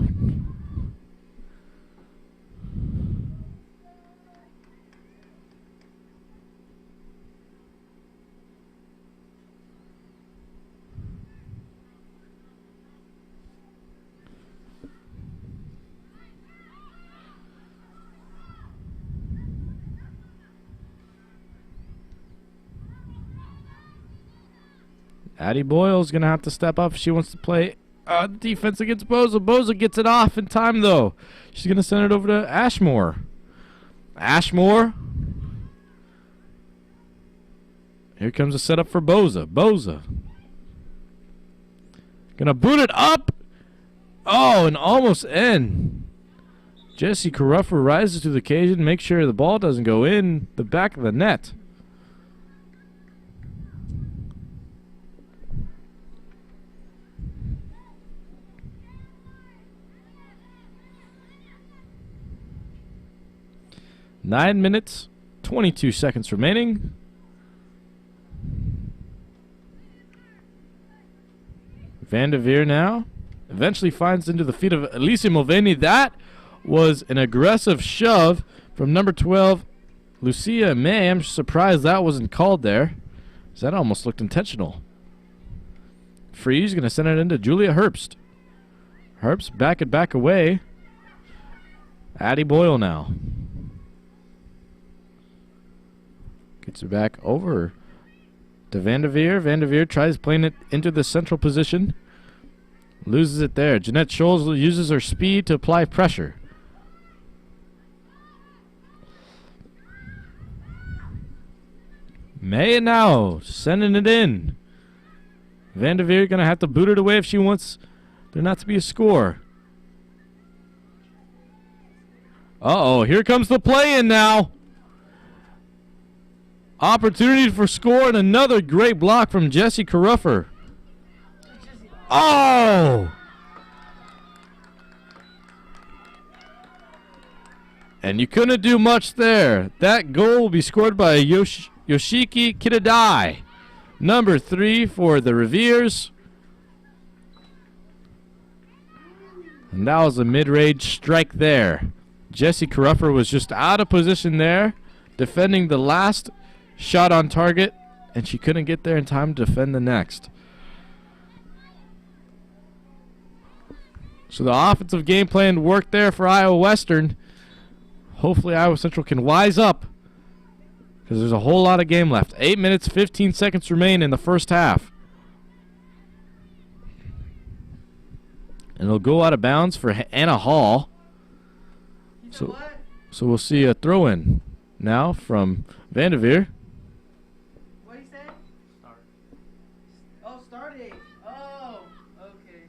Addie Boyle's going to have to step up if she wants to play defense against Boza. Boza gets it off in time, though. She's going to send it over to Ashmore. Ashmore. Here comes a setup for Boza. Boza. Going to boot it up. Oh, and almost in. Jessie Caruffer rises to the occasion. Make sure the ball doesn't go in the back of the net. Nine minutes, 22 seconds remaining. Van de Veer now eventually finds into the feet of Alicia Mulvaney. That was an aggressive shove from number 12, Lucia May. I'm surprised that wasn't called there, because that almost looked intentional. Freeze going to send it into Julia Herbst. Herbst back away. Addie Boyle now. Gets it back over to Vanderveer. Vanderveer tries playing it into the central position. Loses it there. Jeanette Scholes uses her speed to apply pressure. May now sending it in. Vanderveer going to have to boot it away if she wants there not to be a score. Uh-oh, here comes the play-in now. Opportunity for score and another great block from Jessie Caruffer. Oh! And you couldn't do much there. That goal will be scored by Yoshiki Kidadai. Number 3 for the Reivers. And that was a mid-range strike there. Jessie Caruffer was just out of position there, defending the last shot on target, and she couldn't get there in time to defend the next. So the offensive game plan worked there for Iowa Western. Hopefully Iowa Central can wise up, because there's a whole lot of game left. 8 minutes, 15 seconds remain in the first half. And it'll go out of bounds for Anna Hall. So we'll see a throw-in now from Vanderveer. What do you say? Start. Oh, starting. Oh, okay.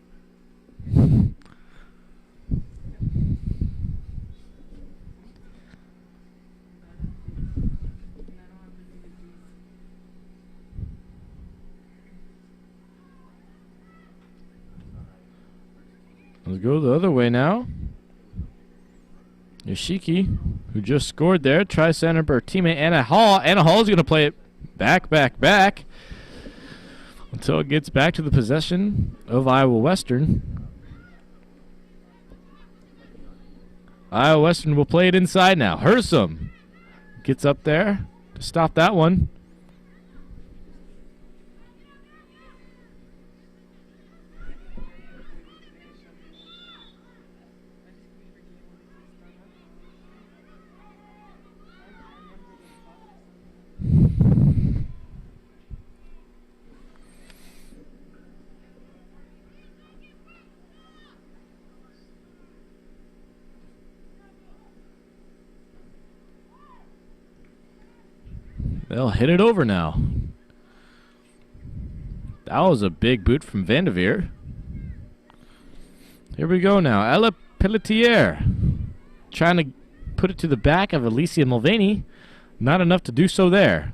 Let's go the other way now. Yoshiki, who just scored there, tries to enter her teammate Anna Hall. Anna Hall is going to play it back until it gets back to the possession of Iowa Western. Iowa Western will play it inside now. Hersom gets up there to stop that one. They'll hit it over now. That was a big boot from Vanderveer. Here we go now. Ella Pelletier trying to put it to the back of Alicia Mulvaney. Not enough to do so there.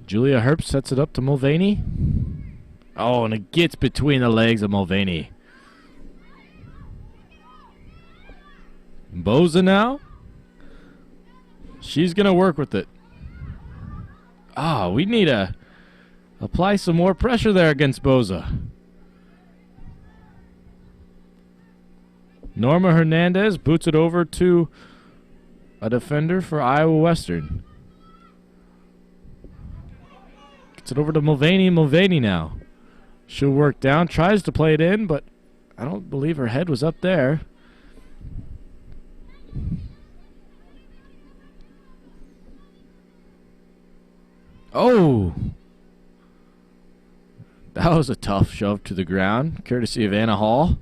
Julia Herbst sets it up to Mulvaney. Oh, and it gets between the legs of Mulvaney. Boza now. She's going to work with it. Ah, we need to apply some more pressure there against Boza. Norma Hernandez boots it over to a defender for Iowa Western. Gets it over to Mulvaney. Mulvaney now. She'll work down, tries to play it in, but I don't believe her head was up there. Oh! That was a tough shove to the ground, courtesy of Anna Hall.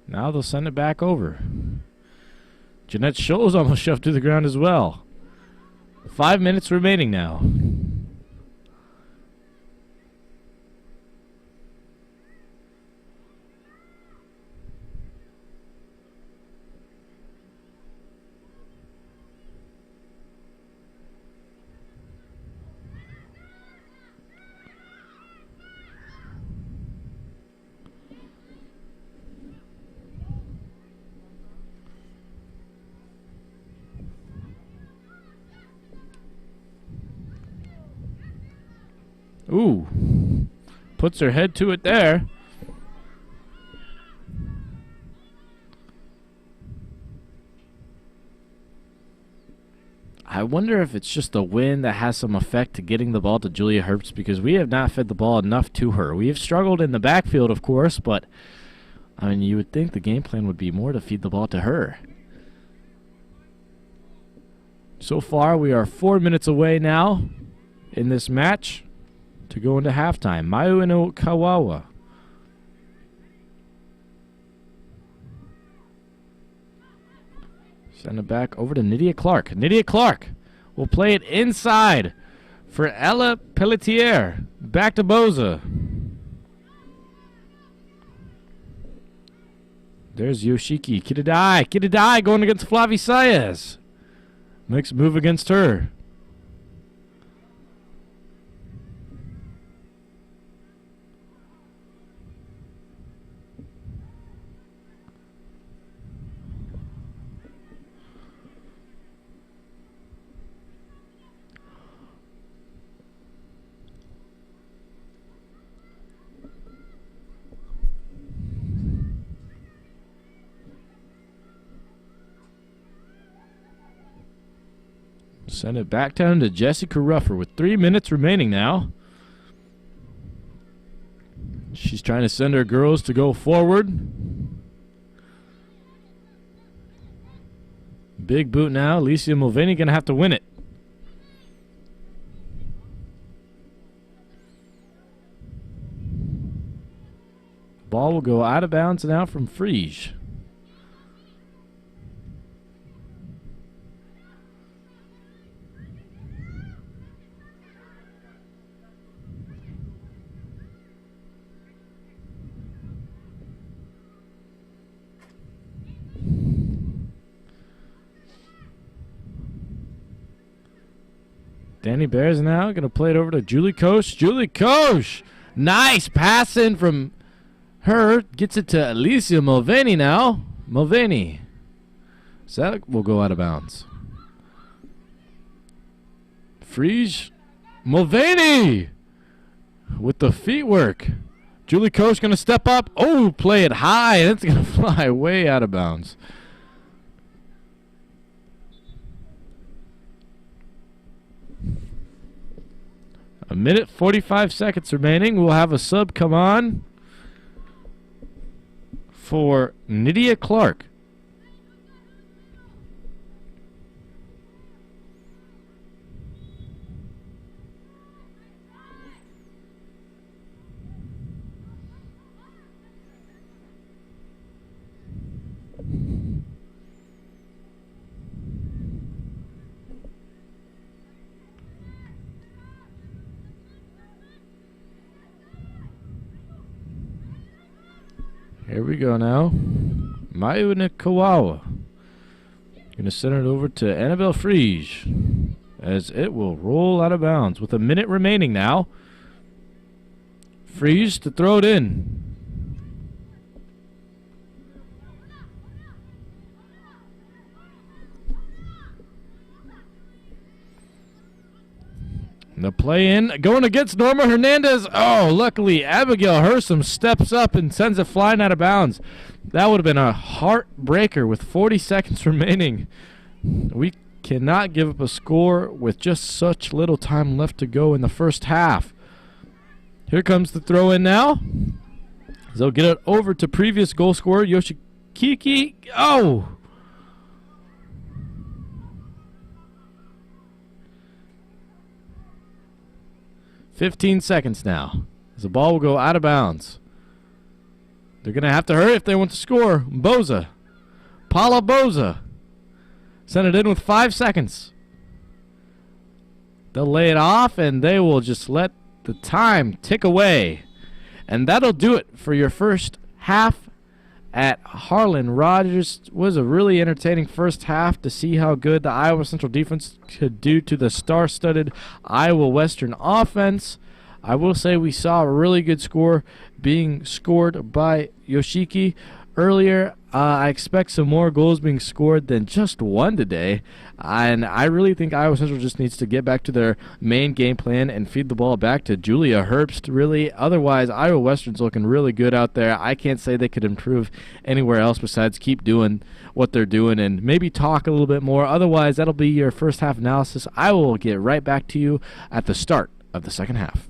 Now they'll send it back over. Jeanette Scholes almost shoved to the ground as well. 5 minutes remaining now. Ooh. Puts her head to it there. I wonder if it's just the wind that has some effect to getting the ball to Julia Herbst, because we have not fed the ball enough to her. We have struggled in the backfield, of course, but I mean, you would think the game plan would be more to feed the ball to her. So far, we are 4 minutes away now in this match to go into halftime. Mayu and Kawawa. Send it back over to Nydia Clark. Nydia Clark will play it inside for Ella Pelletier. Back to Boza. There's Yoshiki. Kidadai. Kidadai going against Flavi Saez. Makes a move against her. Send it back down to Jessica Ruffer with 3 minutes remaining now. She's trying to send her girls to go forward. Big boot now. Alicia Mulvaney going to have to win it. Ball will go out of bounds now from Friege. Danny Bears now going to play it over to Julie Koch. Julie Koch! Nice pass in from her. Gets it to Alicia Mulvaney now. Mulvaney. So that will go out of bounds. Friege. Mulvaney! With the feet work. Julie Koch going to step up. Oh, play it high. And it's going to fly way out of bounds. A minute 45 seconds remaining. We'll have a sub come on for Nydia Clark. Here we go now. Mayu Kawawa. Going to send it over to Annabelle Friege as it will roll out of bounds with a minute remaining now. Friege to throw it in. The play in, going against Norma Hernandez. Oh, luckily Abigail Hersom steps up and sends it flying out of bounds. That would have been a heartbreaker with 40 seconds remaining. We cannot give up a score with just such little time left to go in the first half. Here comes the throw in now. They'll get it over to previous goal scorer Yoshikiki. Oh! 15 seconds now. As the ball will go out of bounds. They're going to have to hurry if they want to score. Boza. Paula Boza. Send it in with 5 seconds. They'll lay it off, and they will just let the time tick away. And that'll do it for your first half at Harlan Rogers. Was a really entertaining first half to see how good the Iowa Central defense could do to the star-studded Iowa Western offense. I will say we saw a really good score being scored by Yoshiki. earlier, I expect some more goals being scored than just one today. And I really think Iowa Central just needs to get back to their main game plan and feed the ball back to Julia Herbst, really. Otherwise, Iowa Western's looking really good out there. I can't say they could improve anywhere else besides keep doing what they're doing and maybe talk a little bit more. Otherwise, that'll be your first half analysis. I will get right back to you at the start of the second half.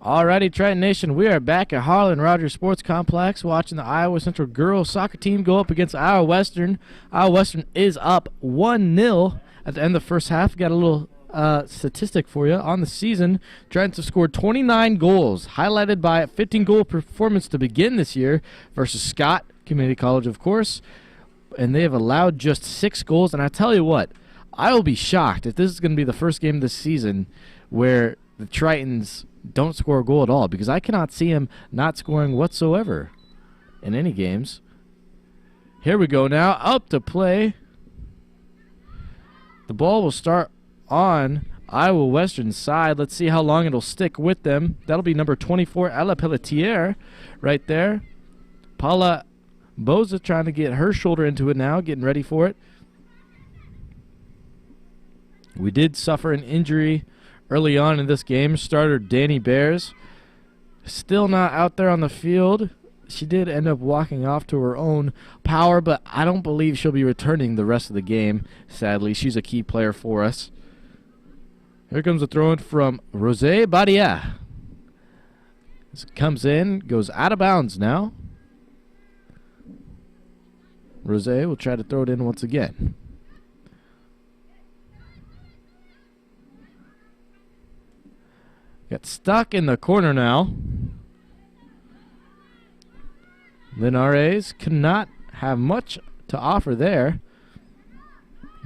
Alrighty, Triton Nation, we are back at Harlan Rogers Sports Complex watching the Iowa Central girls soccer team go up against Iowa Western. Iowa Western is up 1-0 at the end of the first half. Got a little statistic for you. On the season, Tritons have scored 29 goals, highlighted by a 15-goal performance to begin this year versus Scott Community College, of course. And they have allowed just 6 goals. And I tell you what, I will be shocked if this is going to be the first game this season where the Tritons don't score a goal at all, because I cannot see him not scoring whatsoever in any games. Here we go now, up to play. The ball will start on Iowa Western's side. Let's see how long it'll stick with them. That'll be number 24, Ella Pelletier, right there. Paula Boza trying to get her shoulder into it now, getting ready for it. We did suffer an injury early on in this game. Starter Danny Bears still not out there on the field. She did end up walking off to her own power, but I don't believe she'll be returning the rest of the game, sadly. She's a key player for us. Here comes a throw-in from Rosé Badia. This comes in, goes out of bounds now. Rosé will try to throw it in once again. Got stuck in the corner now. Linares cannot have much to offer there.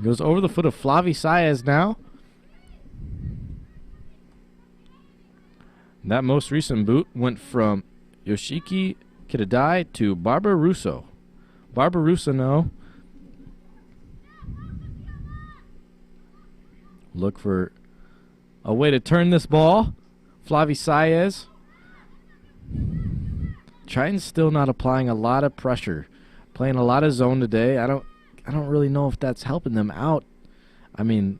Goes over the foot of Flavi Saez now. That most recent boot went from Yoshiki Kidadai to Barbara Russo. Barbara Russo now. Look for a way to turn this ball. Flavi Saez. Triton's still not applying a lot of pressure. Playing a lot of zone today. I don't really know if that's helping them out. I mean,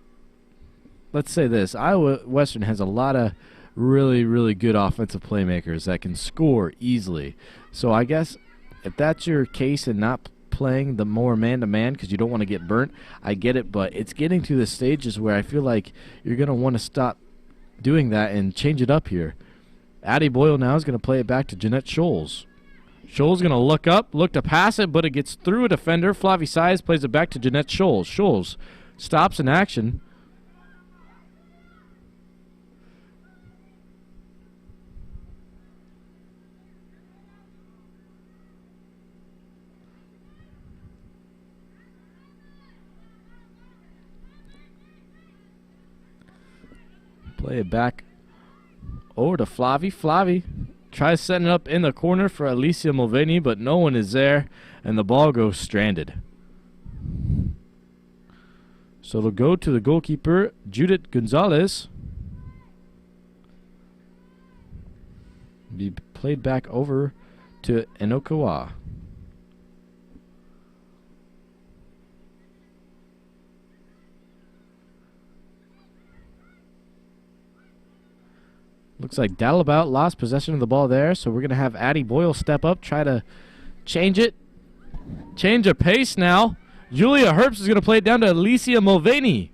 let's say this. Iowa Western has a lot of really, really good offensive playmakers that can score easily. So I guess if that's your case and not playing the more man-to-man because you don't want to get burnt, I get it. But it's getting to the stages where I feel like you're going to want to stop doing that and change it up here. Addie Boyle now is going to play it back to Jeanette Scholes. Scholes going to look up, look to pass it, but it gets through a defender. Flavi Saez plays it back to Jeanette Scholes. Scholes stops in action. Play it back over to Flavi. Flavi tries setting it up in the corner for Alicia Mulvaney, but no one is there, and the ball goes stranded. So they'll go to the goalkeeper, Judith Gonzalez. Be played back over to Enokawa. Looks like Dalabout lost possession of the ball there, so we're going to have Addie Boyle step up, try to change it. Change of pace now. Julia Herbst is going to play it down to Alicia Mulvaney.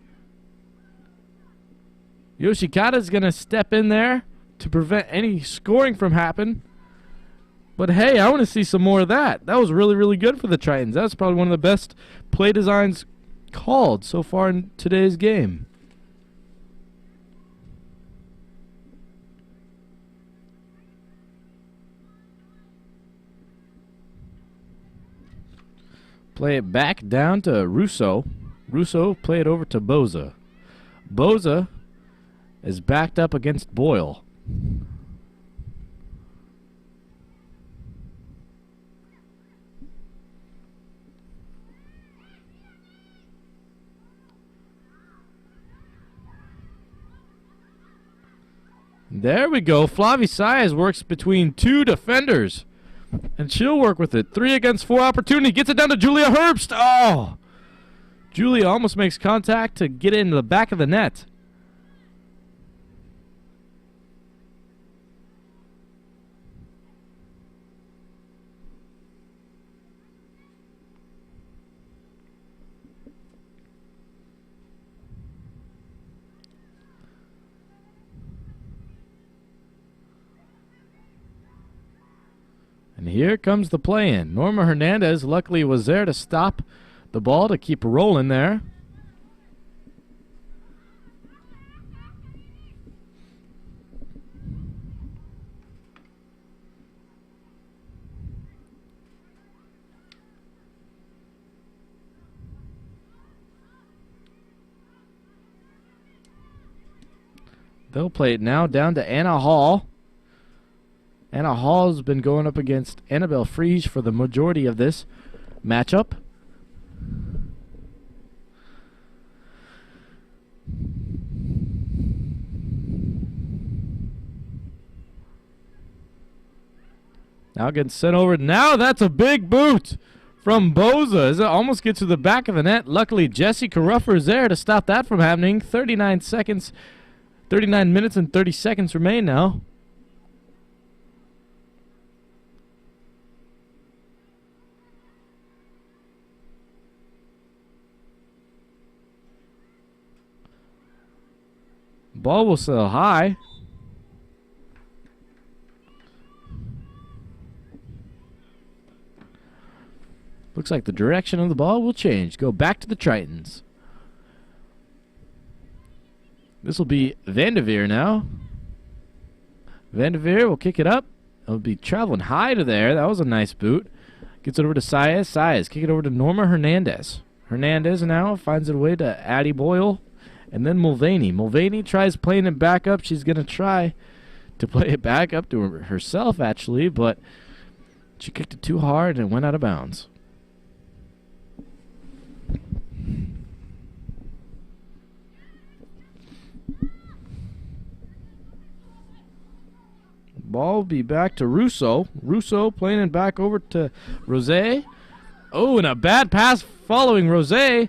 Yoshikata is going to step in there to prevent any scoring from happening. But hey, I want to see some more of that. That was really, really good for the Tritons. That was probably one of the best play designs called so far in today's game. Play it back down to Russo. Russo play it over to Boza. Boza is backed up against Boyle. There we go. Flavi Saez works between two defenders. And she'll work with it. 3 against 4 opportunity. Gets it down to Julia Herbst. Oh! Julia almost makes contact to get it into the back of the net. here comes the play-in. Norma Hernandez luckily was there to stop the ball to keep rolling there. They'll play it now down to Anna Hall. Anna Hall's been going up against Annabelle Friege for the majority of this matchup. Now getting sent over. Now that's a big boot from Boza as it almost gets to the back of the net. Luckily, Jessica Ruffer is there to stop that from happening. 39 minutes and 30 seconds remain now. Ball will sail high. Looks like the direction of the ball will change. Go back to the Tritons. This will be Vanderveer now. Vanderveer will kick it up. It'll be traveling high to there. That was a nice boot. Gets it over to Saez. Saez kick it over to Norma Hernandez. Hernandez now finds it away to Addie Boyle. And then Mulvaney. Mulvaney tries playing it back up. She's going to try to play it back up to herself, actually, but she kicked it too hard and it went out of bounds. Ball will be back to Russo. Russo playing it back over to Rosé. Oh, and a bad pass following Rosé.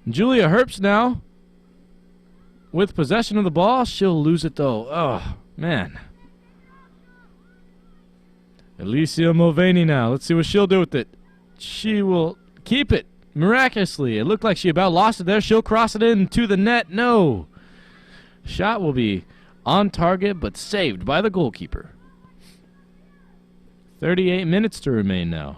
Julia Herbst now with possession of the ball. She'll lose it, though. Oh, man. Alicia Mulvaney now. Let's see what she'll do with it. She will keep it miraculously. It looked like she about lost it there. She'll cross it into the net. No. Shot will be on target, but saved by the goalkeeper. 38 minutes to remain now.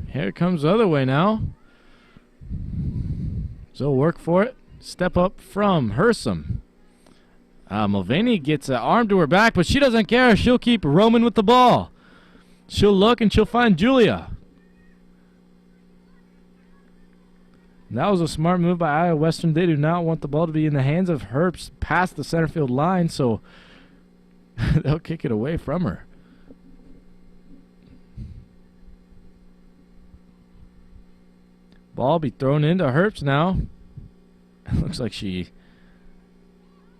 Here it comes the other way now. So work for it. Step up from Hersom. Mulvaney gets an arm to her back, but she doesn't care. She'll keep roaming with the ball. She'll look and she'll find Julia. That was a smart move by Iowa Western. They do not want the ball to be in the hands of Herbst past the center field line, so they'll kick it away from her. Ball be thrown into Herbst now. Looks like she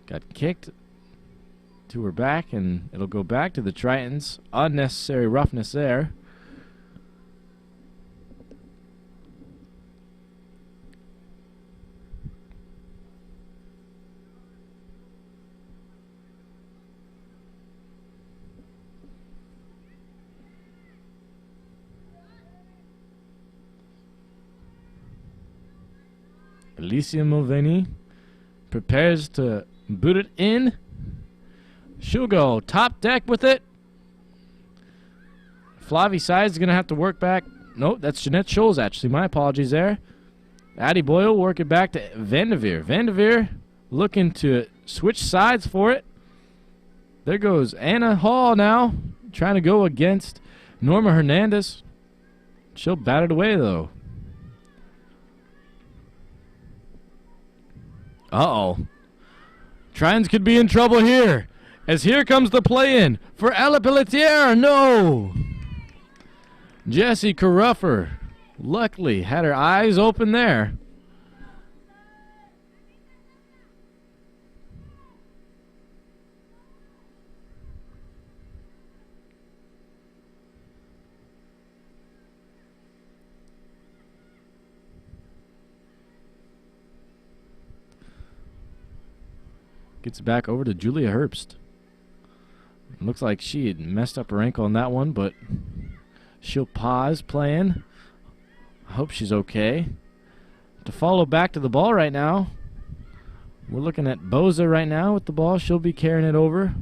got kicked to her back, and it'll go back to the Tritons. Unnecessary roughness there. Alicia Mulvaney prepares to boot it in. She'll go top deck with it. Flavie Saez is going to have to work back. Nope, that's Jeanette Scholes, actually. My apologies there. Addie Boyle work it back to Vanderveer. Vanderveer looking to switch sides for it. There goes Anna Hall now, trying to go against Norma Hernandez. She'll bat it away, though. Uh-oh. Tritons could be in trouble here. As here comes the play-in for Ella Pelletier. No! Jessie Caruffer luckily had her eyes open there. Gets back over to Julia Herbst. Looks like she had messed up her ankle on that one, but she'll pause playing. I hope she's okay. To follow back to the ball right now, we're looking at Boza right now with the ball. She'll be carrying it over.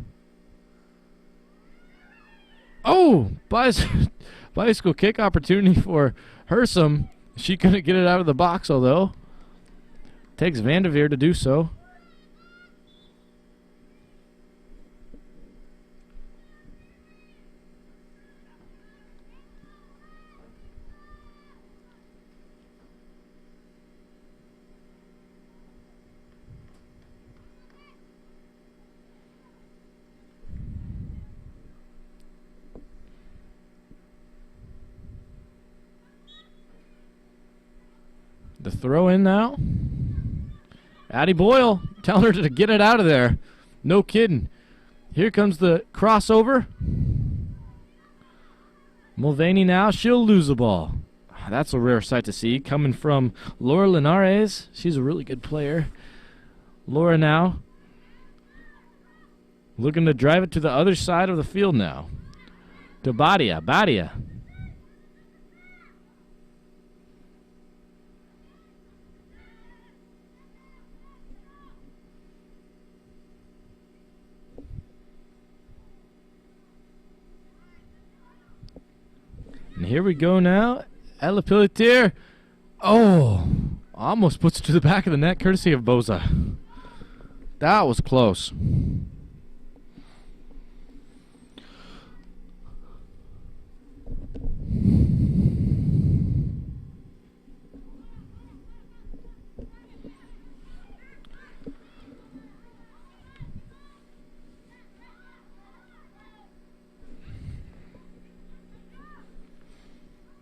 Oh! Bicycle kick opportunity for Hersom. She couldn't get it out of the box, although. Takes Vanderveer to do so. The throw in now. Addie Boyle telling her to get it out of there. No kidding. Here comes the crossover. Mulvaney now. She'll lose the ball. That's a rare sight to see coming from Laura Linares. She's a really good player. Laura now looking to drive it to the other side of the field now. To Badia. Badia. And here we go now. Ella Pelletier. Oh, almost puts it to the back of the net, courtesy of Boza. That was close.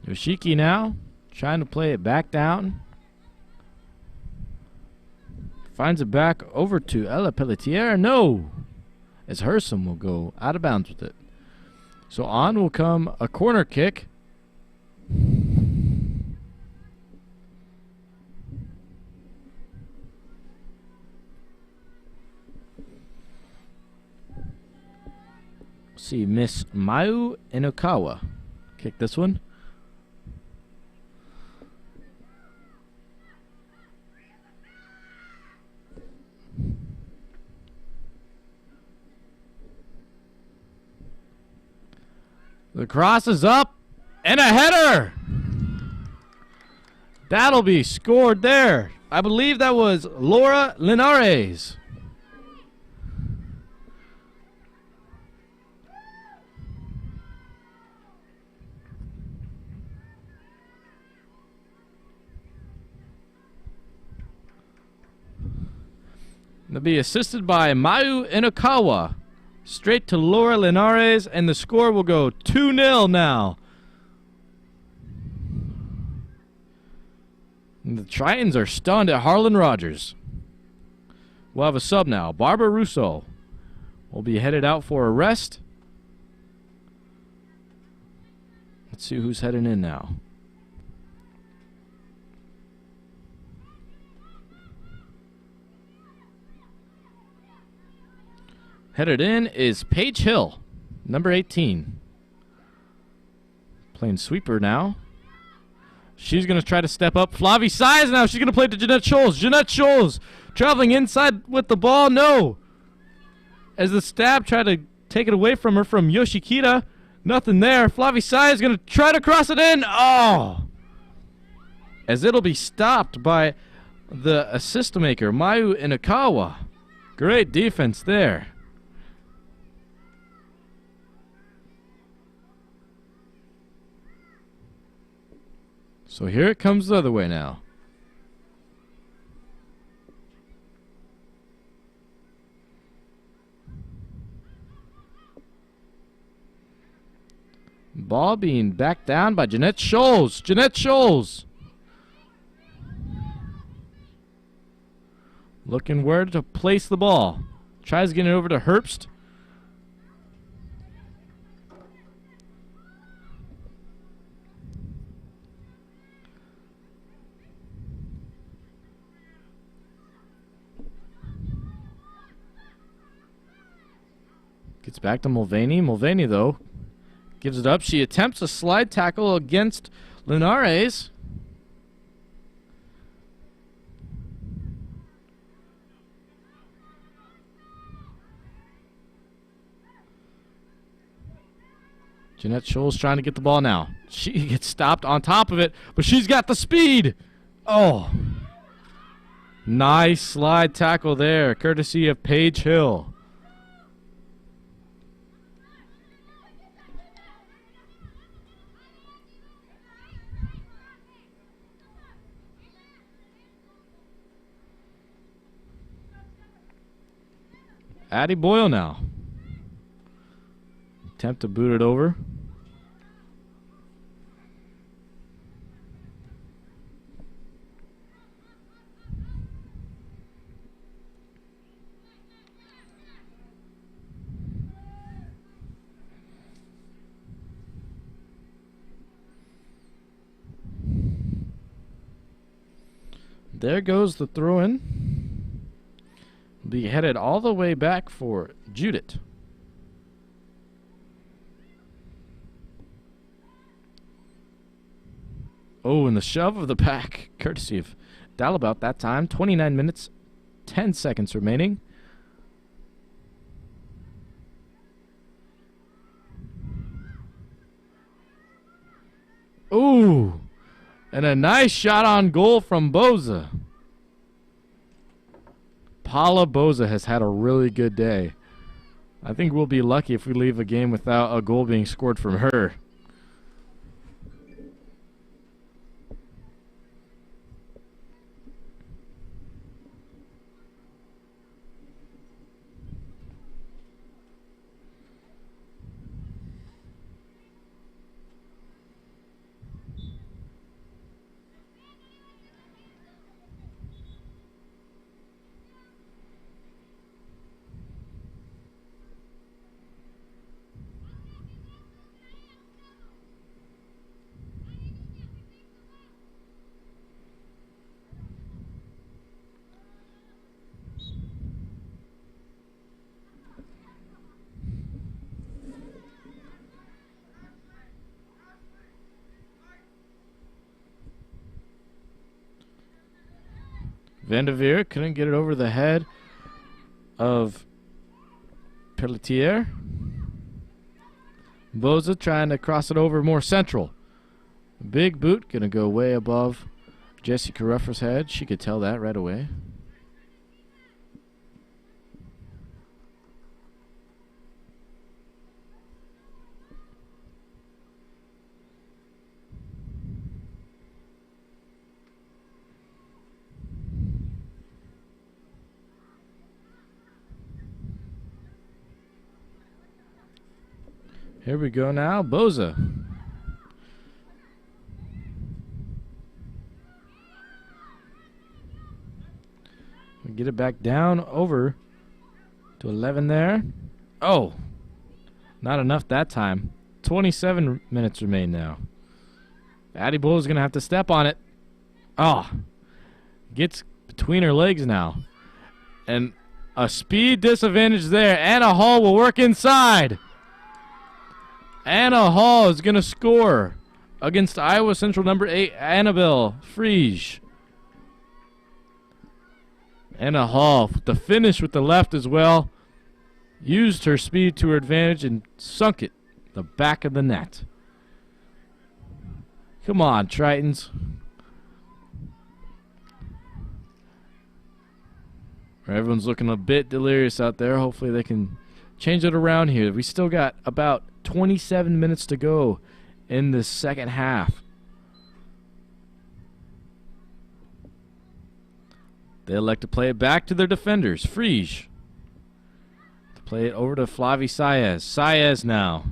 Yoshiki now, trying to play it back down. Finds it back over to Ella Pelletier. No! As Hersom will go out of bounds with it. So on will come a corner kick. See, Miss Mayu Inokawa kick this one. The cross is up, and a header! That'll be scored there. I believe that was Laura Linares. They'll be assisted by Mayu Inokawa. Straight to Laura Linares, and the score will go 2-0 now. And the Tritons are stunned at Harlan Rogers. We'll have a sub now. Barbara Russo will be headed out for a rest. Let's see who's heading in now. Headed in is Paige Hill, number 18. Playing sweeper now. She's going to try to step up. Flavie Size now. She's going to play to Jeanette Scholes. Jeanette Scholes traveling inside with the ball. No. As the stab tried to take it away from her from Yoshikita. Nothing there. Flavie Size is going to try to cross it in. Oh. As it'll be stopped by the assist maker, Mayu Inokawa. Great defense there. So here it comes the other way now. Ball being backed down by Jeanette Scholes. Jeanette Scholes. Looking where to place the ball. Tries getting it over to Herbst. Gets back to Mulvaney. Mulvaney, though, gives it up. She attempts a slide tackle against Linares. Jeanette Scholes trying to get the ball now. She gets stopped on top of it, but she's got the speed. Oh. Nice slide tackle there, courtesy of Paige Hill. Addie Boyle now. Attempt to boot it over. There goes the throw-in. Be headed all the way back for Judith. Oh, and the shove of the pack, courtesy of Dalabout that time. 29 minutes, 10 seconds remaining. Ooh, and a nice shot on goal from Boza. Paula Boza has had a really good day. I think we'll be lucky if we leave a game without a goal being scored from her. Vanderveer couldn't get it over the head of Pelletier. Boza trying to cross it over more central. Big boot going to go way above Jessica Ruffer's head. She could tell that right away. Here we go now, Boza. We get it back down over to 11 there. Oh, not enough that time. 27 minutes remain now. Addie Bull is going to have to step on it. Oh, gets between her legs now. And a speed disadvantage there. Anna Hall will work inside. Anna Hall is going to score against Iowa Central number 8, Annabelle Friege. Anna Hall, the finish with the left as well, used her speed to her advantage and sunk it the back of the net. Come on, Tritons. Everyone's looking a bit delirious out there. Hopefully they can change it around here. We still got about 27 minutes to go in the second half. They elect to play it back to their defenders. Friege. To play it over to Flavie Saez. Saez now.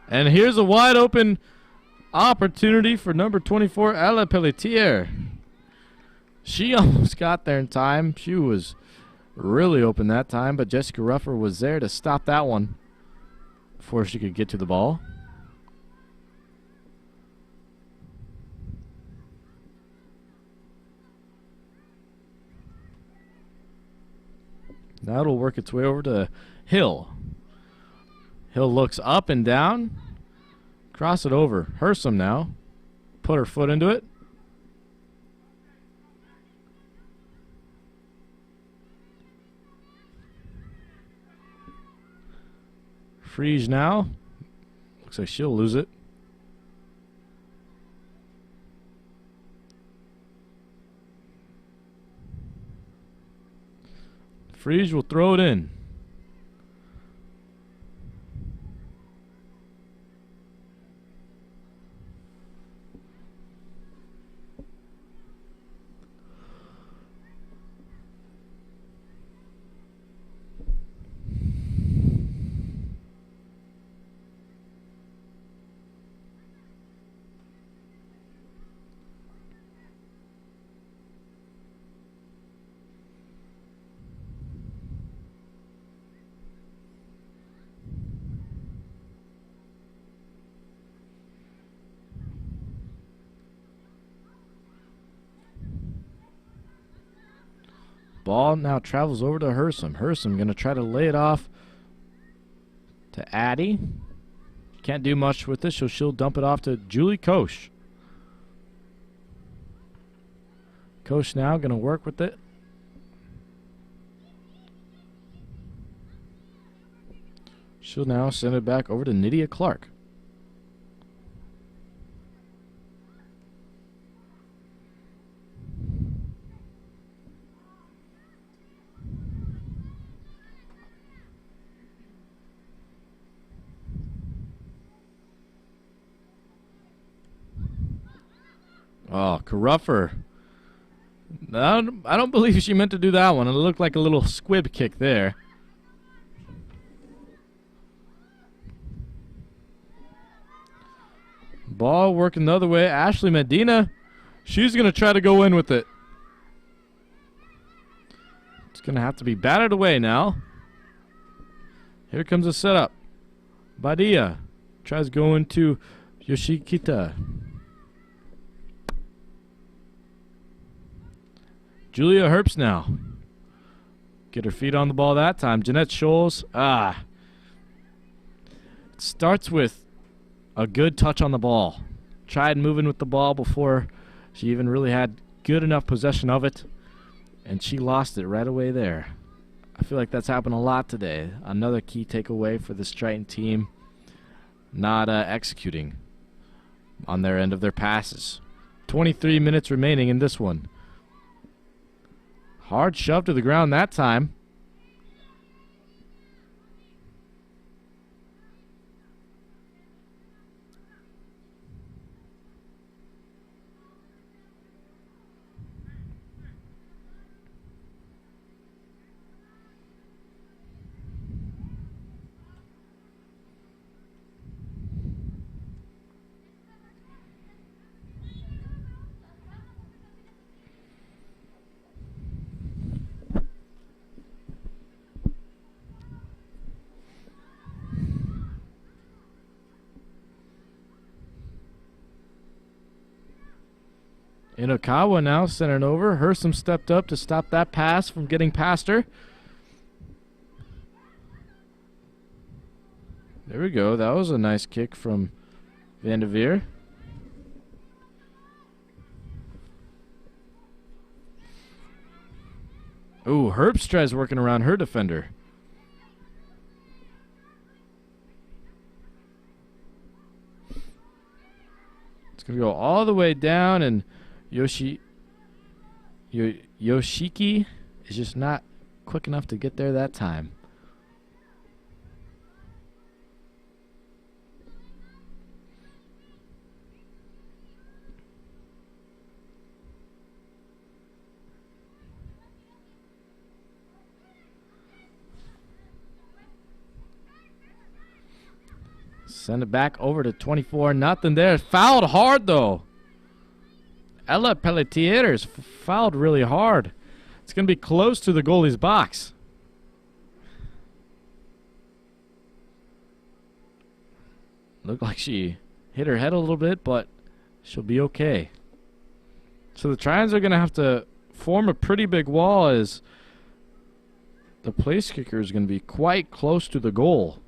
And here's a wide open opportunity for number 24, Ella Pelletier. She almost got there in time. She was really open that time, but Jessica Ruffer was there to stop that one before she could get to the ball. That'll work its way over to Hill. Hill looks up and down. Cross it over. Hersom now. Put her foot into it. Freeze now. Looks like she'll lose it. Freeze will throw it in. Ball now travels over to Hersom. Hersom going to try to lay it off to Addie. Can't do much with this, so she'll dump it off to Julie Koch. Koch now going to work with it. She'll now send it back over to Nydia Clark. Oh, Caruffer. I don't believe she meant to do that one. It looked like a little squib kick there. Ball working the other way. Ashley Medina. She's going to try to go in with it. It's going to have to be batted away now. Here comes a setup. Badia tries going to Yoshikita. Julia Herbst now. Get her feet on the ball that time. Jeanette Scholes. It starts with a good touch on the ball. Tried moving with the ball before she even really had good enough possession of it. And she lost it right away there. I feel like that's happened a lot today. Another key takeaway for this Triton team. Not executing on their end of their passes. 23 minutes remaining in this one. Hard shove to the ground that time. Inokawa now centered over. Hersom stepped up to stop that pass from getting past her. There we go. That was a nice kick from Van de Veer. Ooh, Herbst tries working around her defender. It's going to go all the way down, and Yoshiki is just not quick enough to get there that time. Send it back over to 24. Nothing there. Fouled hard, though. Ella Pelletier's fouled really hard. It's going to be close to the goalie's box. Looked like she hit her head a little bit, but she'll be okay. So the Tritons are going to have to form a pretty big wall as the place kicker is going to be quite close to the goal.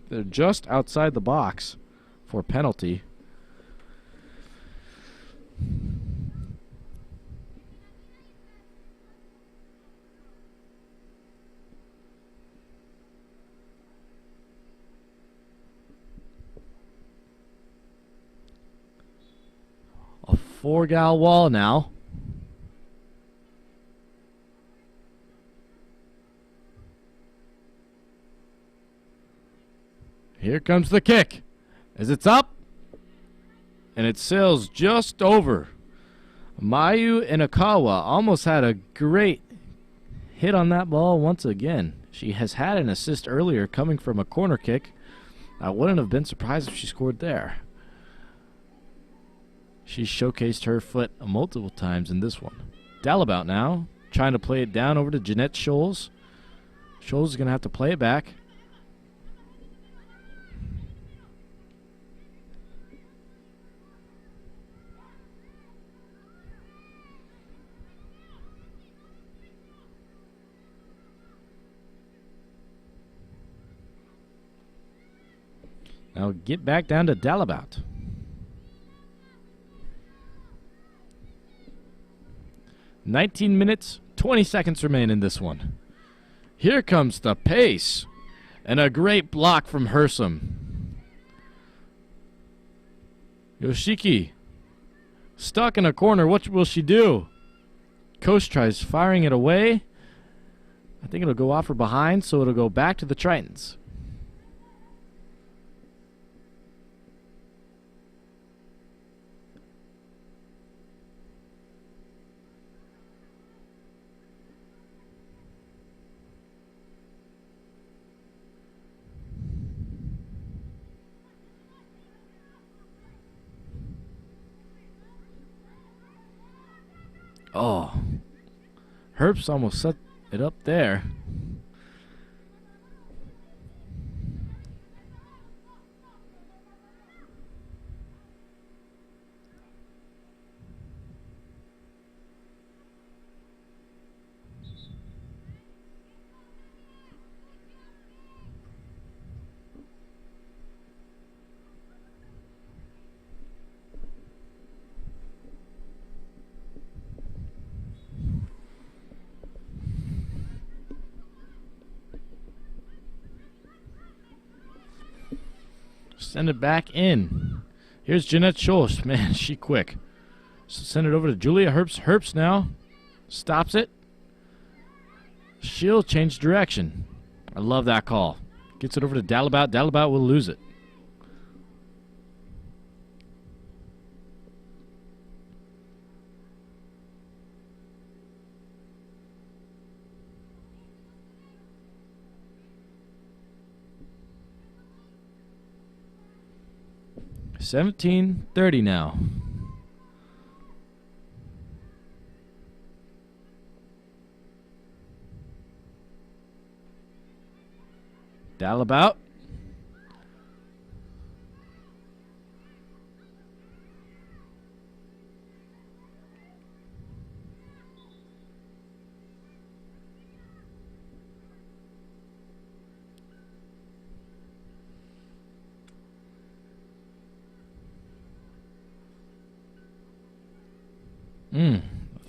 They're just outside the box for penalty. A 4-gal wall now. Here comes the kick as it's up, and it sails just over. Mayu Inakawa almost had a great hit on that ball once again. She has had an assist earlier coming from a corner kick. I wouldn't have been surprised if she scored there. She showcased her foot multiple times in this one. Dalabout now, trying to play it down over to Jeanette Scholes. Scholes is going to have to play it back. Now get back down to Dalabout. "19 minutes, 20 seconds remain in this one. Here comes the pace. And a great block from Hersom. Yoshiki. Stuck in a corner. What will she do? Coach tries firing it away. I think it'll go off her behind, so it'll go back to the Tritons. Oh, Herbst almost set it up there. Send it back in. Here's Jeanette Scholes. Man, she quick. So send it over to Julia Herbst. Herbst now stops it. She'll change direction. I love that call. Gets it over to Dalabout. Dalabout will lose it. $17:30 now. Dalabout.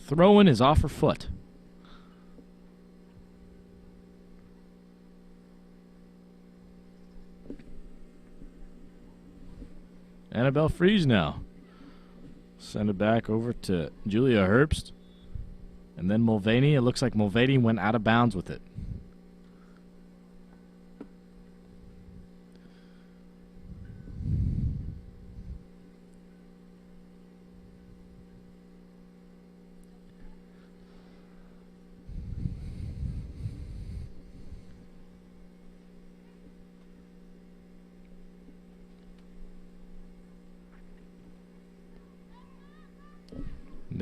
Throw-in is off her foot. Annabelle Fries now. Send it back over to Julia Herbst. And then Mulvaney. It looks like Mulvaney went out of bounds with it.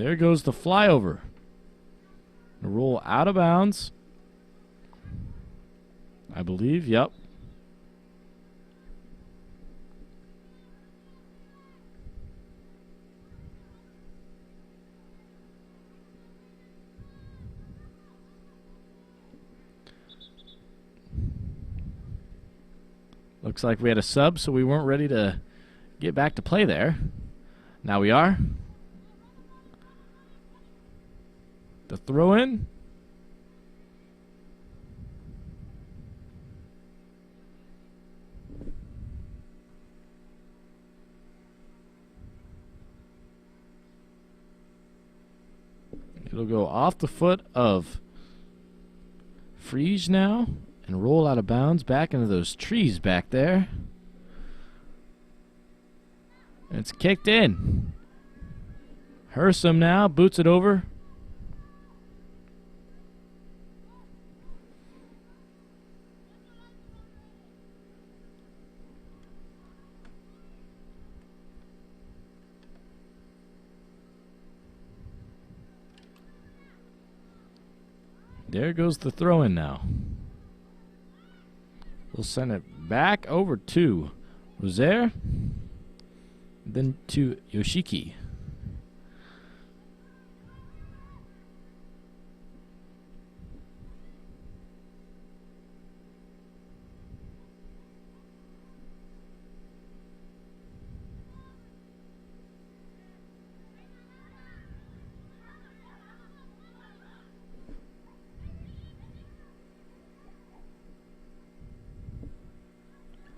There goes the flyover. A roll out of bounds. I believe, yep. Looks like we had a sub, so we weren't ready to get back to play there. Now we are. The throw in. It'll go off the foot of Freeze now and roll out of bounds back into those trees back there. And it's kicked in. Hersom now boots it over. There goes the throw in now. We'll send it back over to Rosaire, then to Yoshiki.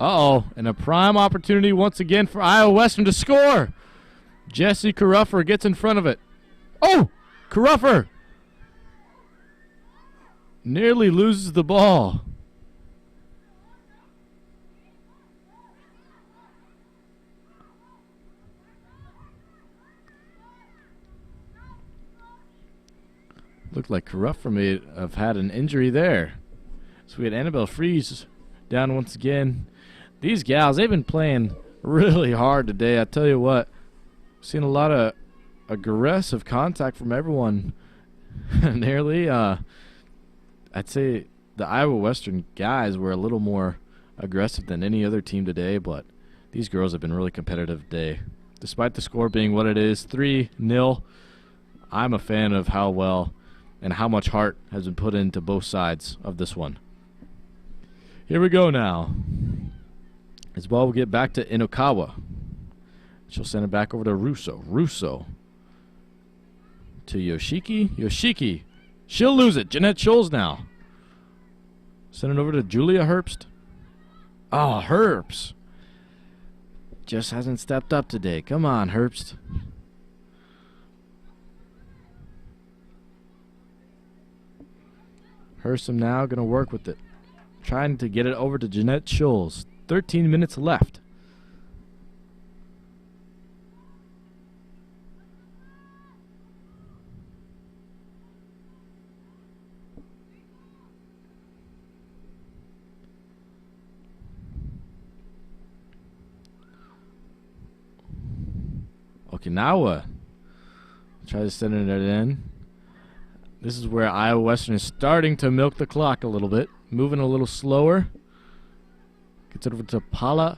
Uh-oh, and a prime opportunity once again for Iowa Western to score. Jesse Caruffer gets in front of it. Oh, Caruffer nearly loses the ball. Looked like Caruffer may have had an injury there. So we had Annabelle Freeze down once again. These gals, they've been playing really hard today. I tell you what, seen a lot of aggressive contact from everyone. Nearly, I'd say the Iowa Western guys were a little more aggressive than any other team today, but these girls have been really competitive today. Despite the score being what it is, 3-0, I'm a fan of how well and how much heart has been put into both sides of this one. Here we go now. As well, we'll get back to Inokawa. She'll send it back over to Russo. Russo to Yoshiki. Yoshiki. She'll lose it. Jeanette Scholes now. Send it over to Julia Herbst. Oh, Herbst. Just hasn't stepped up today. Come on, Herbst. Hersom now going to work with it. Trying to get it over to Jeanette Scholes. 13 minutes left. Okinawa. Try to send it in. This is where Iowa Western is starting to milk the clock a little bit. Moving a little slower. Gets it over to Paula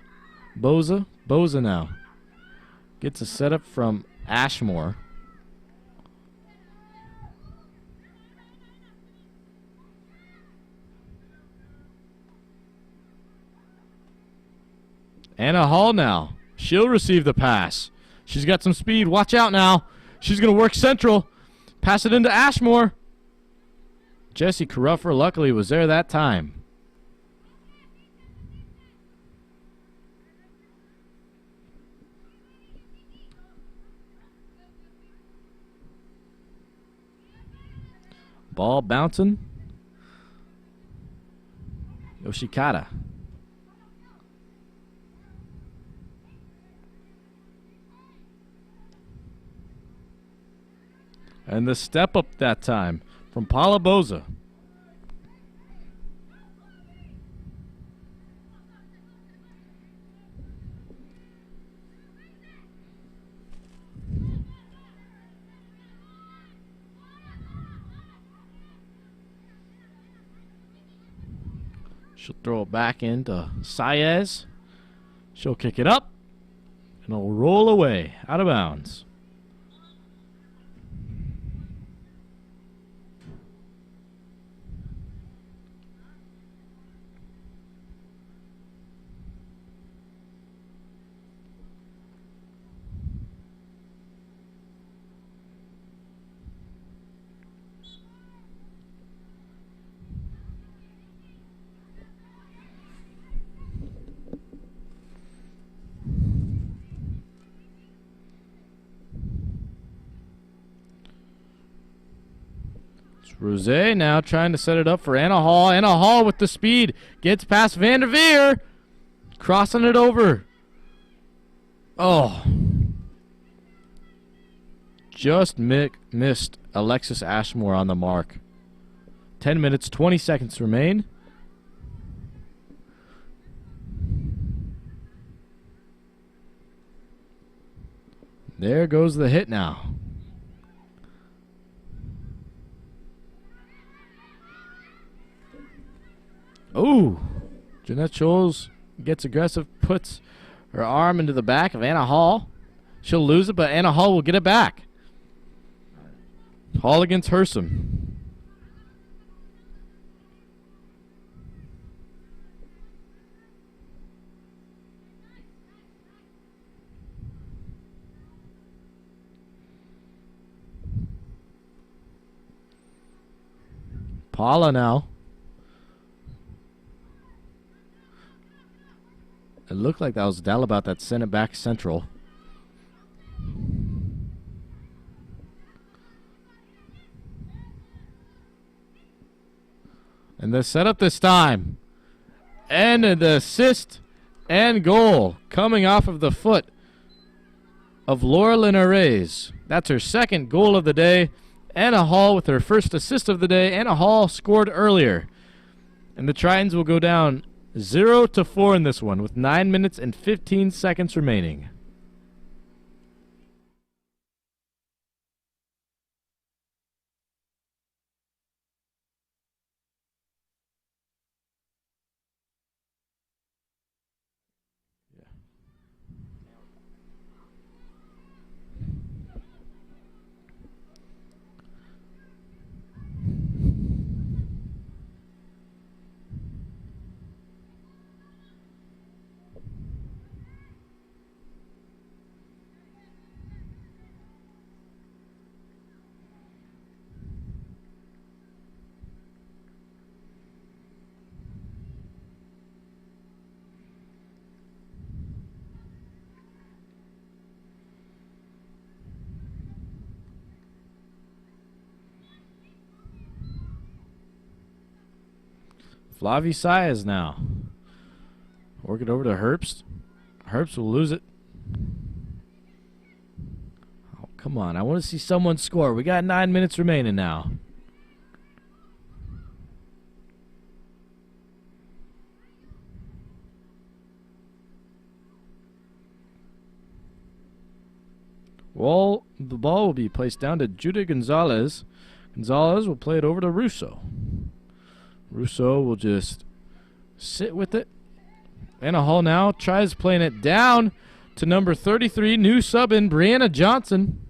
Boza. Boza now. Gets a setup from Ashmore. Anna Hall now. She'll receive the pass. She's got some speed. Watch out now. She's going to work central. Pass it into Ashmore. Jesse Caruffer luckily was there that time. Ball bouncing. Yoshikata. And the step up that time from Paula Boza. She'll throw it back into Saez. She'll kick it up, and it'll roll away out of bounds. Rose now trying to set it up for Anna Hall. Anna Hall with the speed. Gets past Van der Veer. Crossing it over. Oh. Just missed Alexis Ashmore on the mark. 10 minutes, 20 seconds remain. There goes the hit now. Ooh, Jeanette Scholes gets aggressive, puts her arm into the back of Anna Hall. She'll lose it, but Anna Hall will get it back. Hall against Hersom. Paula now. It looked like that was Dalabout that sent it back central. And the setup this time. And the assist and goal coming off of the foot of Laura Linares. That's her second goal of the day. Anna Hall with her first assist of the day. Anna Hall scored earlier. And the Tritons will go down 0-4 in this one with 9 minutes and 15 seconds remaining. Flavie Saez now. Work it over to Herbst. Herbst will lose it. Oh, come on. I want to see someone score. We got 9 minutes remaining now. Well, the ball will be placed down to Judah Gonzalez. Gonzalez will play it over to Russo. Russo will just sit with it. Anna Hall now tries playing it down to number 33, new sub in Brianna Johnson.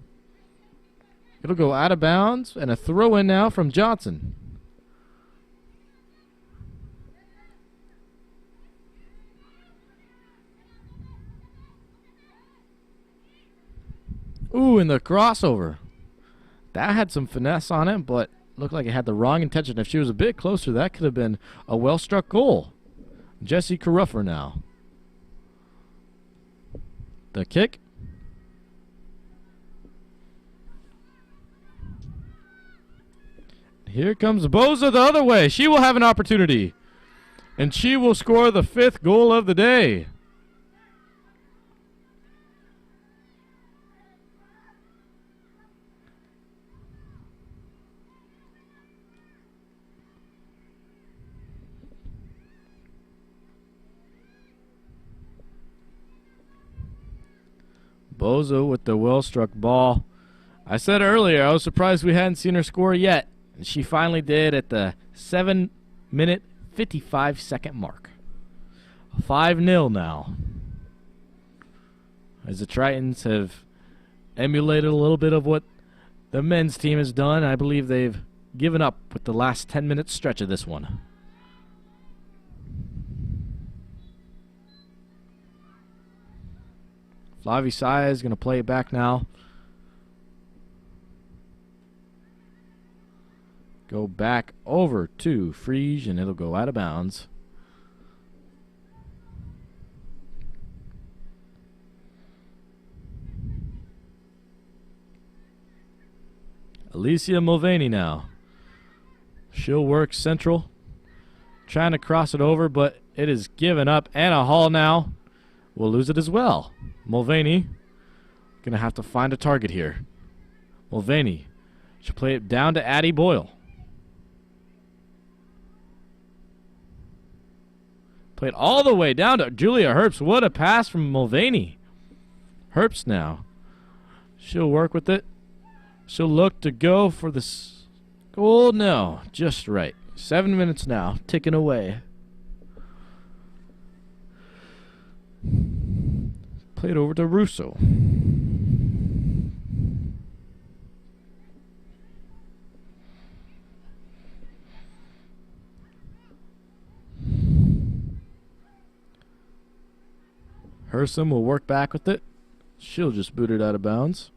It'll go out of bounds and a throw in now from Johnson. Ooh, and the crossover. That had some finesse on it, but looked like it had the wrong intention. If she was a bit closer, that could have been a well-struck goal. Jessie Caruffer now. The kick. Here comes Boza the other way. She will have an opportunity. And she will score the 5th goal of the day. Bozo with the well-struck ball. I said earlier I was surprised we hadn't seen her score yet. And she finally did at the 7-minute, 55-second mark. 5-0 now. As the Tritons have emulated a little bit of what the men's team has done, I believe they've given up with the last 10-minute stretch of this one. Flavie Saya is going to play it back now. Go back over to Frege, and it'll go out of bounds. Alicia Mulvaney now. She'll work central. Trying to cross it over, but it is given up. Anna Hall now will lose it as well. Mulvaney going to have to find a target here. Mulvaney should play it down to Addie Boyle. Play it all the way down to Julia Herbst. What a pass from Mulvaney. Herbst now. She'll work with it. She'll look to go for this goal. No, just right. 7 minutes now, ticking away. Play it over to Russo. Hersom will work back with it. She'll just boot it out of bounds.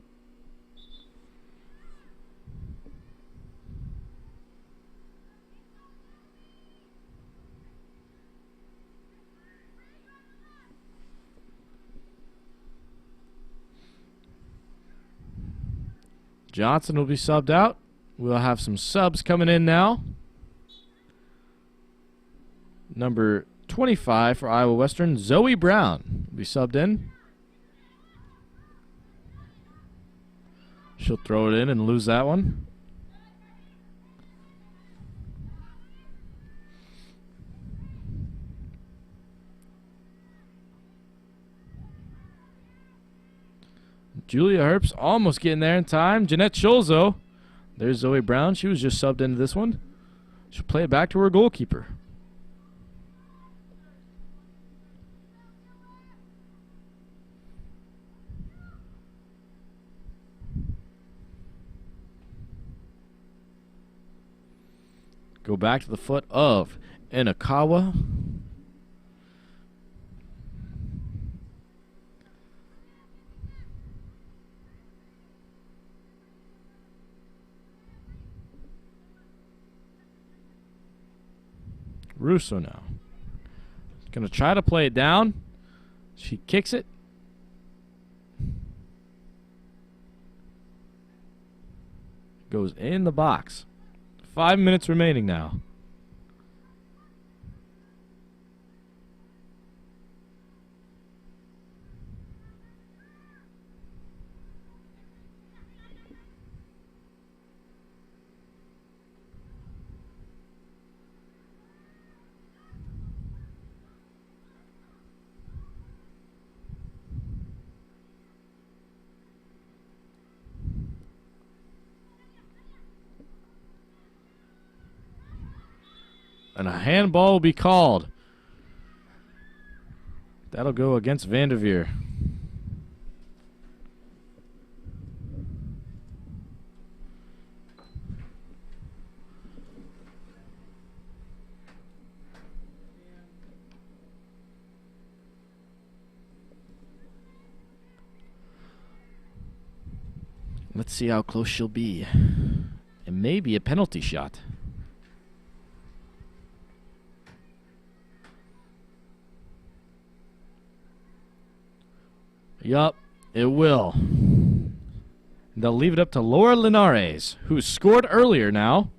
Johnson will be subbed out. We'll have some subs coming in now. Number 25 for Iowa Western, Zoe Brown will be subbed in. She'll throw it in and lose that one. Julia Herbst almost getting there in time. Jeanette Scholzo. There's Zoe Brown. She was just subbed into this one. She'll play it back to her goalkeeper. Go back to the foot of Inakawa. Russo now. Going to try to play it down. She kicks it. Goes in the box. 5 minutes remaining now. And a handball will be called. That'll go against Vanderveer. Let's see how close she'll be. It may be a penalty shot. Yup, it will. They'll leave it up to Laura Linares, who scored earlier now.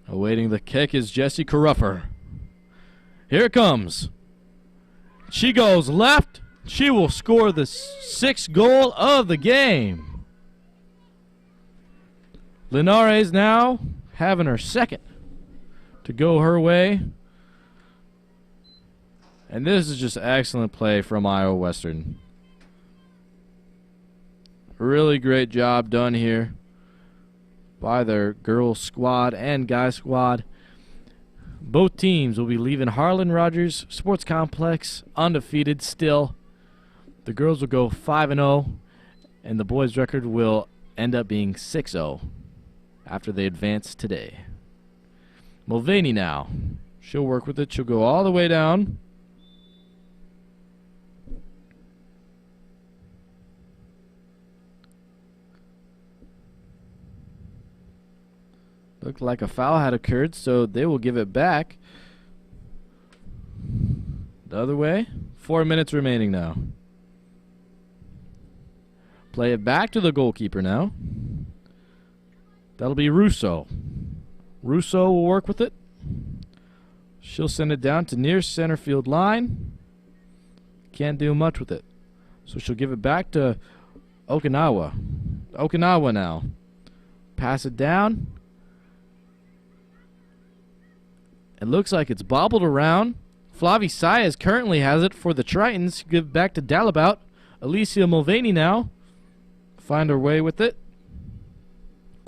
Awaiting the kick is Jessie Caruffer. Here it comes. She goes left. She will score the 6th goal of the game. Linares now having her 2nd to go her way. And this is just excellent play from Iowa Western. Really great job done here by their girls squad and guys squad. Both teams will be leaving Harlan Rogers Sports Complex undefeated still. The girls will go 5-0, and the boys' record will end up being 6-0 after they advance today. Mulvaney now. She'll work with it. She'll go all the way down. Looked like a foul had occurred, so they will give it back. The other way. 4 minutes remaining now. Play it back to the goalkeeper now. That'll be Russo. Russo will work with it. She'll send it down to near center field line. Can't do much with it. So she'll give it back to Okinawa. Okinawa now. Pass it down. It looks like it's bobbled around. Flavi Saez currently has it for the Tritons. Give it back to Dalabout. Alicia Mulvaney now. Find her way with it.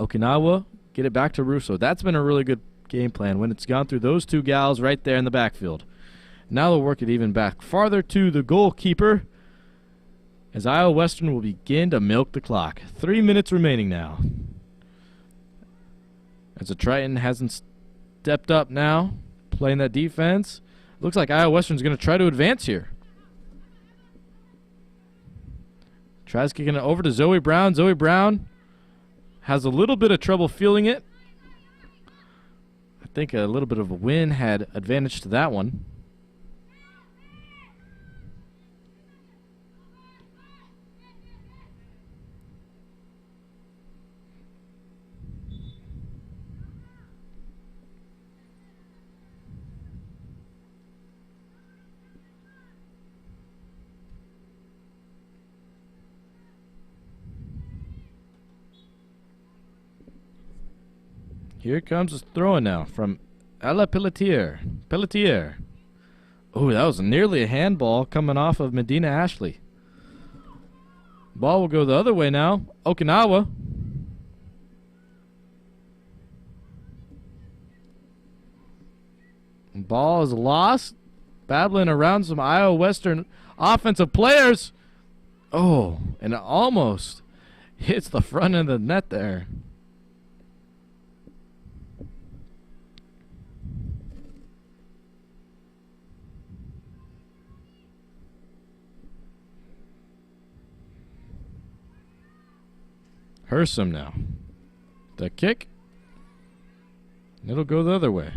Okinawa, get it back to Russo. That's been a really good game plan when it's gone through those two gals right there in the backfield. Now they'll work it even back farther to the goalkeeper as Iowa Western will begin to milk the clock. 3 minutes remaining now. As the Triton hasn't stepped up now, playing that defense. Looks like Iowa Western's going to try to advance here. Tries kicking it over to Zoe Brown. Zoe Brown has a little bit of trouble feeling it. I think a little bit of a win had advantage to that one. Here comes the throwing now from Ella Pelletier. Oh, that was nearly a handball coming off of Medina Ashley. Ball will go the other way now. Okinawa. Ball is lost. Battling around some Iowa Western offensive players. Oh, and it almost hits the front of the net there. Hersom now. The kick. It'll go the other way.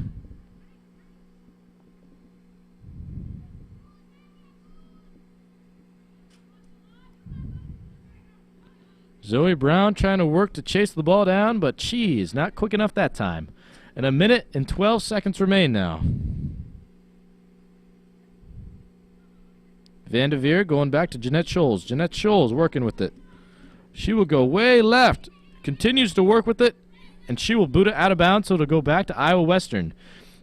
Zoe Brown trying to work to chase the ball down, but she is not quick enough that time. And 1 minute and 12 seconds remain now. Vanderveer going back to Jeanette Scholes. Jeanette Scholes working with it. She will go way left. Continues to work with it. And she will boot it out of bounds, so it'll go back to Iowa Western.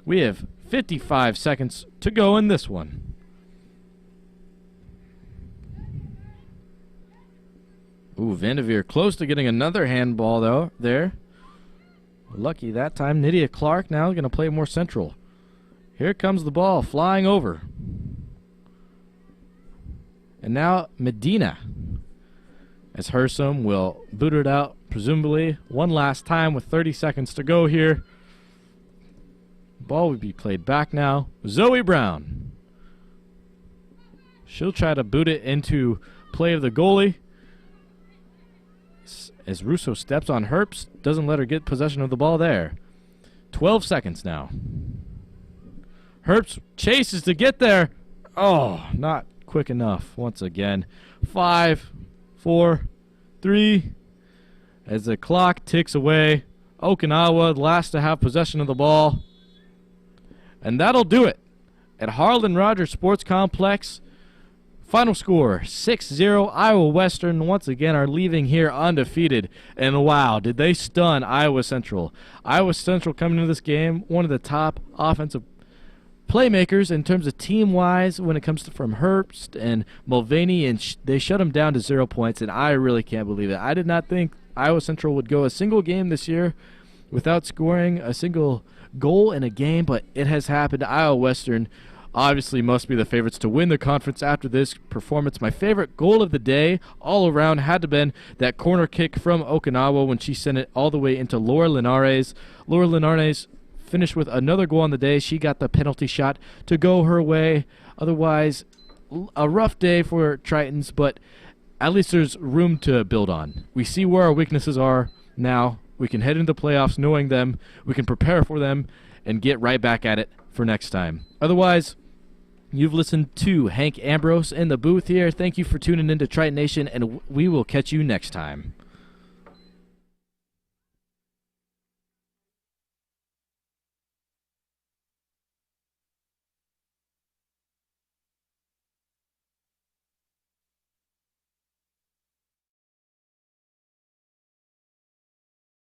We have 55 seconds to go in this one. Ooh, Vanderveer close to getting another handball, though, there. Lucky that time. Nydia Clark now going to play more central. Here comes the ball flying over. And now Medina. As Hersom will boot it out, presumably one last time with 30 seconds to go here. Ball will be played back now. Zoe Brown. She'll try to boot it into play of the goalie. As Russo steps on Herbst, doesn't let her get possession of the ball there. 12 seconds now. Herbst chases to get there. Oh, not quick enough once again. 5, 4, 3. As the clock ticks away, Okinawa last to have possession of the ball. And that'll do it at Harlan Rogers Sports Complex. Final score, 6-0. Iowa Western once again are leaving here undefeated. And wow, did they stun Iowa Central. Iowa Central coming into this game, one of the top offensive playmakers in terms of team-wise when it comes to from Herbst and Mulvaney, and they shut them down to 0 points, and I really can't believe it. I did not think Iowa Central would go a single game this year without scoring a single goal in a game, but it has happened. Iowa Western obviously must be the favorites to win the conference after this performance. My favorite goal of the day all around had to have been that corner kick from Okinawa when she sent it all the way into Laura Linares. Laura Linares finished with another goal on the day. She got the penalty shot to go her way. Otherwise, a rough day for Tritons, but at least there's room to build on. We see where our weaknesses are now. We can head into the playoffs knowing them. We can prepare for them and get right back at it for next time. Otherwise, you've listened to Hank Ambrose in the booth here. Thank you for tuning in to Triton Nation, and we will catch you next time.